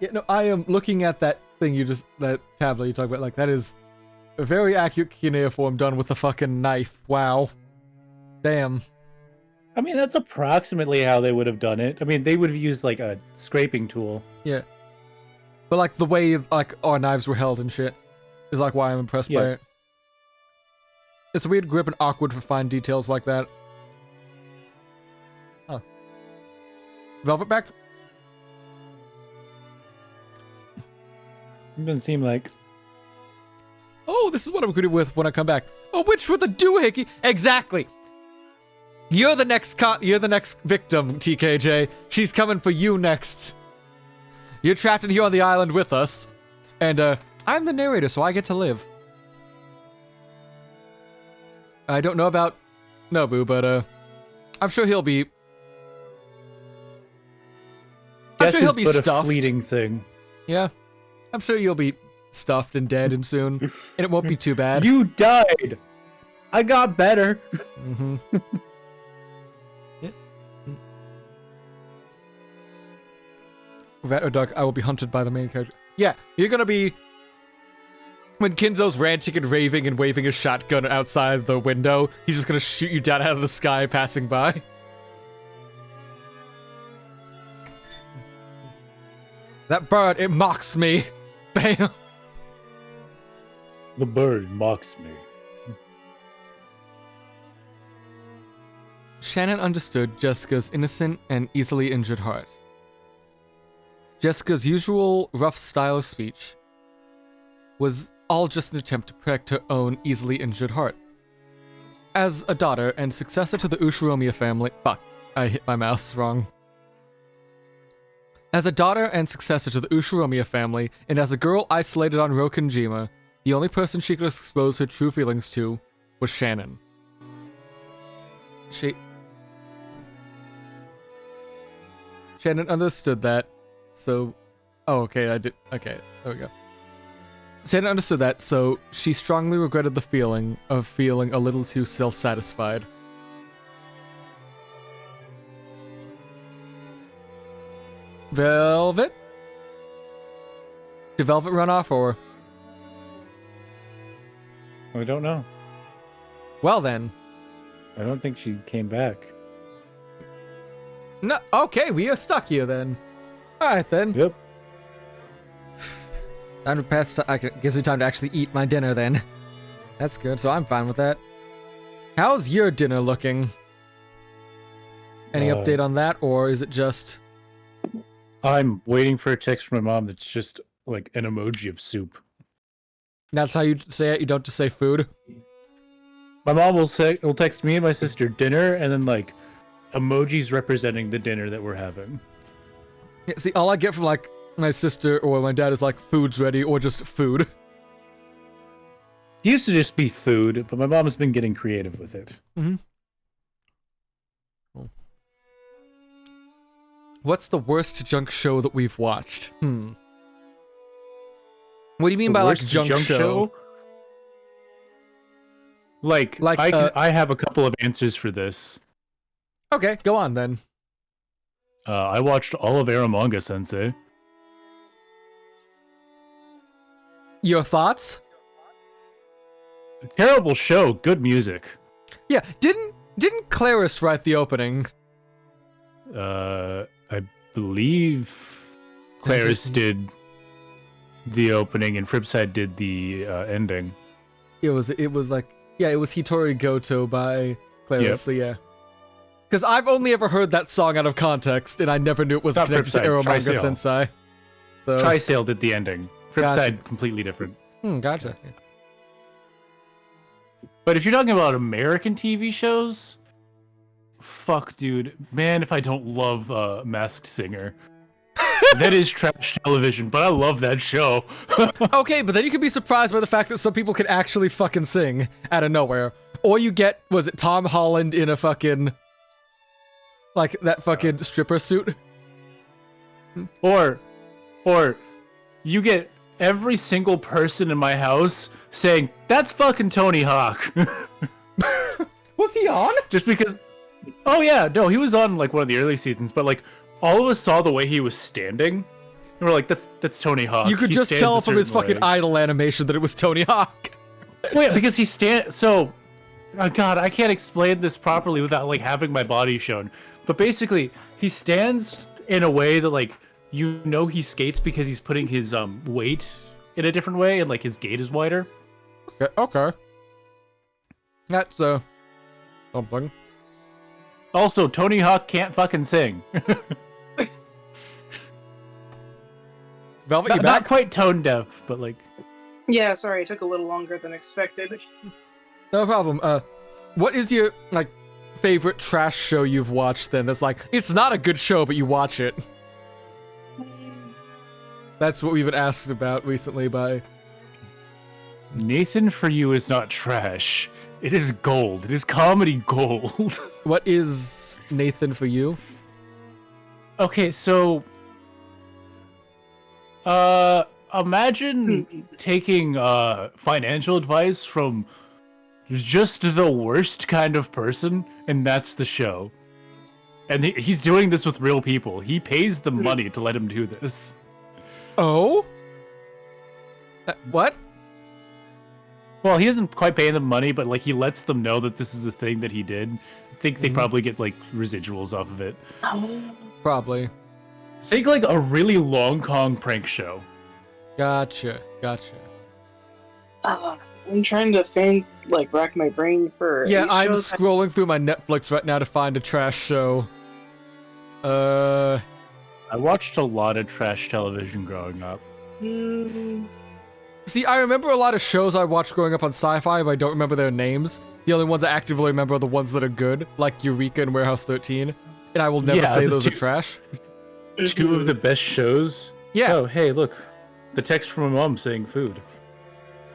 yeah, no, I am looking at that thing that tablet you talked about. Like, that is a very accurate cuneiform done with a fucking knife. Wow. Damn. I mean, that's approximately how they would have done it. I mean, they would have used like a scraping tool. Yeah. But like the way like our knives were held and shit is like why I'm impressed by it. It's a weird grip and awkward for fine details like that. Huh. Velvet back? It doesn't seem like. Oh, this is what I'm good with when I come back. A witch with a doohickey. Exactly. You're the next victim, TKJ. She's coming for you next. You're trapped in here on the island with us. And I'm the narrator, so I get to live. I don't know about Nobu, but I'm sure he'll be But stuffed. a fleeting thing. Yeah. I'm sure you'll be stuffed and dead and soon. And it won't be too bad. You died. I got better. Mm-hmm. Vet or duck, I will be hunted by the main character. Yeah, you're gonna be... When Kinzo's ranting and raving and waving his shotgun outside the window, he's just gonna shoot you down out of the sky passing by. That bird, it mocks me. Bam. The bird mocks me. Shannon understood Jessica's innocent and easily injured heart. Jessica's usual rough style of speech was all just an attempt to protect her own easily injured heart. As a daughter and successor to the Ushiromiya family... Fuck, I hit my mouse wrong. As a daughter and successor to the Ushiromiya family, and as a girl isolated on Rokkenjima, the only person she could expose her true feelings to was Shannon. Shannon understood that, so... Oh, okay, I did... Okay, there we go. Shannon understood that, so she strongly regretted the feeling of feeling a little too self-satisfied. Velvet? Did Velvet run off, or...? I don't know. Well then. I don't think she came back. No, okay, we are stuck here then. Alright then. Yep. Time to pass. Gives me time to actually eat my dinner then. That's good, so I'm fine with that. How's your dinner looking? Any update on that, or is it just... I'm waiting for a text from my mom that's just like an emoji of soup. That's how you say it? You don't just say food? My mom will text me and my sister dinner, and then like emojis representing the dinner that we're having. Yeah, see, all I get from like my sister or my dad is like food's ready or just food. It used to just be food, but my mom's been getting creative with it. Mm-hmm. Cool. What's the worst junk show that we've watched? What do you mean by like junk show? Like I have a couple of answers for this. Okay, go on then. I watched all of Aramanga Sensei. Your thoughts? Terrible show, good music. Yeah, didn't Claris write the opening? I believe Claris did the opening and Fripside did the ending. It was like, yeah, it was Hitori Goto by Claris, Yep. so yeah. Because I've only ever heard that song out of context, and I never knew it was Not connected to Fripside, Eromanga Trisail. Sensei. So, Trisail did the ending. Fripside completely different. Gotcha. But if you're talking about American TV shows, fuck, dude. Man, if I don't love Masked Singer. That is trash television, but I love that show. Okay, but then you can be surprised by the fact that some people can actually fucking sing out of nowhere. Or you get, was it Tom Holland in a fucking... like, that fucking stripper suit? Or you get every single person in my house saying, that's fucking Tony Hawk. Was he on? Just because... Oh yeah, no, he was on like one of the early seasons, but like all of us saw the way he was standing, and we're like, that's Tony Hawk. You could He just stands tell a from his certain fucking way. idol animation that it was Tony Hawk. Well, yeah, because so, oh god, I can't explain this properly without like having my body shown. But basically, he stands in a way that like you know he skates because he's putting his weight in a different way, and like his gait is wider. Okay. That's something. Also, Tony Hawk can't fucking sing. Velvet, you Not back? quite tone deaf, but like. Yeah, sorry, it took a little longer than expected. No problem. What is your like favorite trash show you've watched then? That's like it's not a good show, but you watch it. That's what we've been asked about recently by Nathan, for you is not trash. It is gold. It is comedy gold. What is Nathan for you? Okay, so imagine taking financial advice from just the worst kind of person, and that's the show. And he's doing this with real people. He pays them money to let him do this. Oh? What? Well, he isn't quite paying them money, but like he lets them know that this is a thing that he did. I think they probably get like residuals off of it. Probably. Think like a really long Kong prank show. Gotcha. I'm trying to think, like, rack my brain for. Yeah, any I'm shows scrolling through my Netflix right now to find a trash show. I watched a lot of trash television growing up. See, I remember a lot of shows I watched growing up on Sci-Fi, but I don't remember their names. The only ones I actively remember are the ones that are good, like Eureka and Warehouse 13. And I will never say those are trash. Two of the best shows. Yeah. Oh, hey, look. The text from my mom saying food.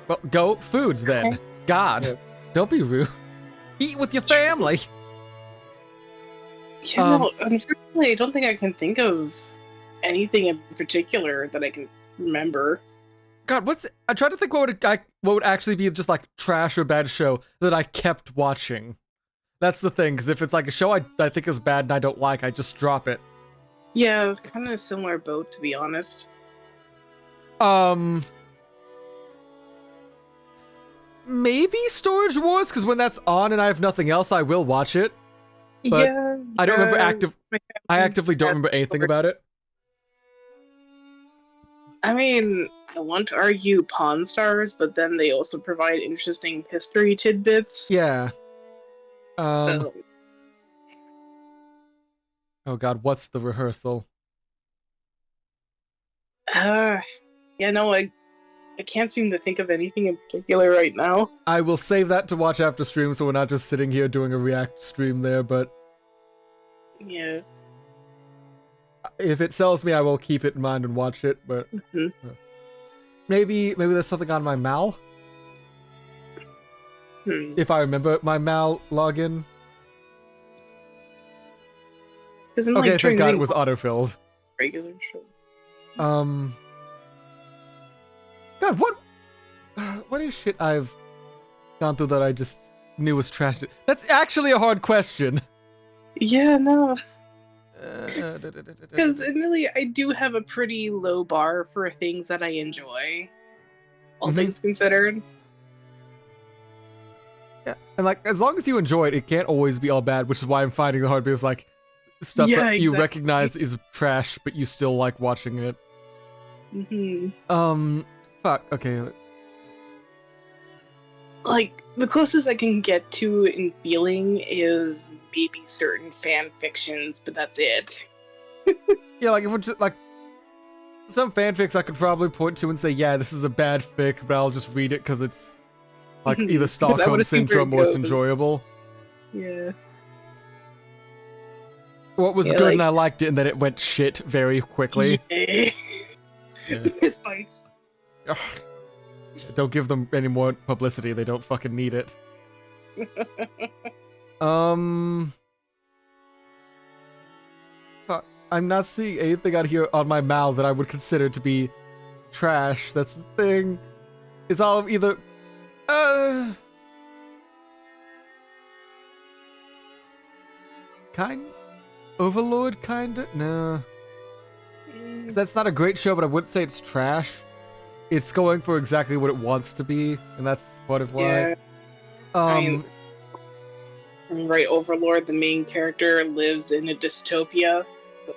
Well, go food then. God. Yeah. Don't be rude. Eat with your family. Yeah, no, unfortunately, I don't think I can think of anything in particular that I can remember. God, I tried to think what would actually be just like trash or bad show that I kept watching. That's the thing, because if it's like a show I think is bad and I don't like, I just drop it. Yeah, kind of a similar boat, to be honest. Maybe Storage Wars, because when that's on and I have nothing else, I will watch it. But yeah, I don't remember I actively don't had remember anything about it. I mean, I want to argue Pawn Stars, but then they also provide interesting history tidbits. Yeah. So, Oh god, what's the rehearsal? yeah, no, I can't seem to think of anything in particular right now. I will save that to watch after stream, so we're not just sitting here doing a react stream there, but Yeah. if it sells me, I will keep it in mind and watch it, but maybe there's something on my Mal, if I remember my Mal login. Isn't, Okay, like, thank God it Dreaming was autofilled. regular show. God, what is shit I've gone through that I just knew was trash? That's actually a hard question. Yeah, no. Because admittedly, I do have a pretty low bar for things that I enjoy, all things considered. Yeah, and like as long as you enjoy it, it can't always be all bad, which is why I'm finding the hard bit of like stuff Yeah, that you exactly. recognize is trash, but you still like watching it. Fuck. Okay. Like, the closest I can get to in feeling is maybe certain fan fictions, but that's it. Yeah, like if it's just, like some fanfics, I could probably point to and say, yeah, this is a bad fic, but I'll just read it because it's like either Stockholm wanna see where it syndrome or it's goes. enjoyable. Yeah. What was Yeah, good like- and I liked it, and then it went shit very quickly. Yeah. Yeah. His bites. Ugh. Don't give them any more publicity. They don't fucking need it. Fuck. I'm not seeing anything out here on my Mal that I would consider to be trash. That's the thing. It's all either Overlord kinda? No. That's not a great show, but I wouldn't say it's trash. It's going for exactly what it wants to be, and that's part of why. Yeah. I mean, right, Overlord, the main character, lives in a dystopia. So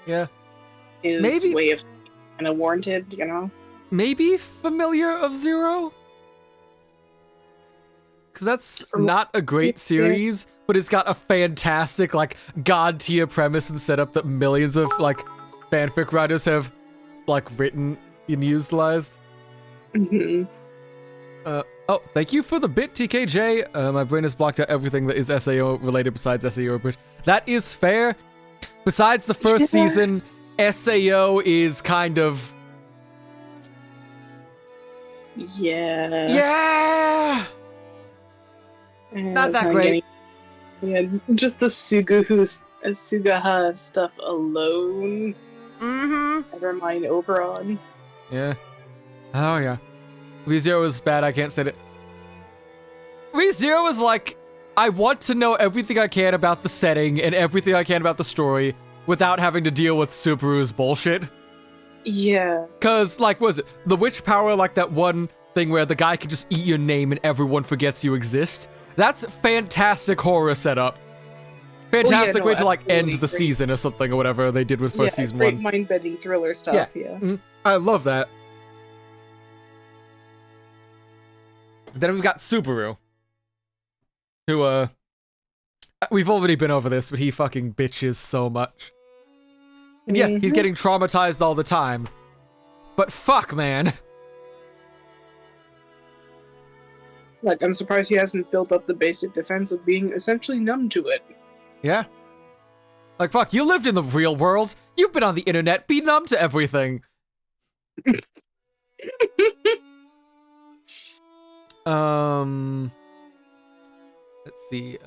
yeah. his Maybe- way of kind of warranted, you know? Maybe Familiar of Zero? because that's not a great series, but it's got a fantastic, like, god tier premise and setup that millions of, like, fanfic writers have, like, written and utilized. Mm-hmm. Oh, thank you for the bit, TKJ. My brain has blocked out everything that is SAO related besides SAO Bridge. That is fair. Besides the first season, SAO is kind of... Yeah. Not that great. Yeah, just the Sugaha stuff alone. Mm-hmm. Never mind Oberon. Yeah. Oh, yeah. ReZero is bad, I can't say that. ReZero is like, I want to know everything I can about the setting and everything I can about the story without having to deal with Subaru's bullshit. Yeah. Cause, like, what was it? The witch power, like that one thing where the guy can just eat your name and everyone forgets you exist. That's fantastic horror setup. Fantastic way to, like, end the season or something or whatever they did with first season great 1. mind-bending thriller stuff, yeah. I love that. Then we've got Subaru. Who, we've already been over this, but he fucking bitches so much. And yes, he's getting traumatized all the time. But fuck, man. Like, I'm surprised he hasn't built up the basic defense of being essentially numb to it. Yeah. Like, fuck, you lived in the real world. You've been on the internet. Be numb to everything. Let's see,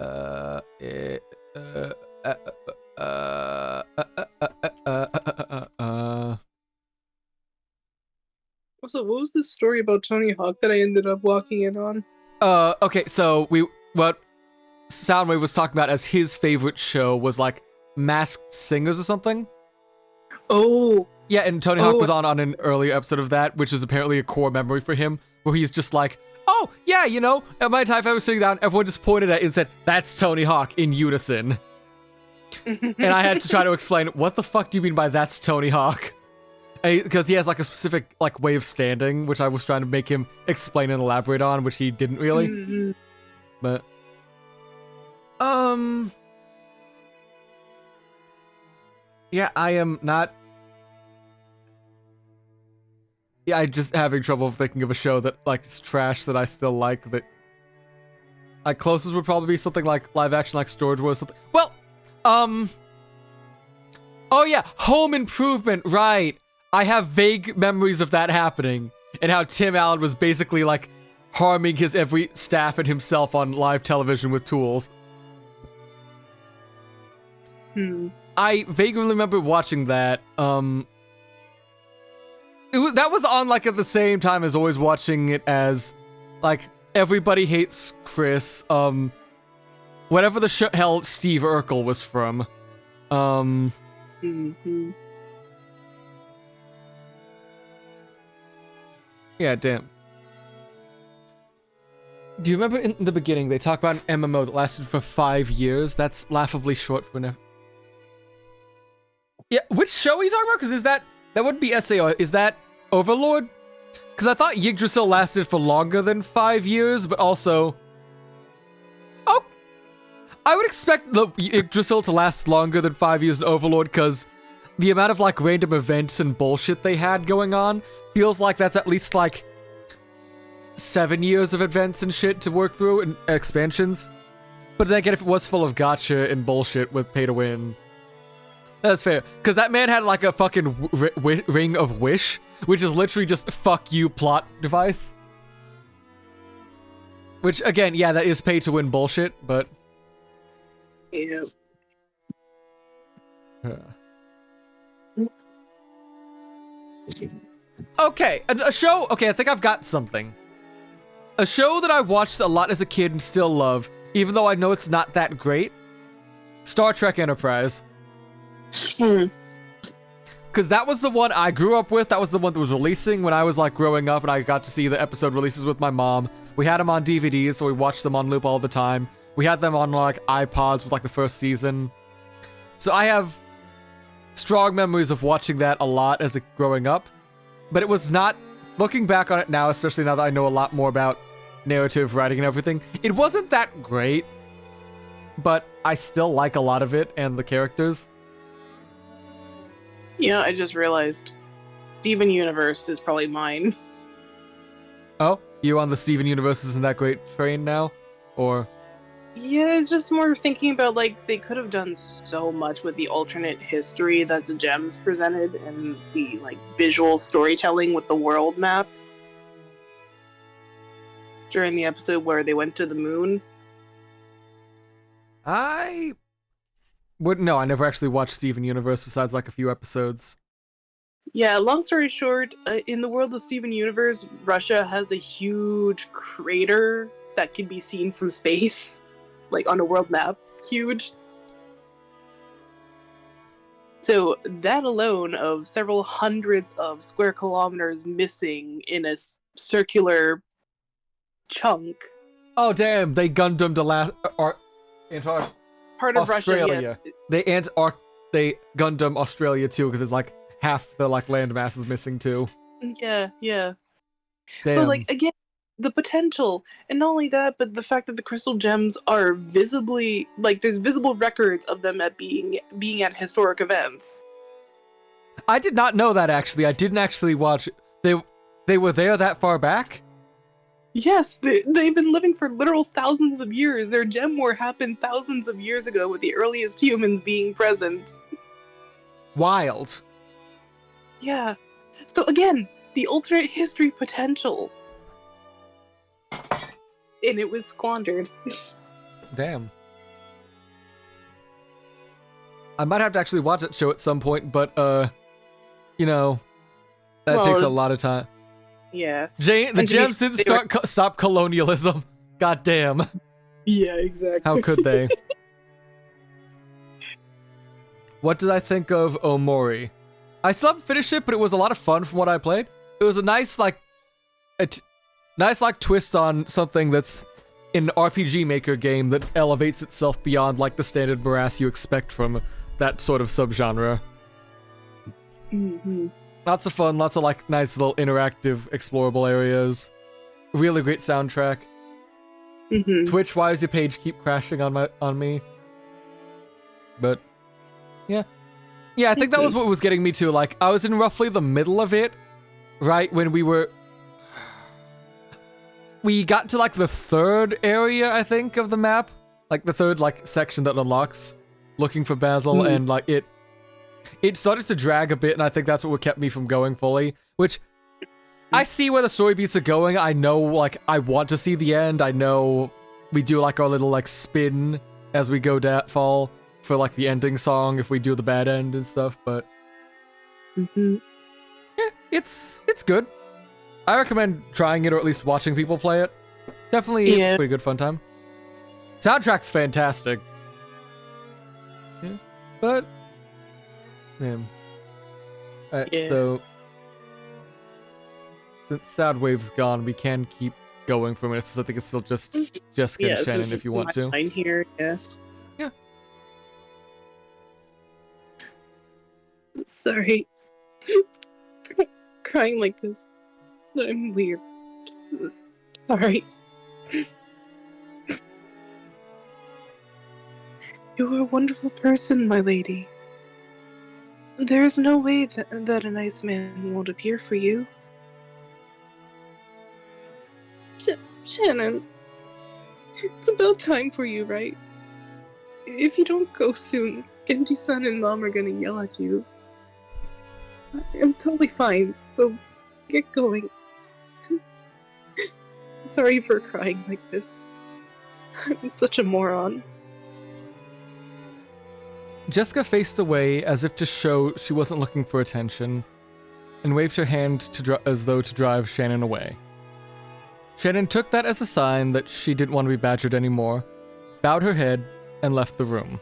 Also, what was this story about Tony Hawk that I ended up walking in on? Okay, so what Soundwave was talking about as his favorite show was, like, Masked Singers or something? Oh. Yeah, and Tony Hawk was on an earlier episode of that, which is apparently a core memory for him, where he's just like, oh, yeah, you know, at my time I was sitting down, everyone just pointed at it and said, that's Tony Hawk in unison. And I had to try to explain, what the fuck do you mean by that's Tony Hawk? Because he has, like, a specific, like, way of standing, which I was trying to make him explain and elaborate on, which he didn't really. But, yeah, I am not... Yeah, I'm just having trouble thinking of a show that, like, is trash that I still like, that... Like, closest would probably be something like live action, like Storage Wars, something... Well, oh yeah, Home Improvement, right! I have vague memories of that happening, and how Tim Allen was basically, like, harming his every staff and himself on live television with tools. I vaguely remember watching that, that was on, like, at the same time as always watching it as, like, Everybody Hates Chris, whatever the hell Steve Urkel was from. Yeah, damn. Do you remember in the beginning they talk about an MMO that lasted for 5 years? That's laughably short for an... Yeah, which show are you talking about? Because that wouldn't be SAO. Is that Overlord? Because I thought Yggdrasil lasted for longer than 5 years, but also... Oh! I would expect the Yggdrasil to last longer than 5 years in Overlord, because the amount of, like, random events and bullshit they had going on feels like that's at least, like, 7 years of events and shit to work through and expansions. But then again, if it was full of gotcha and bullshit with pay to win... That's fair, because that man had, like, a fucking ring of wish, which is literally just fuck you plot device. Which, again, yeah, that is pay to win bullshit, but... Yeah. Okay, a show... Okay, I think I've got something. A show that I watched a lot as a kid and still love, even though I know it's not that great. Star Trek Enterprise. Because that was the one I grew up with. That was the one that was releasing when I was, like, growing up, and I got to see the episode releases with my mom. We had them on DVDs, so we watched them on loop all the time. We had them on, like, iPods with, like, the first season. So I have strong memories of watching that a lot as growing up. But it was not... Looking back on it now, especially now that I know a lot more about narrative writing and everything. It wasn't that great, but I still like a lot of it and the characters. Yeah, I just realized Steven Universe is probably mine. Oh, you on the Steven Universe isn't that great train now? Or... Yeah, it's just more thinking about, like, they could have done so much with the alternate history that the gems presented and the, like, visual storytelling with the world map during the episode where they went to the moon. I wouldn't know. I never actually watched Steven Universe besides like a few episodes. Yeah, long story short, in the world of Steven Universe, Russia has a huge crater that can be seen from space, like on a world map. Huge. So that alone of several hundreds of square kilometers missing in a circular chunk. Oh damn! They Gundam to last Part of Australia. Russia, They Gundam Australia too because it's like half the like land mass is missing too. yeah. Damn. So like again, the potential, and not only that, but the fact that the crystal gems are visibly like there's visible records of them at being at historic events. I did not know that actually. I didn't actually watch. They were there that far back. Yes, they've been living for literal thousands of years. Their gem war happened thousands of years ago with the earliest humans being present. Wild. Yeah. So again, the alternate history potential. And it was squandered. Damn. I might have to actually watch that show at some point, but you know, that takes a lot of time. Yeah. The gems didn't stop colonialism. God damn. Yeah, exactly. How could they? What did I think of Omori? I still haven't finished it, but it was a lot of fun from what I played. It was a nice twist on something that's an RPG Maker game that elevates itself beyond like the standard morass you expect from that sort of subgenre. Mm-hmm. Lots of fun, lots of like nice little interactive, explorable areas. Really great soundtrack. Mm-hmm. Twitch-wise, your page keep crashing on me. But yeah, I think that was what was getting me to. Like, I was in roughly the middle of it, right when we got to like the third area, I think, of the map, like the third like section that unlocks, looking for Basil, and like it started to drag a bit, and I think that's what kept me from going fully, which I see where the story beats are going. I know, like, I want to see the end. I know we do, like, our little, like, spin as we go fall for, like, the ending song if we do the bad end and stuff, but yeah, it's good. I recommend trying it or at least watching people play it. Definitely a pretty good fun time. Soundtrack's fantastic. Yeah, but... So, since Soundwave's gone, we can keep going for a minute, since I think it's still just Jessica and Shannon if you want to. Here, yeah. Sorry. Crying like this. I'm weird. Sorry. You are a wonderful person, my lady. There is no way that a nice man won't appear for you. Shannon, it's about time for you, right? If you don't go soon, Genji-san and Mom are gonna yell at you. I'm totally fine, so get going. Sorry for crying like this. I'm such a moron. Jessica faced away as if to show she wasn't looking for attention, and waved her hand as though to drive Shannon away. Shannon took that as a sign that she didn't want to be badgered anymore, bowed her head, and left the room.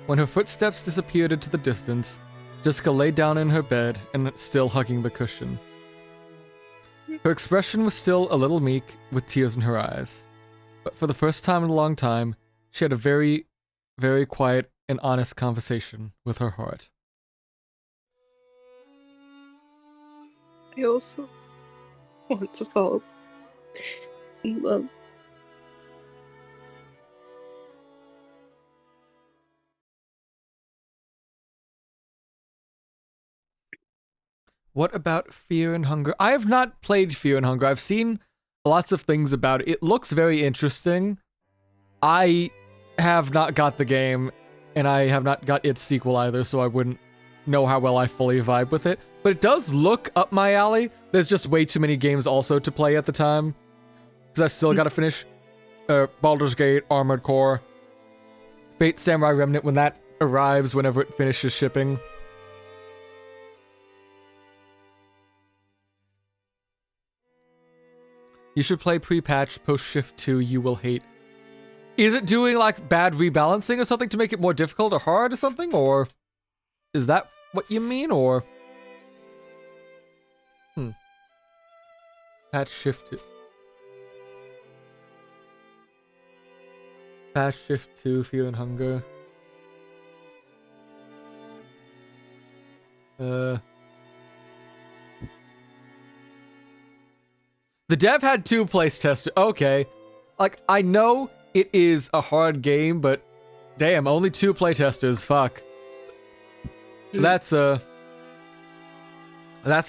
When her footsteps disappeared into the distance, Jessica lay down in her bed and still hugging the cushion. Her expression was still a little meek, with tears in her eyes. But for the first time in a long time, she had a very, very quiet and honest conversation with her heart. I also want to fall in love. What about Fear and Hunger? I have not played Fear and Hunger. I've seen lots of things about it. It looks very interesting. I have not got the game, and I have not got its sequel either, so I wouldn't know how well I fully vibe with it. But it does look up my alley. There's just way too many games also to play at the time. Because I've still got to finish Baldur's Gate, Armored Core, Fate Samurai Remnant when that arrives, whenever it finishes shipping. You should play pre-patch, post-shift 2, you will hate. Is it doing, like, bad rebalancing or something to make it more difficult or hard or something? Or is that what you mean, or? Patch shift 2. Patch shift 2, Fear and Hunger. The dev had 2 playtesters. Okay. Like, I know it is a hard game, but damn, only 2 playtesters. Fuck. That's a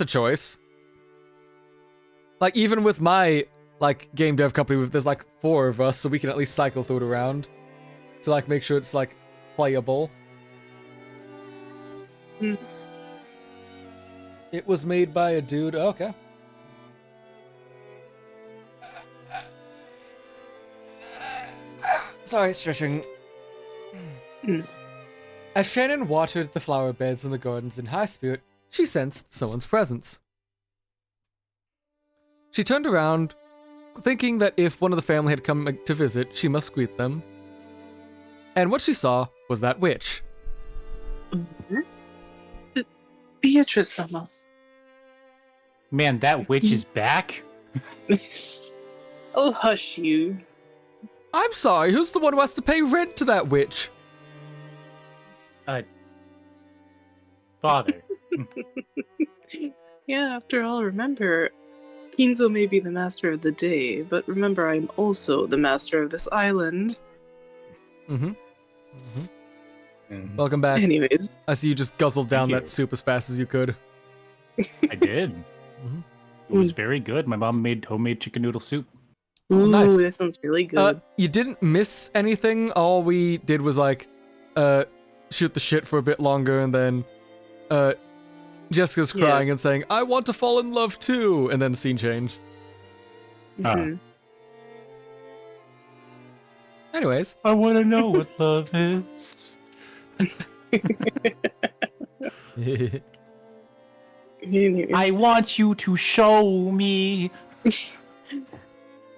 choice. Like, even with my, like, game dev company, there's, like, 4 of us, so we can at least cycle through it around. To, like, make sure it's, like, playable. It was made by a dude. Okay. Sorry, stretching. As Shannon watered the flower beds in the gardens in high spirit, she sensed someone's presence. She turned around, thinking that if one of the family had come to visit, she must greet them. And what she saw was that witch. Beatrice-sama. Man, that witch is back? Oh, hush you. I'm sorry, who's the one who has to pay rent to that witch? Father. Yeah, after all, remember, Kinzo may be the master of the day, but remember I'm also the master of this island. Welcome back. Anyways. I see you just guzzled down Thank you. that soup as fast as you could. I did. It was very good. My mom made homemade chicken noodle soup. Ooh, nice. that sounds really good. You didn't miss anything. All we did was, like, shoot the shit for a bit longer, and then, Jessica's crying and saying, I want to fall in love too, and then scene change. Anyways. I want to know what love is. Anyways. I want you to show me.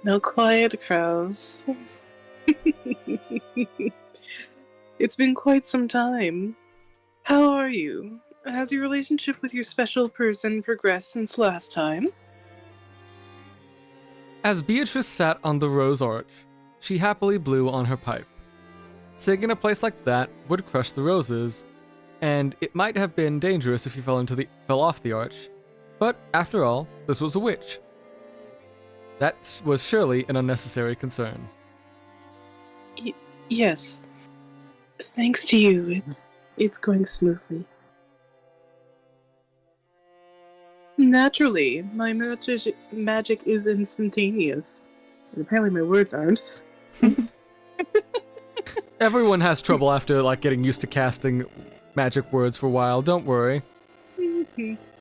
No quiet, Kraus. It's been quite some time. How are you? Has your relationship with your special person progressed since last time? As Beatrice sat on the rose arch, she happily blew on her pipe. Sitting in a place like that would crush the roses, and it might have been dangerous if you fell off the arch. But after all, this was a witch. That was surely an unnecessary concern. Yes. Thanks to you, it's going smoothly. Naturally, my magic is instantaneous. Apparently my words aren't. Everyone has trouble after, like, getting used to casting magic words for a while, don't worry.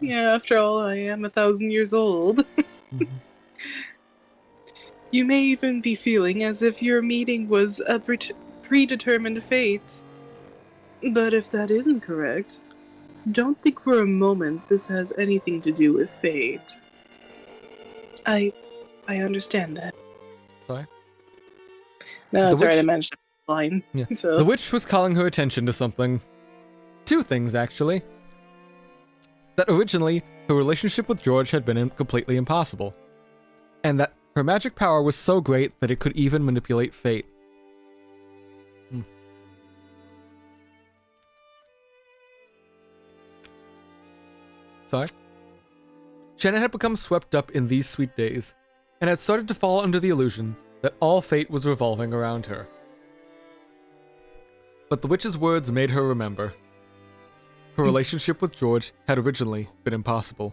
Yeah, after all, I am 1,000 years old. You may even be feeling as if your meeting was a predetermined fate. But if that isn't correct, don't think for a moment this has anything to do with fate. I understand that. Sorry? No, The it's alright, I witch- managed to line. Yeah. So. The witch was calling her attention to something. 2 things, actually. That originally, her relationship with George had been completely impossible. And that her magic power was so great that it could even manipulate fate. Sorry? Shannon had become swept up in these sweet days, and had started to fall under the illusion that all fate was revolving around her. But the witch's words made her remember. Her relationship with George had originally been impossible.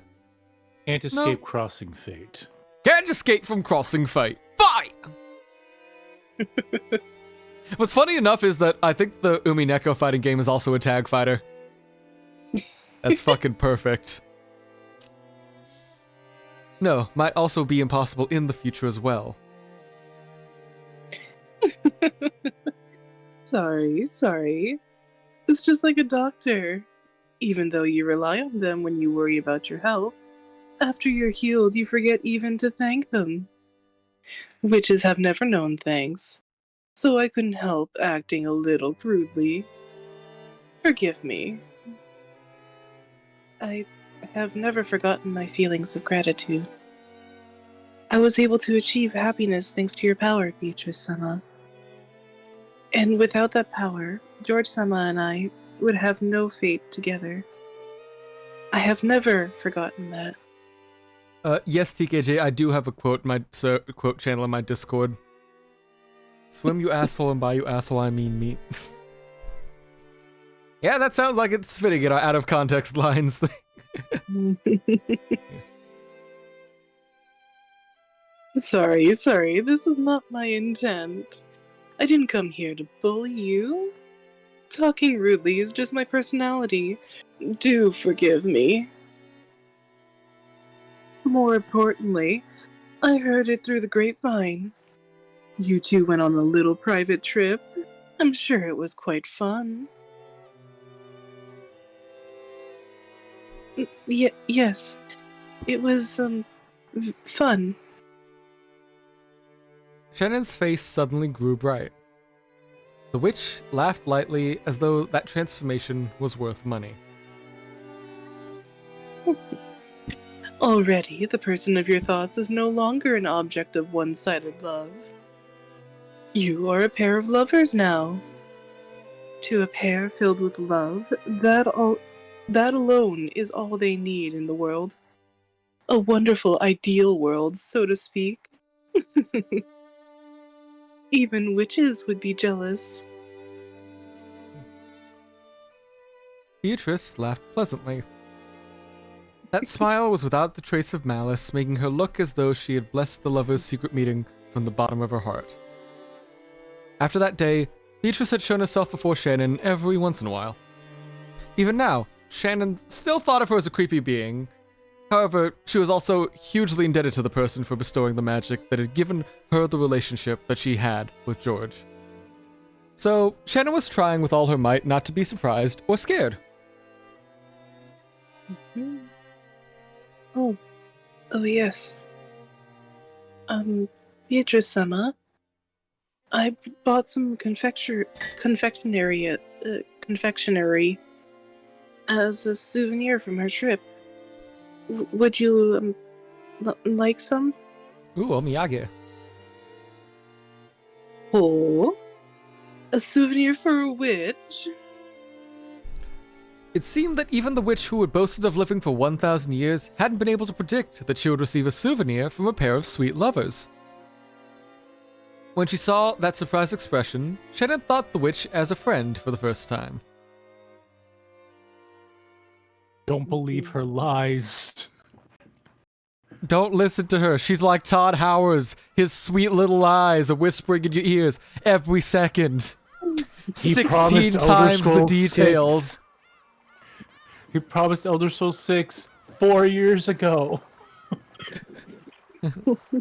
Can't escape crossing fate. Can't escape from crossing fate. Fight! What's funny enough is that I think the Umineko fighting game is also a tag fighter. That's fucking perfect. No, might also be impossible in the future as well. Sorry. It's just like a doctor. Even though you rely on them when you worry about your health, after you're healed, you forget even to thank them. Witches have never known thanks, so I couldn't help acting a little crudely. Forgive me. I have never forgotten my feelings of gratitude. I was able to achieve happiness thanks to your power, Beatrice-sama. And without that power, George-sama and I would have no fate together. I have never forgotten that. Yes, TKJ, I do have a quote in my quote channel in my Discord. Swim, you asshole, and by you asshole, I mean meat. Yeah, that sounds like it's fitting in our out of context lines. Sorry, this was not my intent. I didn't come here to bully you. Talking rudely is just my personality. Do forgive me. More importantly, I heard it through the grapevine. You two went on a little private trip. I'm sure it was quite fun. Yes. It was, fun. Shannon's face suddenly grew bright. The witch laughed lightly as though that transformation was worth money. Already, the person of your thoughts is no longer an object of one-sided love. You are a pair of lovers now. To a pair filled with love, that alone is all they need in the world. A wonderful, ideal world, so to speak. Even witches would be jealous. Beatrice laughed pleasantly. That smile was without the trace of malice, making her look as though she had blessed the lovers' secret meeting from the bottom of her heart. After that day, Beatrice had shown herself before Shannon every once in a while. Even now, Shannon still thought of her as a creepy being. However, she was also hugely indebted to the person for bestowing the magic that had given her the relationship that she had with George. So, Shannon was trying with all her might not to be surprised or scared. Oh yes. Beatrice-sama, I bought some confectionery as a souvenir from her trip. Would you like some? Ooh, omiyage. Oh, a souvenir for a witch? It seemed that even the witch who had boasted of living for 1,000 years hadn't been able to predict that she would receive a souvenir from a pair of sweet lovers. When she saw that surprised expression, Shannon thought the witch as a friend for the first time. Don't believe her lies. Don't listen to her. She's like Todd Howard. His sweet little lies are whispering in your ears every second. He 16 times the details. 6. He promised Elder Scrolls 6 4 years ago. That's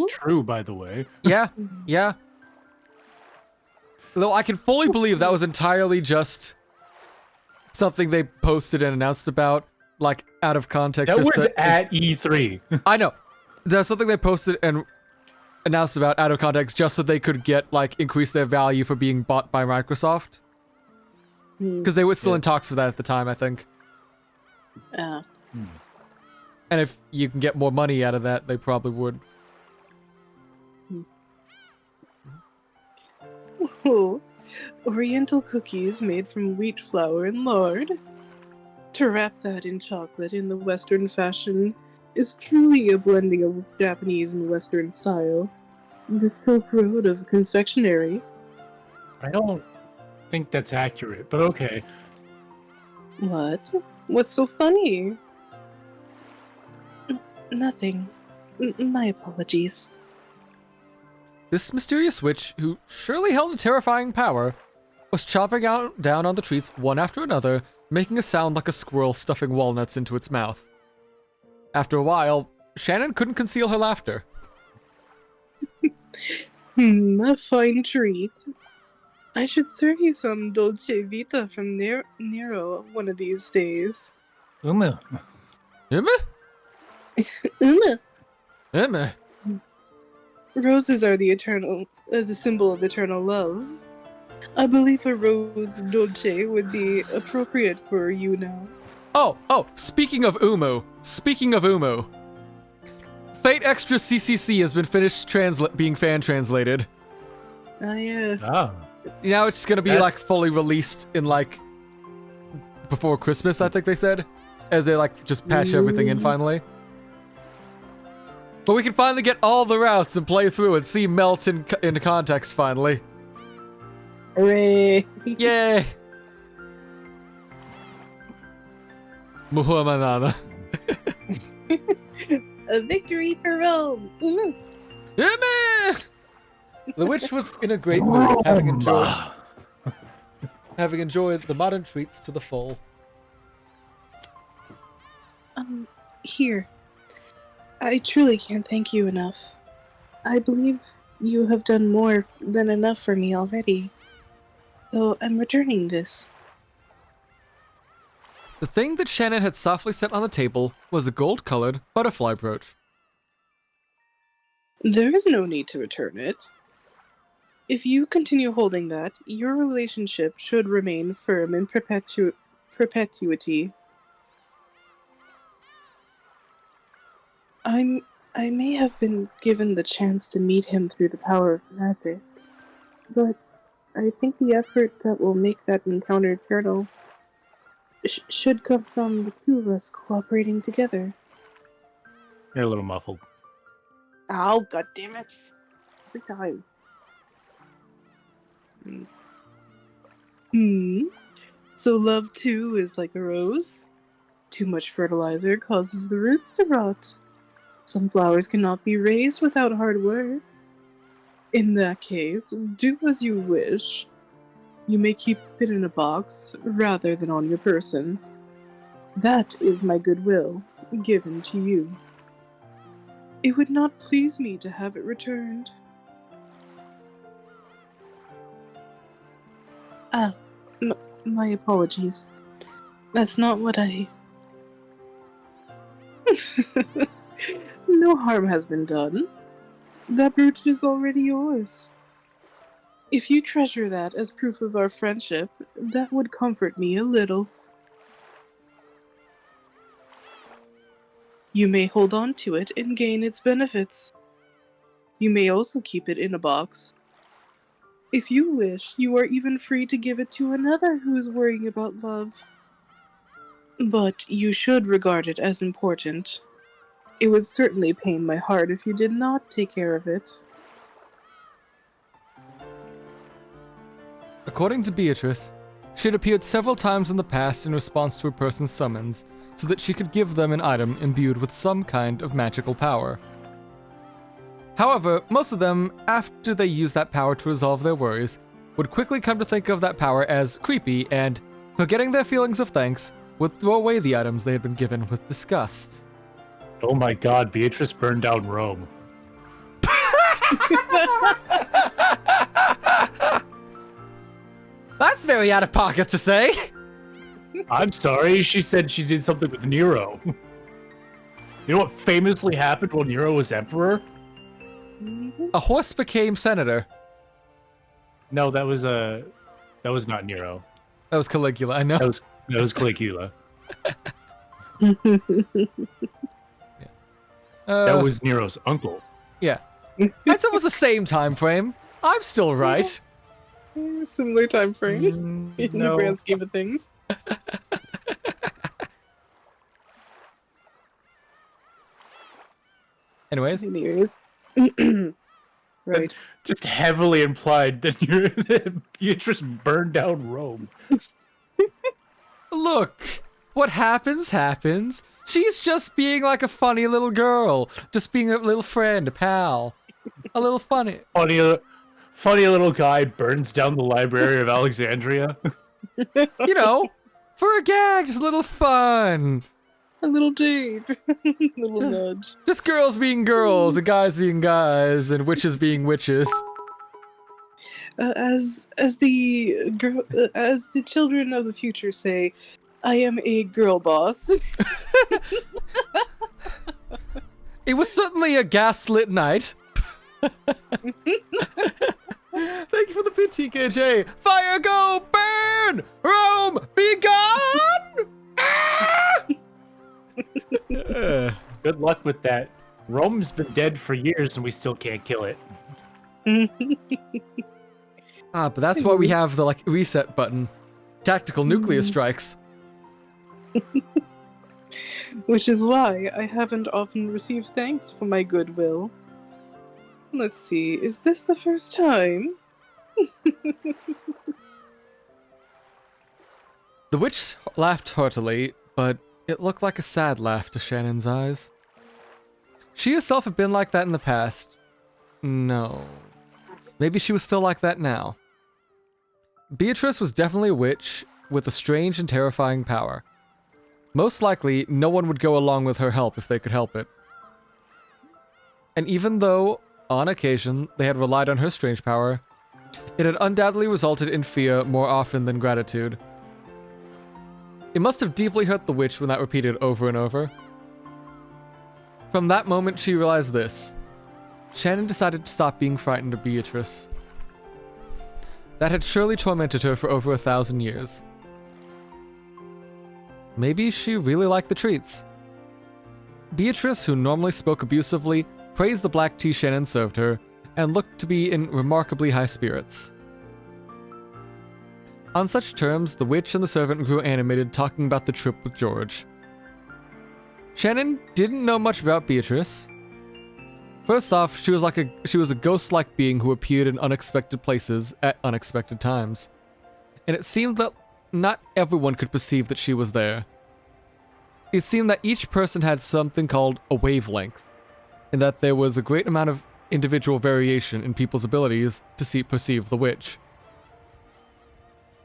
true, by the way. Yeah. Though I can fully believe that was entirely just something they posted and announced about, like, out of context. That was at E3. I know. There's something they posted and announced about out of context just so they could get, like, increase their value for being bought by Microsoft. Because they were still in talks for that at the time, I think. And if you can get more money out of that, they probably would. Oh, Oriental cookies made from wheat flour and lard. To wrap that in chocolate in the Western fashion is truly a blending of Japanese and Western style. The Silk Road of confectionery. I don't think that's accurate, but okay. What? What's so funny? Nothing. My apologies. This mysterious witch, who surely held a terrifying power, was chopping down on the treats one after another, making a sound like a squirrel stuffing walnuts into its mouth. After a while, Shannon couldn't conceal her laughter. A fine treat. I should serve you some dolce vita from Nero one of these days. Uma. Emma? Mm. Emma? Roses are the symbol of eternal love. I believe a rose dolce would be appropriate for you now. Oh, speaking of Umu. Fate Extra CCC has been finished being fan translated. Yeah. Ah. Now it's gonna be like fully released in like before Christmas, I think they said, as they like just patch everything in finally. But we can finally get all the routes and play through and see melt into context finally. Hooray! Yay! Muhammad. A victory for Rome! Mm. Emma! The witch was in a great mood, having enjoyed the modern treats to the full. Here. I truly can't thank you enough. I believe you have done more than enough for me already. So I'm returning this. The thing that Shannon had softly set on the table was a gold-colored butterfly brooch. There is no need to return it. If you continue holding that, your relationship should remain firm in perpetuity. I may have been given the chance to meet him through the power of magic, but I think the effort that will make that encounter eternal should come from the two of us cooperating together. You're a little muffled. Ow, goddammit. Every time. So love too is like a rose? Too much fertilizer causes the roots to rot. Some flowers cannot be raised without hard work. In that case, do as you wish. You may keep it in a box, rather than on your person. That is my goodwill, given to you. It would not please me to have it returned. My apologies. That's not what I... No harm has been done. That brooch is already yours. If you treasure that as proof of our friendship, that would comfort me a little. You may hold on to it and gain its benefits. You may also keep it in a box. If you wish, you are even free to give it to another who is worrying about love. But you should regard it as important. It would certainly pain my heart if you did not take care of it. According to Beatrice, she had appeared several times in the past in response to a person's summons, so that she could give them an item imbued with some kind of magical power. However, most of them, after they used that power to resolve their worries, would quickly come to think of that power as creepy and, forgetting their feelings of thanks, would throw away the items they had been given with disgust. Oh my god, Beatrice burned down Rome. That's very out of pocket to say! I'm sorry, she said she did something with Nero. You know what famously happened when Nero was emperor? A horse became senator. No, that was not Nero. That was Caligula, I know. That was Caligula. That was Nero's uncle. Yeah. I'd say it was the same time frame. I'm still right. Similar time frame in the grand scheme of things. Anyways, Anyways. Right. Just heavily implied that Beatrice burned down Rome. look, what happens, happens. She's just being like a funny little girl. Just being a little friend, a pal. A little funny. Funny little guy burns down the Library of Alexandria. You know, for a gag, just a little fun. A little date. Little nudge. Just girls being girls, and guys being guys, and witches being witches. As the children of the future say, I am a girl boss. It was certainly a gaslit night. Thank you for the pit, TKJ. Fire, go, burn! Rome, be gone! Ah! Good luck with that. Rome's been dead for years and we still can't kill it. But that's why we have the reset button. Tactical nuclear strikes. Which is why I haven't often received thanks for my goodwill. Let's see, is this the first time? The witch laughed heartily, but it looked like a sad laugh to Shannon's eyes. She herself had been like that in the past. No. Maybe she was still like that now. Beatrice was definitely a witch with a strange and terrifying power. Most likely, no one would go along with her help if they could help it. And even though, on occasion, they had relied on her strange power, it had undoubtedly resulted in fear more often than gratitude. It must have deeply hurt the witch when that repeated over and over. From that moment, she realized this. Shannon decided to stop being frightened of Beatrice. That had surely tormented her for over 1,000 years. Maybe she really liked the treats. Beatrice, who normally spoke abusively, praised the black tea Shannon served her, and looked to be in remarkably high spirits. On such terms, the witch and the servant grew animated talking about the trip with George. Shannon didn't know much about Beatrice. First off, she was a ghost-like being who appeared in unexpected places at unexpected times. And it seemed that not everyone could perceive that she was there. It seemed that each person had something called a wavelength, and that there was a great amount of individual variation in people's abilities to perceive the witch.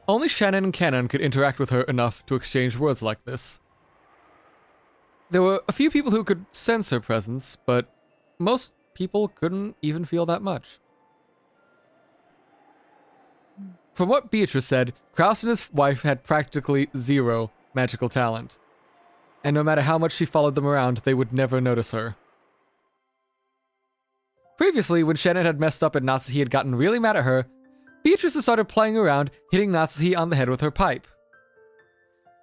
Only Shannon and Cannon could interact with her enough to exchange words like this. There were a few people who could sense her presence, but most people couldn't even feel that much. From what Beatrice said, Kraus and his wife had practically zero magical talent. And no matter how much she followed them around, they would never notice her. Previously, when Shannon had messed up and Natsuhi had gotten really mad at her, Beatrice had started playing around, hitting Natsuhi on the head with her pipe.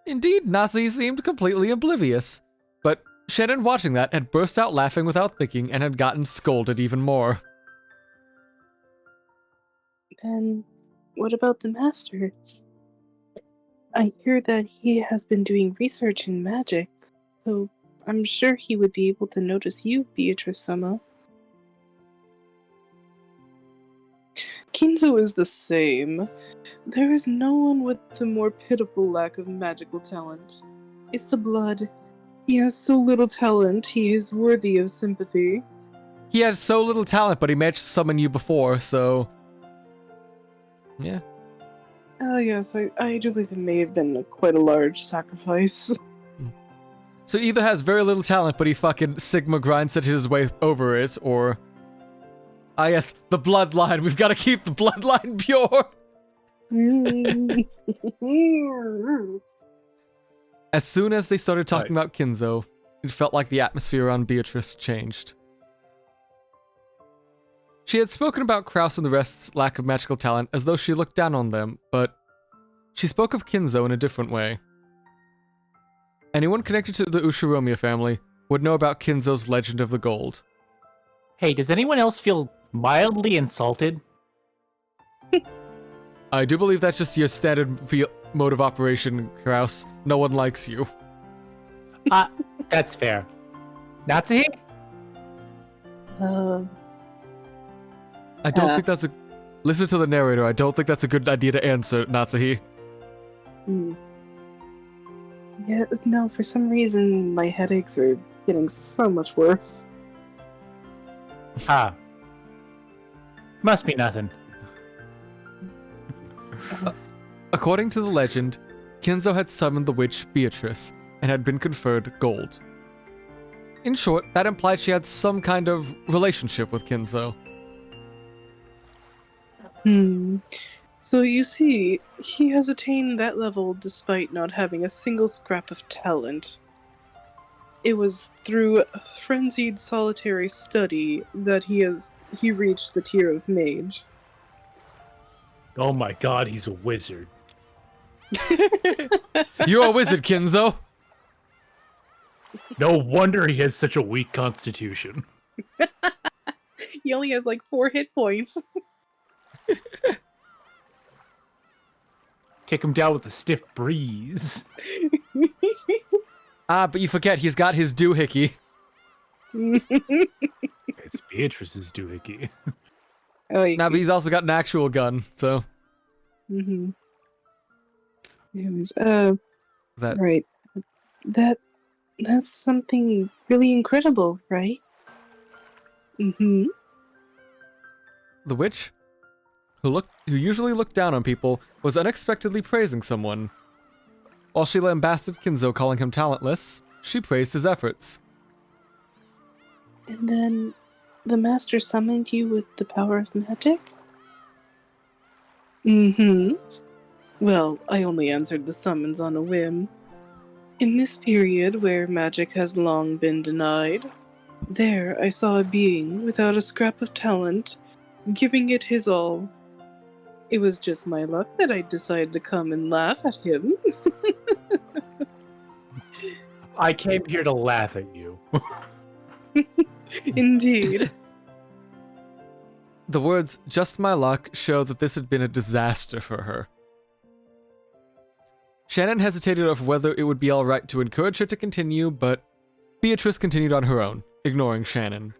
Indeed, Natsuhi seemed completely oblivious, but Shannon, watching that, had burst out laughing without thinking and had gotten scolded even more. Then, what about the master? I hear that he has been doing research in magic, so I'm sure he would be able to notice you, Beatrice-sama. Kinzo is the same. There is no one with a more pitiful lack of magical talent. It's the blood. He has so little talent, he is worthy of sympathy. He had so little talent, but he managed to summon you before, so... yeah. Oh yes, I do believe it may have been quite a large sacrifice. So either has very little talent, but he fucking Sigma grinds his way over it, or... ah yes, the bloodline. We've got to keep the bloodline pure! As soon as they started talking about Kinzo, it felt like the atmosphere on Beatrice changed. She had spoken about Kraus and the rest's lack of magical talent as though she looked down on them, but she spoke of Kinzo in a different way. Anyone connected to the Ushiromiya family would know about Kinzo's Legend of the Gold. Hey, does anyone else feel mildly insulted? I do believe that's just your standard mode of operation, Kraus. No one likes you. That's fair. Natsuhi? I don't think that's a... Listen to the narrator. I don't think that's a good idea to answer, Natsuhi. Yeah, no, for some reason my headaches are getting so much worse. Ah. Must be nothing. According to the legend, Kinzo had summoned the witch Beatrice and had been conferred gold. In short, that implied she had some kind of relationship with Kinzo. So you see, he has attained that level despite not having a single scrap of talent. It was through a frenzied solitary study that he reached the tier of mage. Oh my god, he's a wizard. You're a wizard, Kinzo! No wonder he has such a weak constitution. He only has like 4 hit points. Kick him down with a stiff breeze. But you forget he's got his doohickey. It's Beatrice's doohickey. Oh, Now, but he's also got an actual gun, so... Anyways, That's... right. That's something really incredible, right? The witch, who usually looked down on people, was unexpectedly praising someone. While she lambasted Kinzo, calling him talentless, she praised his efforts. And then the master summoned you with the power of magic? Well, I only answered the summons on a whim. In this period where magic has long been denied, there I saw a being without a scrap of talent, giving it his all. It was just my luck that I decided to come and laugh at him. I came here to laugh at you. Indeed. The words, "just my luck," show that this had been a disaster for her. Shannon hesitated over whether it would be alright to encourage her to continue, but Beatrice continued on her own, ignoring Shannon.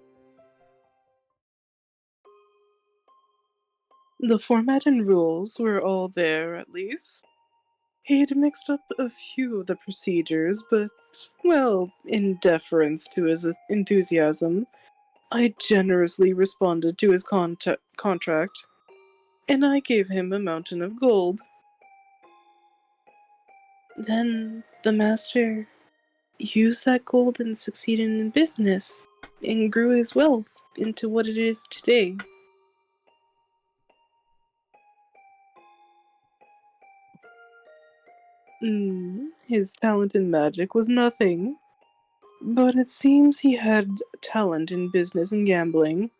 The format and rules were all there, at least. He had mixed up a few of the procedures, but, well, in deference to his enthusiasm, I generously responded to his contract, and I gave him a mountain of gold. Then the master used that gold and succeeded in business, and grew his wealth into what it is today. His talent in magic was nothing, but it seems he had talent in business and gambling.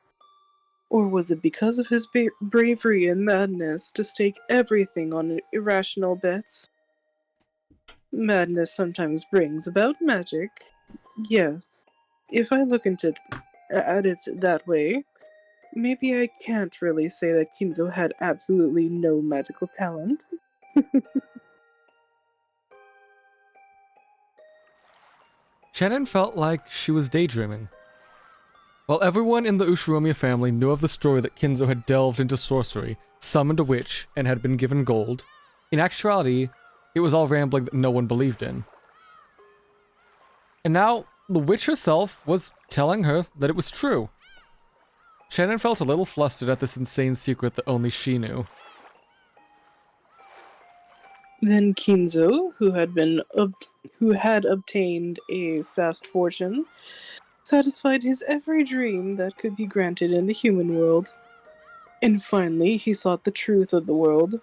Or was it because of his bravery and madness to stake everything on irrational bets? Madness sometimes brings about magic. Yes. If I look at it that way, maybe I can't really say that Kinzo had absolutely no magical talent. Shannon felt like she was daydreaming. While everyone in the Ushiromiya family knew of the story that Kinzo had delved into sorcery, summoned a witch, and had been given gold, in actuality, it was all rambling that no one believed in. And now, the witch herself was telling her that it was true. Shannon felt a little flustered at this insane secret that only she knew. Then Kinzo, who had obtained a fast fortune, satisfied his every dream that could be granted in the human world. And finally, he sought the truth of the world.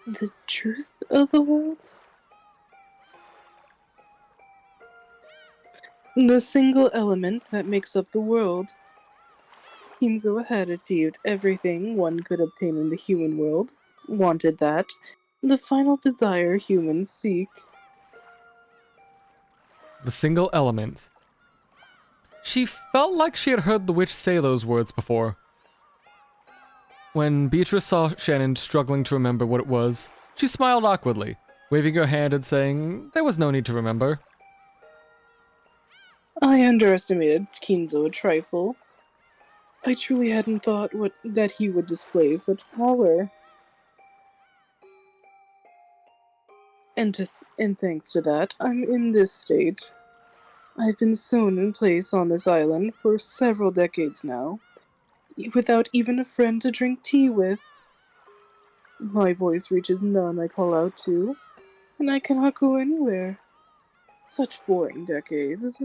The truth of the world? The single element that makes up the world. Kinzo had achieved everything one could obtain in the human world, wanted that, the final desire humans seek. The single element. She felt like she had heard the witch say those words before. When Beatrice saw Shannon struggling to remember what it was, she smiled awkwardly, waving her hand and saying there was no need to remember. I underestimated Kinzo a trifle. I truly hadn't thought that he would display such power. And thanks to that, I'm in this state. I've been sewn in place on this island for several decades now, without even a friend to drink tea with. My voice reaches none I call out to, and I cannot go anywhere. Such boring decades.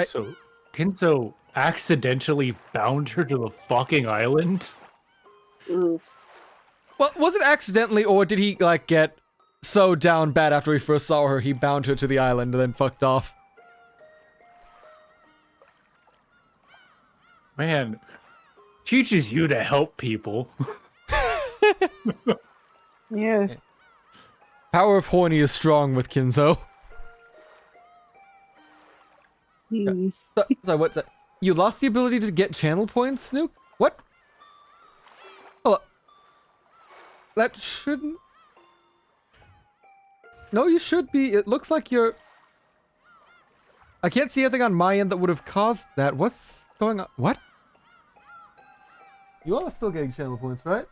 So, Kinzo accidentally bound her to the fucking island? Oof. Well, was it accidentally, or did he, like, get so down bad after he first saw her, he bound her to the island and then fucked off? Man, teaches you to help people. Yeah. Power of horny is strong with Kinzo. Hmm. So what's that? You lost the ability to get channel points, Snook? What? Oh, that shouldn't... No, you should be. It looks like you're... I can't see anything on my end that would have caused that. What's going on? What? You are still getting channel points, right?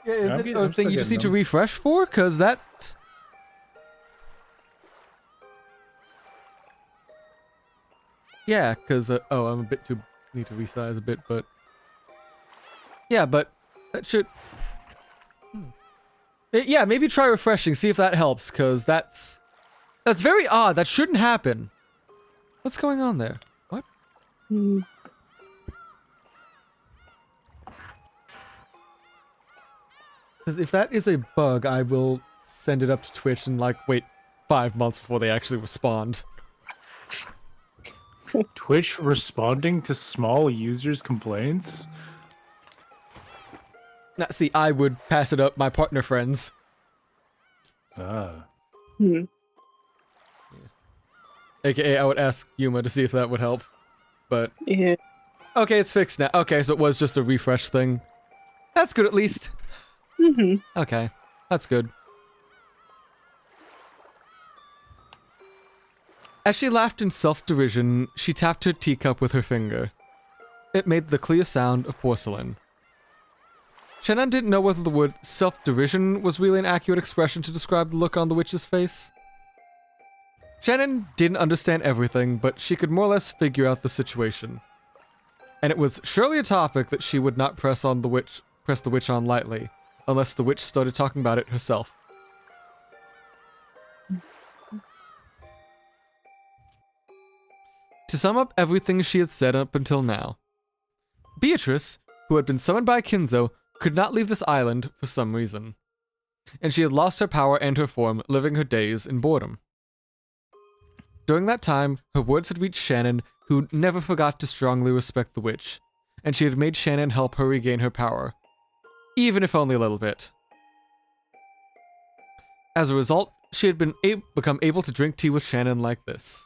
Yeah, is it a thing you just need to refresh for? Because that's... Yeah, because, oh, I'm a bit too... Need to resize a bit, but... Yeah, but that should... Yeah, maybe try refreshing, see if that helps, because that's very odd. That shouldn't happen. What's going on there? What? Hmm. Because if that is a bug, I will send it up to Twitch and, like, wait 5 months before they actually respond. Twitch responding to small users' complaints? Now, see, I would pass it up my partner friends. Ah. Hmm. AKA, I would ask Yuma to see if that would help. But, Yeah. okay, it's fixed now. Okay, so it was just a refresh thing. That's good, at least. Mm-hmm. Okay, that's good. As she laughed in self-derision, she tapped her teacup with her finger. It made the clear sound of porcelain. Shannon didn't know whether the word self-derision was really an accurate expression to describe the look on the witch's face. Shannon didn't understand everything, but she could more or less figure out the situation. And it was surely a topic that she would not press the witch on lightly, unless the witch started talking about it herself. To sum up everything she had said up until now, Beatrice, who had been summoned by Kinzo, could not leave this island for some reason, and she had lost her power and her form, living her days in boredom. During that time, her words had reached Shannon, who never forgot to strongly respect the witch, and she had made Shannon help her regain her power, even if only a little bit. As a result, she had become able to drink tea with Shannon like this.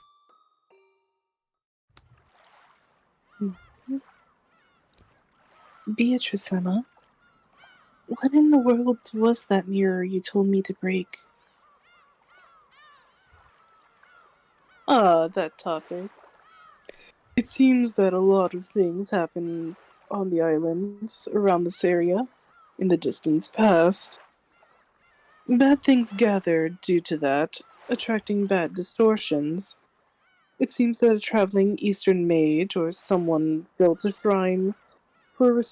Beatrice-sama, what in the world was that mirror you told me to break? Ah, that topic. It seems that a lot of things happened on the islands around this area in the distant past. Bad things gathered due to that, attracting bad distortions. It seems that a traveling Eastern mage or someone built a shrine for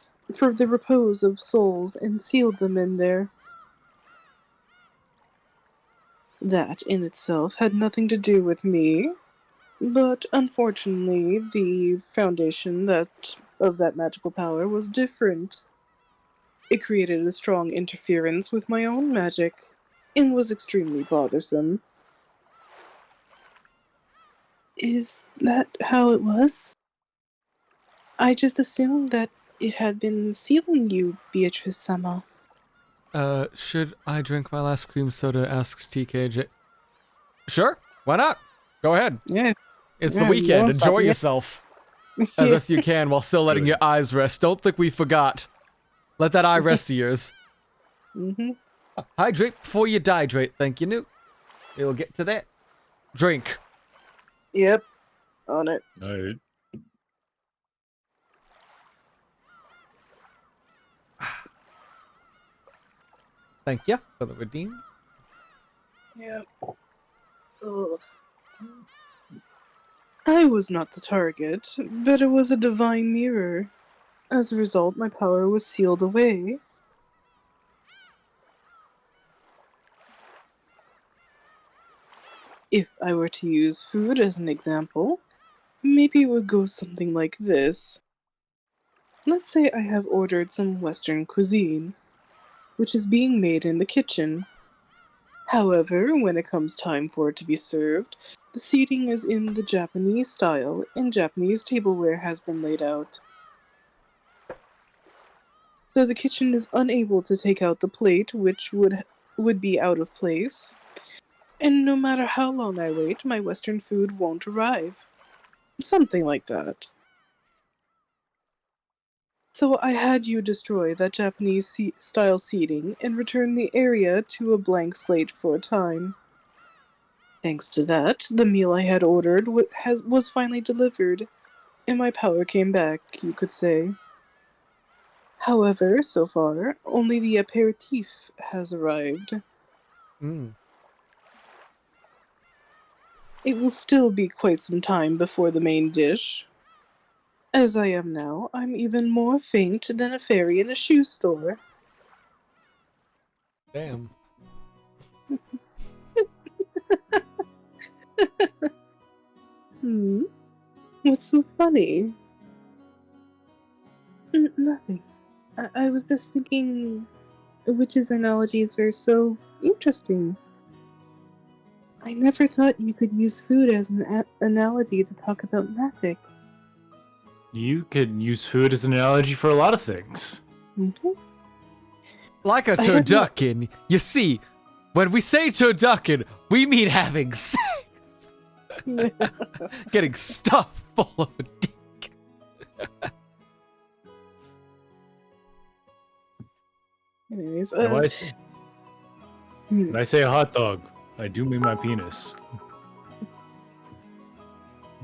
the repose of souls and sealed them in there. That in itself had nothing to do with me, but unfortunately the foundation of that magical power was different. It created a strong interference with my own magic, and was extremely bothersome. Is that how it was? I just assumed that it had been sealing you, Beatrice-sama. Should I drink my last cream soda? Asks TKJ. Sure, why not? Go ahead. Yeah. It's Yeah, the weekend. no Enjoy stopping you. yourself as best you can while still letting your eyes rest. Don't think we forgot. Let that eye rest of yours. Mm-hmm. Hydrate before you dihydrate. Thank you, Nuke. We'll get to that. Drink. Yep, on it. Alright. Thank you for the redeem. Yep. Ugh. I was not the target, but it was a divine mirror. As a result, my power was sealed away. If I were to use food as an example, maybe it would go something like this. Let's say I have ordered some Western cuisine, which is being made in the kitchen. However, when it comes time for it to be served, the seating is in the Japanese style, and Japanese tableware has been laid out. So the kitchen is unable to take out the plate, which would be out of place. And no matter how long I wait, my Western food won't arrive. Something like that. So I had you destroy that Japanese style seating and return the area to a blank slate for a time. Thanks to that, the meal I had ordered was finally delivered, and my power came back, you could say. However, so far, only the aperitif has arrived. Mm. It will still be quite some time before the main dish. As I am now, I'm even more faint than a fairy in a shoe store. Damn. What's so funny? Nothing. I was just thinking witches' analogies are so interesting. I never thought you could use food as an analogy to talk about magic. You could use food as an analogy for a lot of things. Mm-hmm. Like a I have no- turducken. You see, when we say turducken, we mean having sex. Getting stuffed full of a dick. Anyways, When I say a hot dog, I do mean my penis.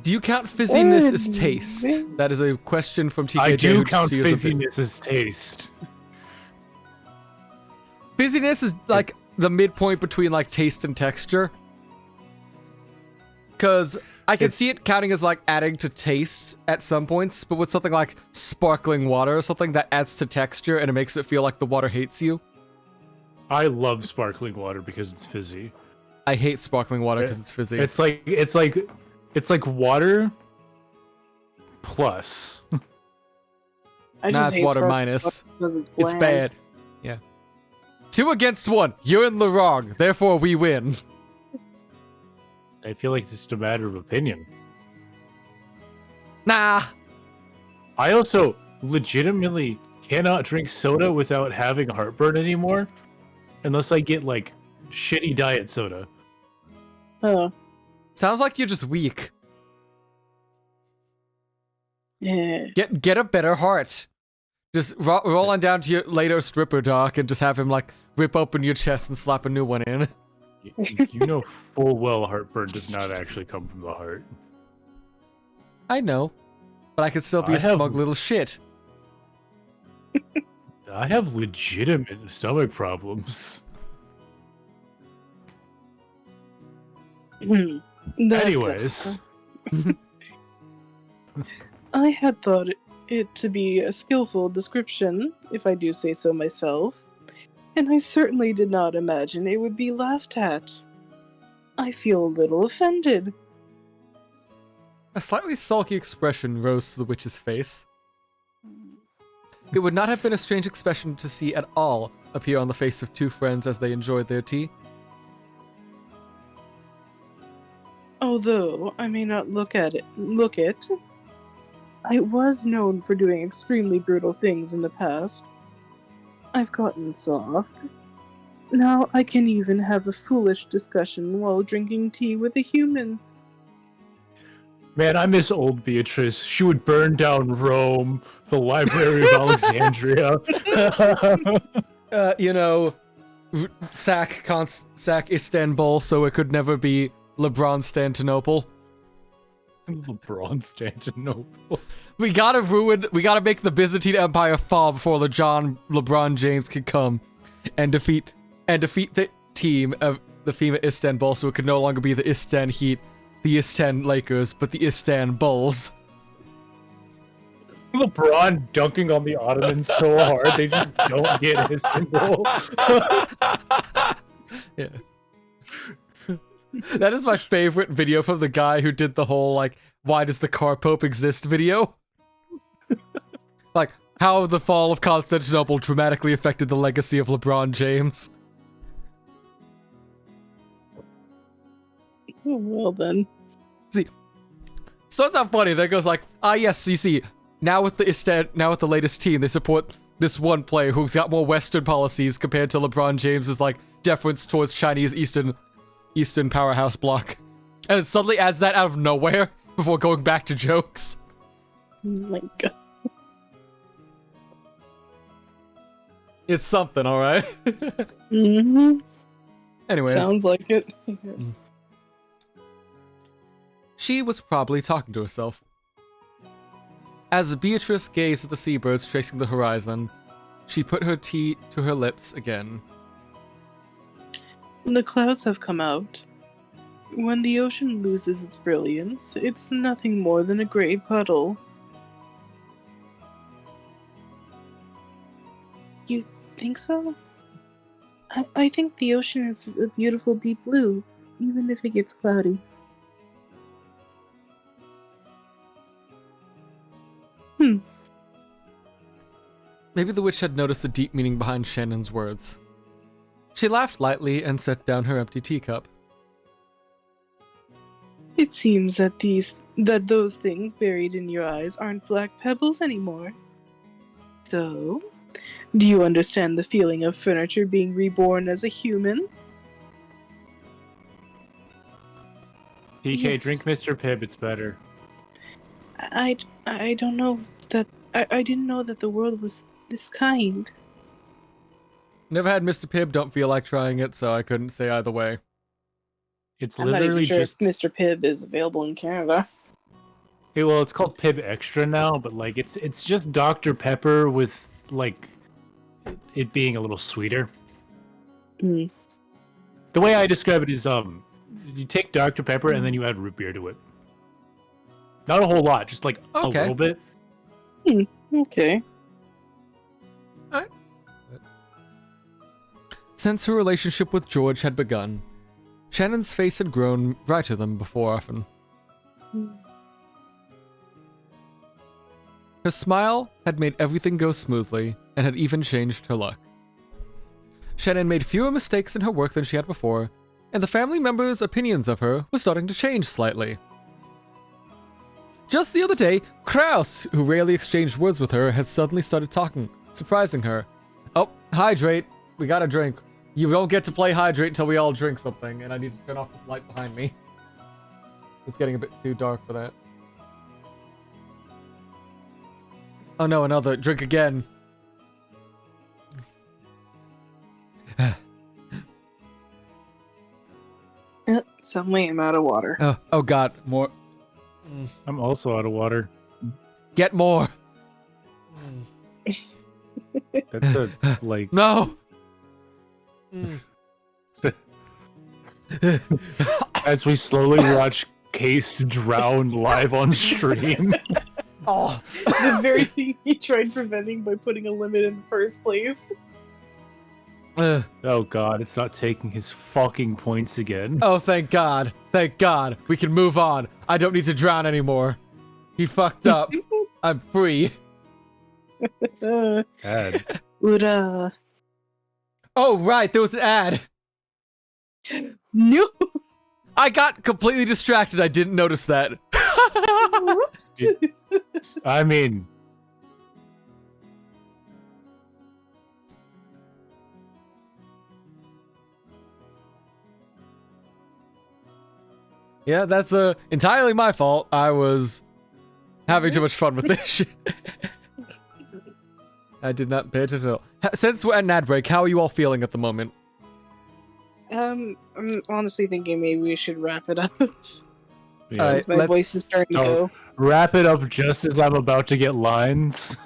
Do you count fizziness as taste? That is a question from TKJ. I do who count sees us a bit. fizziness as taste. Fizziness is like the midpoint between like taste and texture. Because I can see it counting as like adding to taste at some points, but with something like sparkling water or something that adds to texture and it makes it feel like the water hates you. I love sparkling water because it's fizzy. I hate sparkling water because it's fizzy. It's like water plus. I Nah, just it's hate water sparkling minus. water because it's It's bland. bad. Yeah. 2 against 1. You're in the wrong. Therefore, we win. I feel like it's just a matter of opinion. Nah. I also legitimately cannot drink soda without having heartburn anymore, unless I get like shitty diet soda. Oh, Sounds like you're just weak. yeah. Get a better heart. Just roll on down to your later stripper doc and just have him like rip open your chest and slap a new one in. You know full well heartburn does not actually come from the heart. I know, but I could still be I a have- smug little shit. I have legitimate stomach problems. That- Anyways, I had thought it to be a skillful description, if I do say so myself, and I certainly did not imagine it would be laughed at. I feel a little offended. A slightly sulky expression rose to the witch's face. It would not have been a strange expression to see at all appear on the face of 2 friends as they enjoyed their tea. Although I may not look it, I was known for doing extremely brutal things in the past. I've gotten soft. Now I can even have a foolish discussion while drinking tea with a human. man, I miss old Beatrice. She would burn down Rome, the Library of Alexandria. Sack Istanbul so it could never be LeBron Stantinople. LeBron Constantinople. We gotta make the Byzantine Empire fall before LeBron James can come and defeat the team of the FEMA Istanbul, so it could no longer be the Istan Heat, the Istan Lakers, but the Istan Bulls. LeBron dunking on the Ottomans so hard they just don't get Istanbul. Yeah. That is my favorite video from the guy who did the whole, like, why does the car Pope exist video? Like, how the fall of Constantinople dramatically affected the legacy of LeBron James. Well then. See, so it's not funny. That goes like, yes, you see, now with the latest team, they support this one player who's got more Western policies compared to LeBron James's, like, deference towards Chinese Eastern powerhouse bloc. And it suddenly adds that out of nowhere before going back to jokes. Oh my god. It's something, alright? Mm-hmm. Anyways. Sounds like it. She was probably talking to herself. As Beatrice gazed at the seabirds tracing the horizon, she put her tea to her lips again. The clouds have come out. When the ocean loses its brilliance, it's nothing more than a gray puddle. You think so? I think the ocean is a beautiful deep blue, even if it gets cloudy. Maybe the witch had noticed the deep meaning behind Shannon's words. She laughed lightly and set down her empty teacup. It seems that those things buried in your eyes aren't black pebbles anymore. So, do you understand the feeling of furniture being reborn as a human? PK, Yes. drink Mr. Pibb, it's better. I don't know that I didn't know that the world was this kind. Never had Mr. Pibb, don't feel like trying it, so I couldn't say either way. It's I'm not literally even sure just... if Mr. Pibb is available in Canada. Hey, well, it's called Pibb Extra now, but like it's just Dr. Pepper with like it being a little sweeter. Mm. The way I describe it is you take Dr. Pepper and then you add root beer to it. Not a whole lot, just like a Okay. little bit. Okay. Since her relationship with George had begun, Shannon's face had grown brighter than before often. Her smile had made everything go smoothly, and had even changed her luck. Shannon made fewer mistakes in her work than she had before, and the family members' opinions of her were starting to change slightly. Just the other day, Kraus, who rarely exchanged words with her, had suddenly started talking, surprising her. Oh, hydrate. We gotta drink. You don't get to play hydrate until we all drink something, and I need to turn off this light behind me. It's getting a bit too dark for that. Oh no, another. Drink again. Suddenly I'm out of water. Oh god, more. I'm also out of water. Get more. That's a like No. as we slowly watch Case drown live on stream. Oh. The very thing he tried preventing by putting a limit in the first place. Oh god, it's not taking his fucking points again. Oh, thank God. Thank God. We can move on. I don't need to drown anymore. He fucked up. I'm free. Ad. Ura. Oh, right. There was an ad. No. I got completely distracted. I didn't notice that. I mean, Yeah, that's entirely my fault. I was having too much fun with this shit. I did not pay attention at all. Since we're at an ad break, how are you all feeling at the moment? I'm honestly thinking maybe we should wrap it up. Yeah. All right, My voice is starting to Oh. go. Wrap it up just as I'm about to get lines.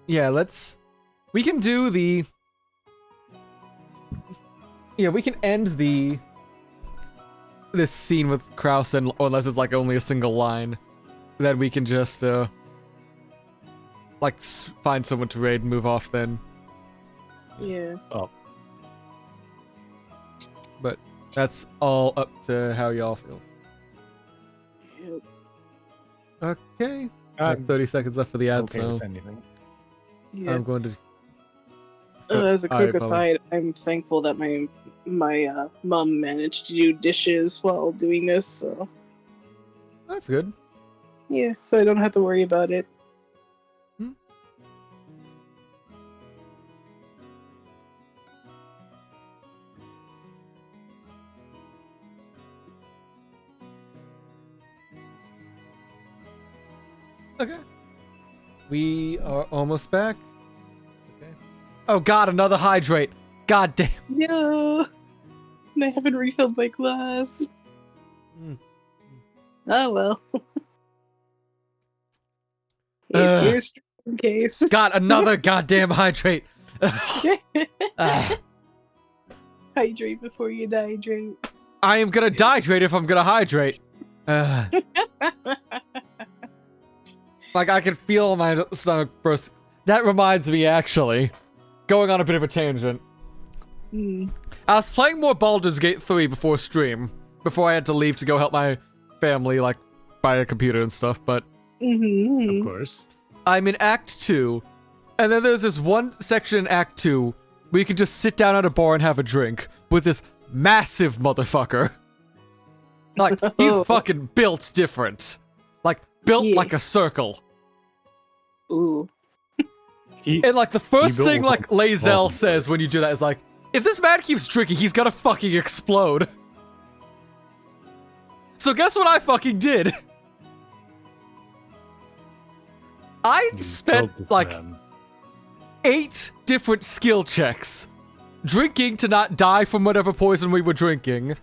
Yeah, we can do the... Yeah, we can end this scene with Kraus, and unless it's like only a single line, then we can just like find someone to raid and move off then. Yeah. Oh. But that's all up to how y'all feel. Yep. Okay. Like 30 seconds left for the ad, Okay so with anything. Yeah. I'm going to... As a quick apologize. aside, I'm thankful that my mom managed to do dishes while doing this, so That's good. yeah, so I don't have to worry about it. Okay. We are almost back. Okay. Oh god, another hydrate. God damn. No, and I haven't refilled my glass. Mm. Oh well. It's your stream case. God, another goddamn hydrate. Ah. Hydrate before you dehydrate. I am gonna dehydrate if I'm gonna hydrate. Like, I can feel my stomach burst. That reminds me, actually, going on a bit of a tangent. Mm. I was playing more Baldur's Gate 3 before stream, before I had to leave to go help my family, like, buy a computer and stuff, but Mm-hmm. Of course. I'm in Act 2, and then there's this one section in Act 2 where you can just sit down at a bar and have a drink with this massive motherfucker. Like, he's fucking built different. Like, built Yeah. like a circle. Ooh. And, like, the first built thing, like, like Lae'zel Vulcan says when you do that is like, if this man keeps drinking, he's gonna fucking explode. So guess what I fucking did? I You spent, built this like, man. 8 different skill checks. Drinking to not die from whatever poison we were drinking.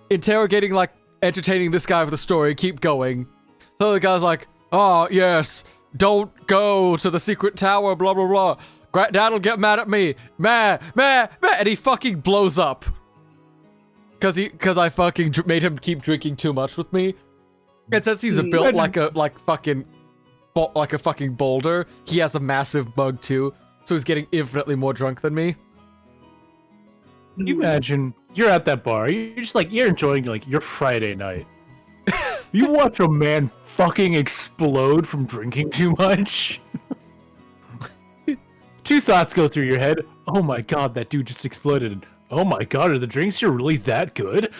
Interrogating, like, entertaining this guy with a story, keep going. So the guy's like, oh, yes, don't go to the secret tower, blah, blah, blah. Dad'll get mad at me. Meh, and he fucking blows up. Cause I fucking made him keep drinking too much with me. And since he's built like a fucking boulder, he has a massive bug too. So he's getting infinitely more drunk than me. Can you imagine you're at that bar, you're just like, you're enjoying like your Friday night. You watch a man fucking explode from drinking too much. Two thoughts go through your head. Oh my god, that dude just exploded. Oh my god, are the drinks here really that good?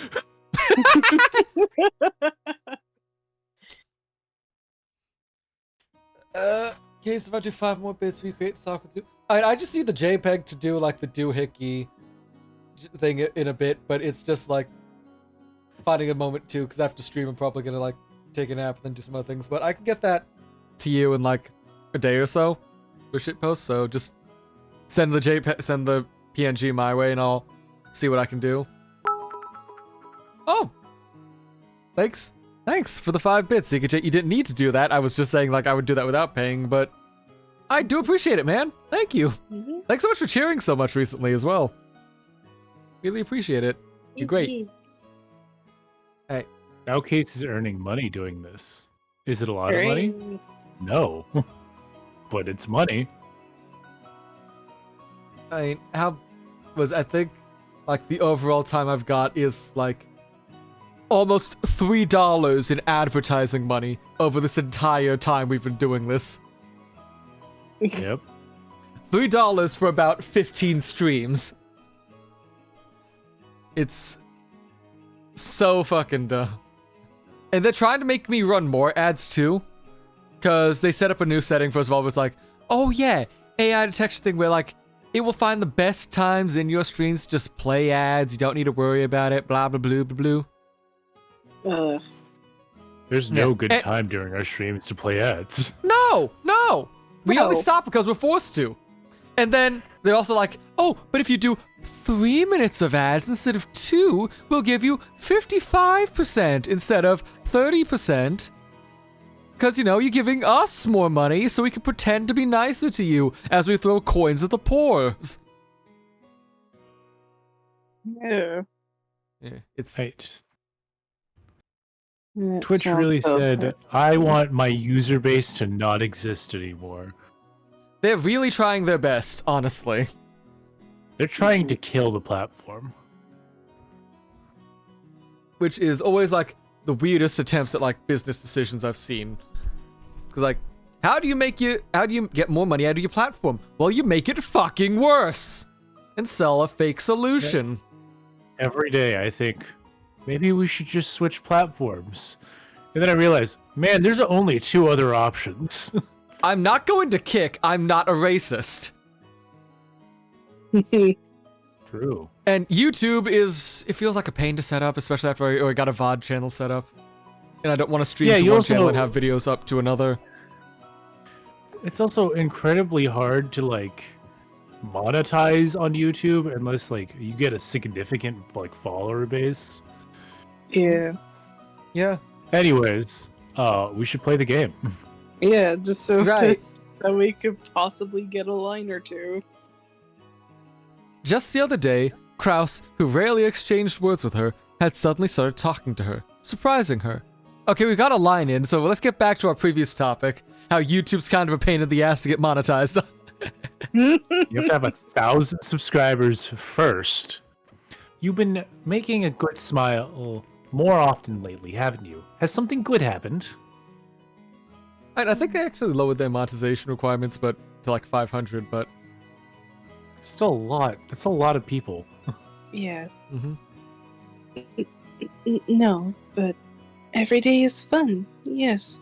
Case if I do 5 more bits, we create stock with do. I just need the JPEG to do like the doohickey thing in a bit, but it's just like finding a moment too, because after stream I'm probably gonna like take a nap and then do some other things. But I can get that to you in like a day or so for shitpost. So just send the PNG my way, and I'll see what I can do. Oh, thanks for the 5 bits. You didn't need to do that. I was just saying like I would do that without paying, but I do appreciate it, man. Thank you. Mm-hmm. Thanks so much for cheering so much recently as well. Really appreciate it. You're great. Hey, Now Case is earning money doing this. Is it a lot of money? No. But it's money. I think like the overall time I've got is like almost $3 in advertising money over this entire time we've been doing this. Yep. $3 for about 15 streams. It's so fucking dumb. And they're trying to make me run more ads too. Because they set up a new setting, first of all, it was like, oh yeah, AI detection thing where like, it will find the best times in your streams to just play ads. You don't need to worry about it, blah, blah, blah, blah, blah. There's no Yeah. good time during our streams to play ads. No! We No. only stop because we're forced to. And then they're also like, oh, but if you do 3 minutes of ads instead of 2, we'll give you 55% instead of 30%. Because, you know, you're giving us more money so we can pretend to be nicer to you as we throw coins at the poor. Yeah. Yeah, it's... I just It Twitch sounds really so said, bad. I want my user base to not exist anymore. They're really trying their best, honestly. They're trying to kill the platform. Which is always, like, the weirdest attempts at, like, business decisions I've seen. Because, like, how do you get more money out of your platform? Well, you make it fucking worse! And sell a fake solution. Every day I think, maybe we should just switch platforms. And then I realize, man, there's only 2 other options. I'm not going to kick, I'm not a racist. True. And YouTube it feels like a pain to set up, especially after I got a VOD channel set up. And I don't want to stream Yeah, to you one also- channel and have videos up to another. It's also incredibly hard to, like, monetize on YouTube unless, like, you get a significant, like, follower base. Yeah. Yeah. Anyways, we should play the game. Yeah, just so Right. that we could possibly get a line or two. Just the other day, Kraus, who rarely exchanged words with her, had suddenly started talking to her, surprising her. Okay, we got a line in, so let's get back to our previous topic, how YouTube's kind of a pain in the ass to get monetized. You have to have 1,000 subscribers first. You've been making a good smile more often lately, haven't you? Has something good happened? I think they actually lowered their monetization requirements, but to like 500, but... Still a lot. That's a lot of people. Yeah. Mhm. No, but every day is fun. Yes.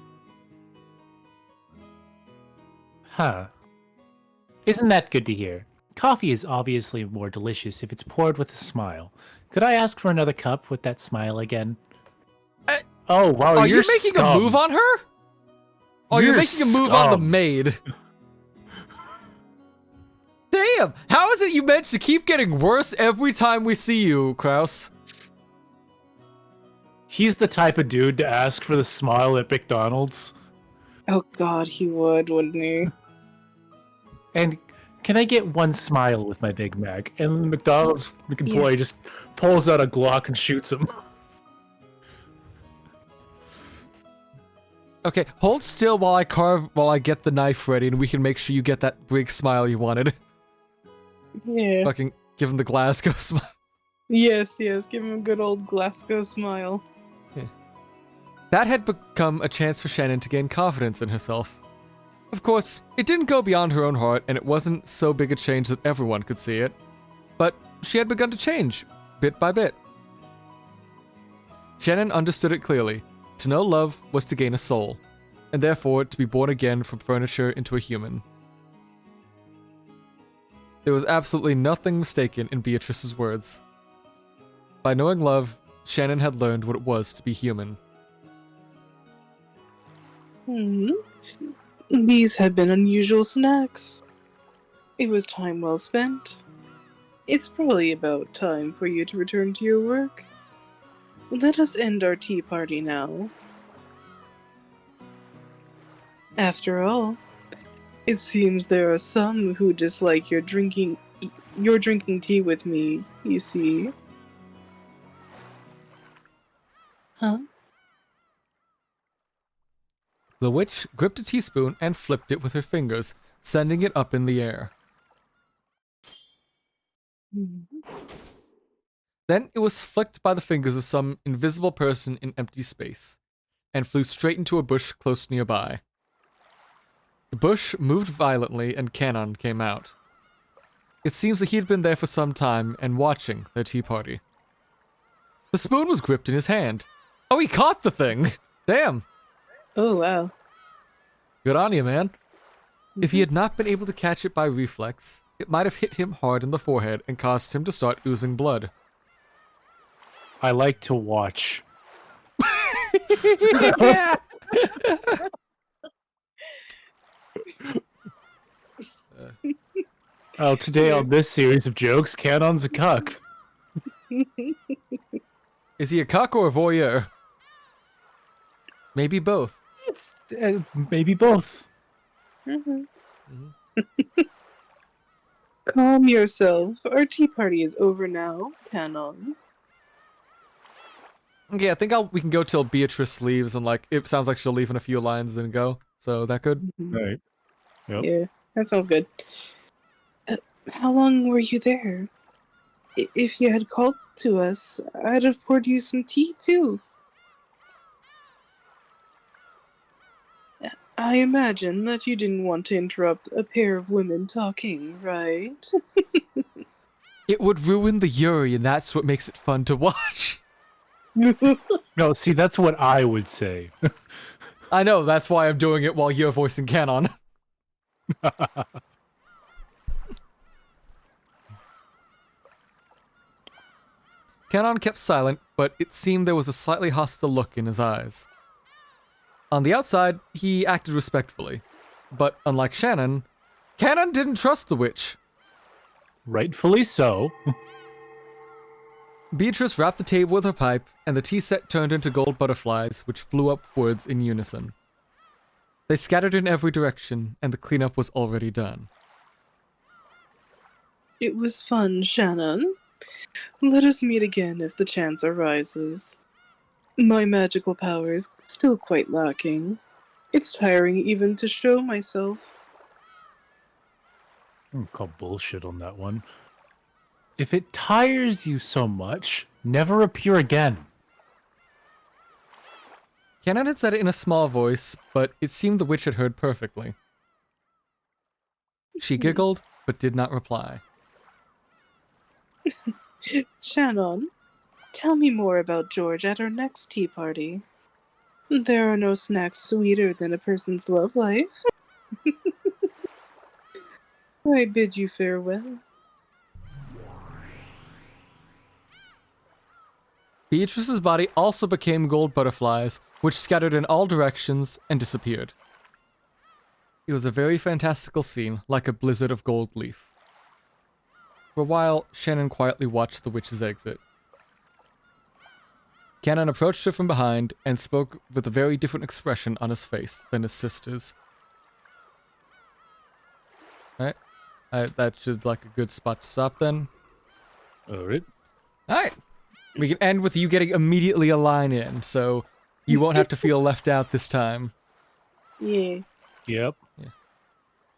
Huh. Isn't that good to hear? Coffee is obviously more delicious if it's poured with a smile. Could I ask for another cup with that smile again? Oh, wow, Are you you're making scum. a move on her? Oh, you're You're making a move on the scum. maid. Damn! How is it you managed to keep getting worse every time we see you, Kraus? He's the type of dude to ask for the smile at McDonald's. Oh God, he would, wouldn't he? And can I get one smile with my Big Mac? And the McDonald's employee just pulls out a Glock and shoots him. Okay, hold still while I get the knife ready, and we can make sure you get that big smile you wanted. Yeah. Fucking give him the Glasgow smile. Yes, yes. Give him a good old Glasgow smile. That had become a chance for Shannon to gain confidence in herself. Of course, it didn't go beyond her own heart, and it wasn't so big a change that everyone could see it. But she had begun to change, bit by bit. Shannon understood it clearly. To know love was to gain a soul, and therefore to be born again from furniture into a human. There was absolutely nothing mistaken in Beatrice's words. By knowing love, Shannon had learned what it was to be human. These had been unusual snacks. It was time well spent. It's probably about time for you to return to your work. Let us end our tea party now. After all, it seems there are some who dislike your drinking tea with me, you see. Huh? The witch gripped a teaspoon and flipped it with her fingers, sending it up in the air. Then it was flicked by the fingers of some invisible person in empty space, and flew straight into a bush close nearby. The bush moved violently and Canon came out. It seems that he had been there for some time and watching their tea party. The spoon was gripped in his hand. Oh, he caught the thing! Damn! Oh, wow. Good on you, man. If he had not been able to catch it by reflex, it might have hit him hard in the forehead and caused him to start oozing blood. I like to watch. Yeah. Oh, today on this series of jokes, Canon's a cuck. Is he a cuck or a voyeur? Maybe both. It's maybe both. Mhm. Mhm. Calm yourself. Our tea party is over now, Canon. Okay, I think we can go till Beatrice leaves, and like it sounds like she'll leave in a few lines and go. So that good? Mhm. Right. Yep. Yeah, that sounds good. How long were you there? If you had called to us, I'd have poured you some tea too. I imagine that you didn't want to interrupt a pair of women talking, right? It would ruin the Yuri, and that's what makes it fun to watch. No, see, that's what I would say. I know, that's why I'm doing it while you're voicing Canon. Canon kept silent, but it seemed there was a slightly hostile look in his eyes. On the outside, he acted respectfully, but unlike Shannon, Canon didn't trust the witch. Rightfully so. Beatrice wrapped the table with her pipe, and the tea set turned into gold butterflies, which flew upwards in unison. They scattered in every direction, and the cleanup was already done. It was fun, Shannon. Let us meet again if the chance arises. My magical power is still quite lacking. It's tiring even to show myself. I'm gonna call bullshit on that one. If it tires you so much, never appear again. Canon had said it in a small voice, but it seemed the witch had heard perfectly. She giggled, but did not reply. Shannon, tell me more about George at our next tea party. There are no snacks sweeter than a person's love life. I bid you farewell. Beatrice's body also became gold butterflies, which scattered in all directions and disappeared. It was a very fantastical scene, like a blizzard of gold leaf. For a while, Shannon quietly watched the witch's exit. Canon approached her from behind and spoke with a very different expression on his face than his sister's. Alright. That should like a good spot to stop then. Alright. Alright. We can end with you getting immediately a line in, so you won't have to feel left out this time. Yeah. Yep.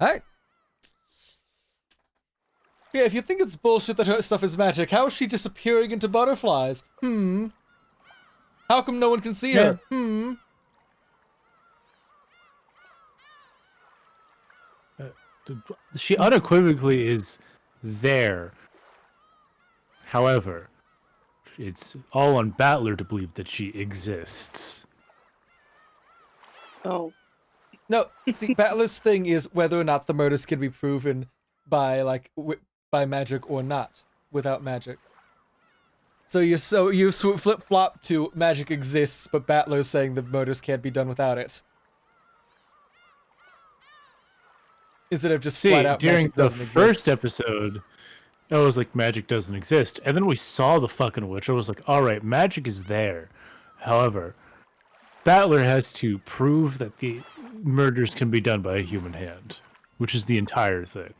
Alright. Yeah, if you think it's bullshit that her stuff is magic, how is she disappearing into butterflies? How come no one can see her? She unequivocally is there. However, it's all on Battler to believe that she exists. Oh. No, see, Battler's thing is whether or not the murders can be proven by, like, by magic or not, without magic. So you flip-flop to magic exists, but Battler's saying the murders can't be done without it. Instead of just flat out during magic the doesn't first exist. episode, I was like, magic doesn't exist. And then we saw the fucking witch. I was like, alright, magic is there. However, Battler has to prove that the murders can be done by a human hand, which is the entire thing.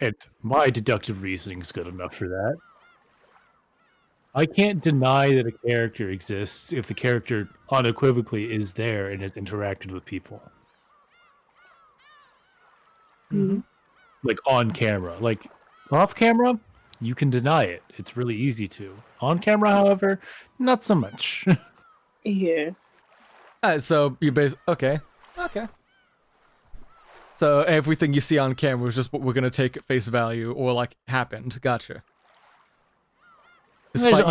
And my deductive reasoning is good enough for that. I can't deny that a character exists if the character unequivocally is there and has interacted with people. Like on camera. Like off camera, you can deny it. It's really easy to. On camera, however, not so much. Yeah. So you okay. So everything you see on camera is just what we're gonna take at face value, or like happened. Gotcha. Despite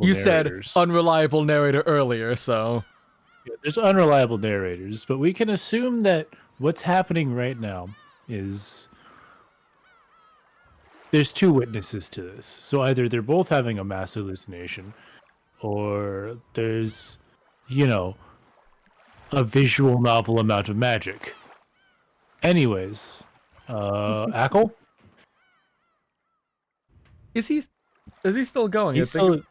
you said unreliable narrator earlier, so yeah, there's unreliable narrators, but we can assume that what's happening right now is there's two witnesses to this. So either they're both having a mass hallucination, or there's, a visual novel amount of magic. Anyways, Ackle? Is he still going? He's still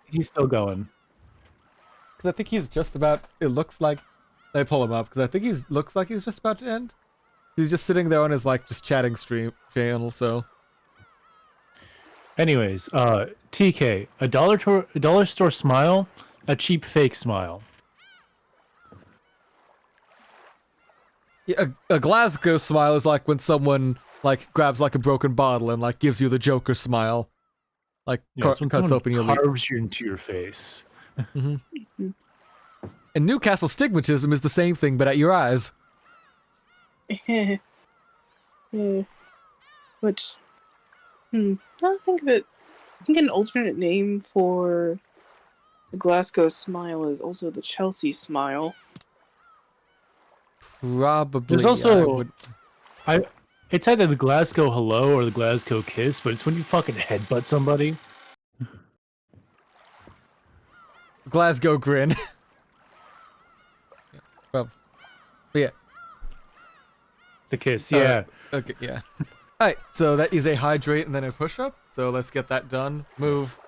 going. Because I think he's just about. It looks like. They pull him up because I think looks like he's just about to end. He's just sitting there on his like just chatting stream channel. So. Anyways, TK, a dollar store smile, a cheap fake smile. Yeah, a Glasgow smile is like when someone like grabs like a broken bottle and like gives you the Joker smile, like Yeah, it's when cuts someone open your lip. carves you into your face. And Newcastle stigmatism is the same thing, but at your eyes. Yeah. Which, now I think of it, I think an alternate name for the Glasgow smile is also the Chelsea smile. Probably. There's also, it's either the Glasgow hello or the Glasgow kiss, but it's when you fucking headbutt somebody. Glasgow grin. Well, but yeah. The kiss, yeah. Okay, yeah. Alright, so that is a hydrate and then a push-up. So let's get that done. Move.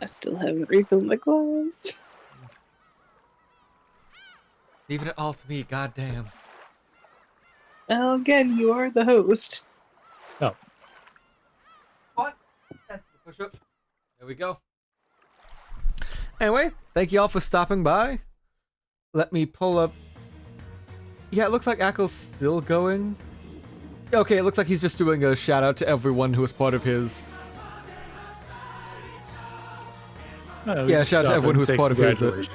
I still haven't refilled my glass. Leaving it all to me, goddamn. Well, again, you are the host. Oh. What? That's the push-up. There we go. Anyway, thank you all for stopping by. Let me pull up. Yeah, it looks like Ackle's still going. Okay, it looks like he's just doing a shout out to everyone who was part of his. Yeah, shout out to everyone who was part of his.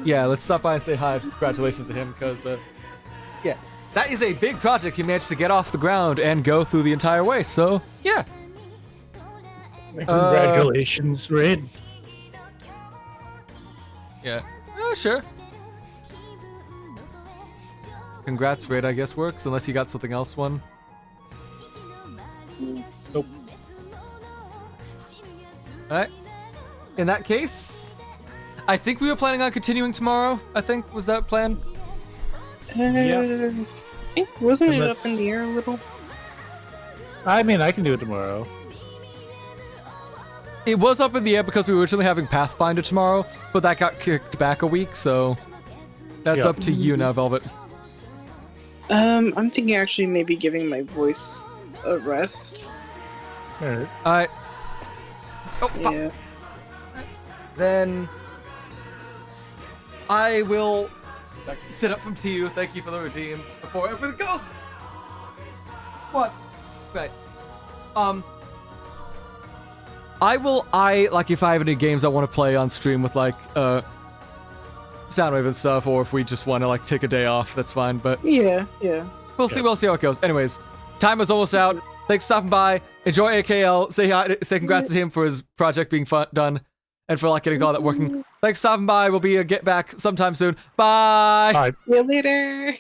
Yeah, let's stop by and say hi. Congratulations to him, because yeah, that is a big project he managed to get off the ground and go through the entire way. So yeah. Congratulations, Raid. Yeah. Oh, sure. Congrats, Raid, I guess works, unless you got something else one. Nope. Alright. In that case, I think we were planning on continuing tomorrow, I think. Was that plan? Yeah. Wasn't it up in the air a little? I mean, I can do it tomorrow. It was up in the air because we were originally having Pathfinder tomorrow, but that got kicked back a week, so that's up to you now, Velvet. I'm thinking actually maybe giving my voice a rest. Alright. Oh, Yeah. Then I will sit up from TU. Thank you for the redeem before everything goes. What? Right. Like if I have any games I want to play on stream with like Soundwave and stuff, or if we just want to like take a day off, that's fine. But Yeah. we'll see how it goes. Anyways, time is almost out. Thanks for stopping by. Enjoy AKL. Say hi. Say congrats to him for his project being done, and for like getting all that working. Thanks for stopping by. We'll be get back sometime soon. Bye. Bye. See you later.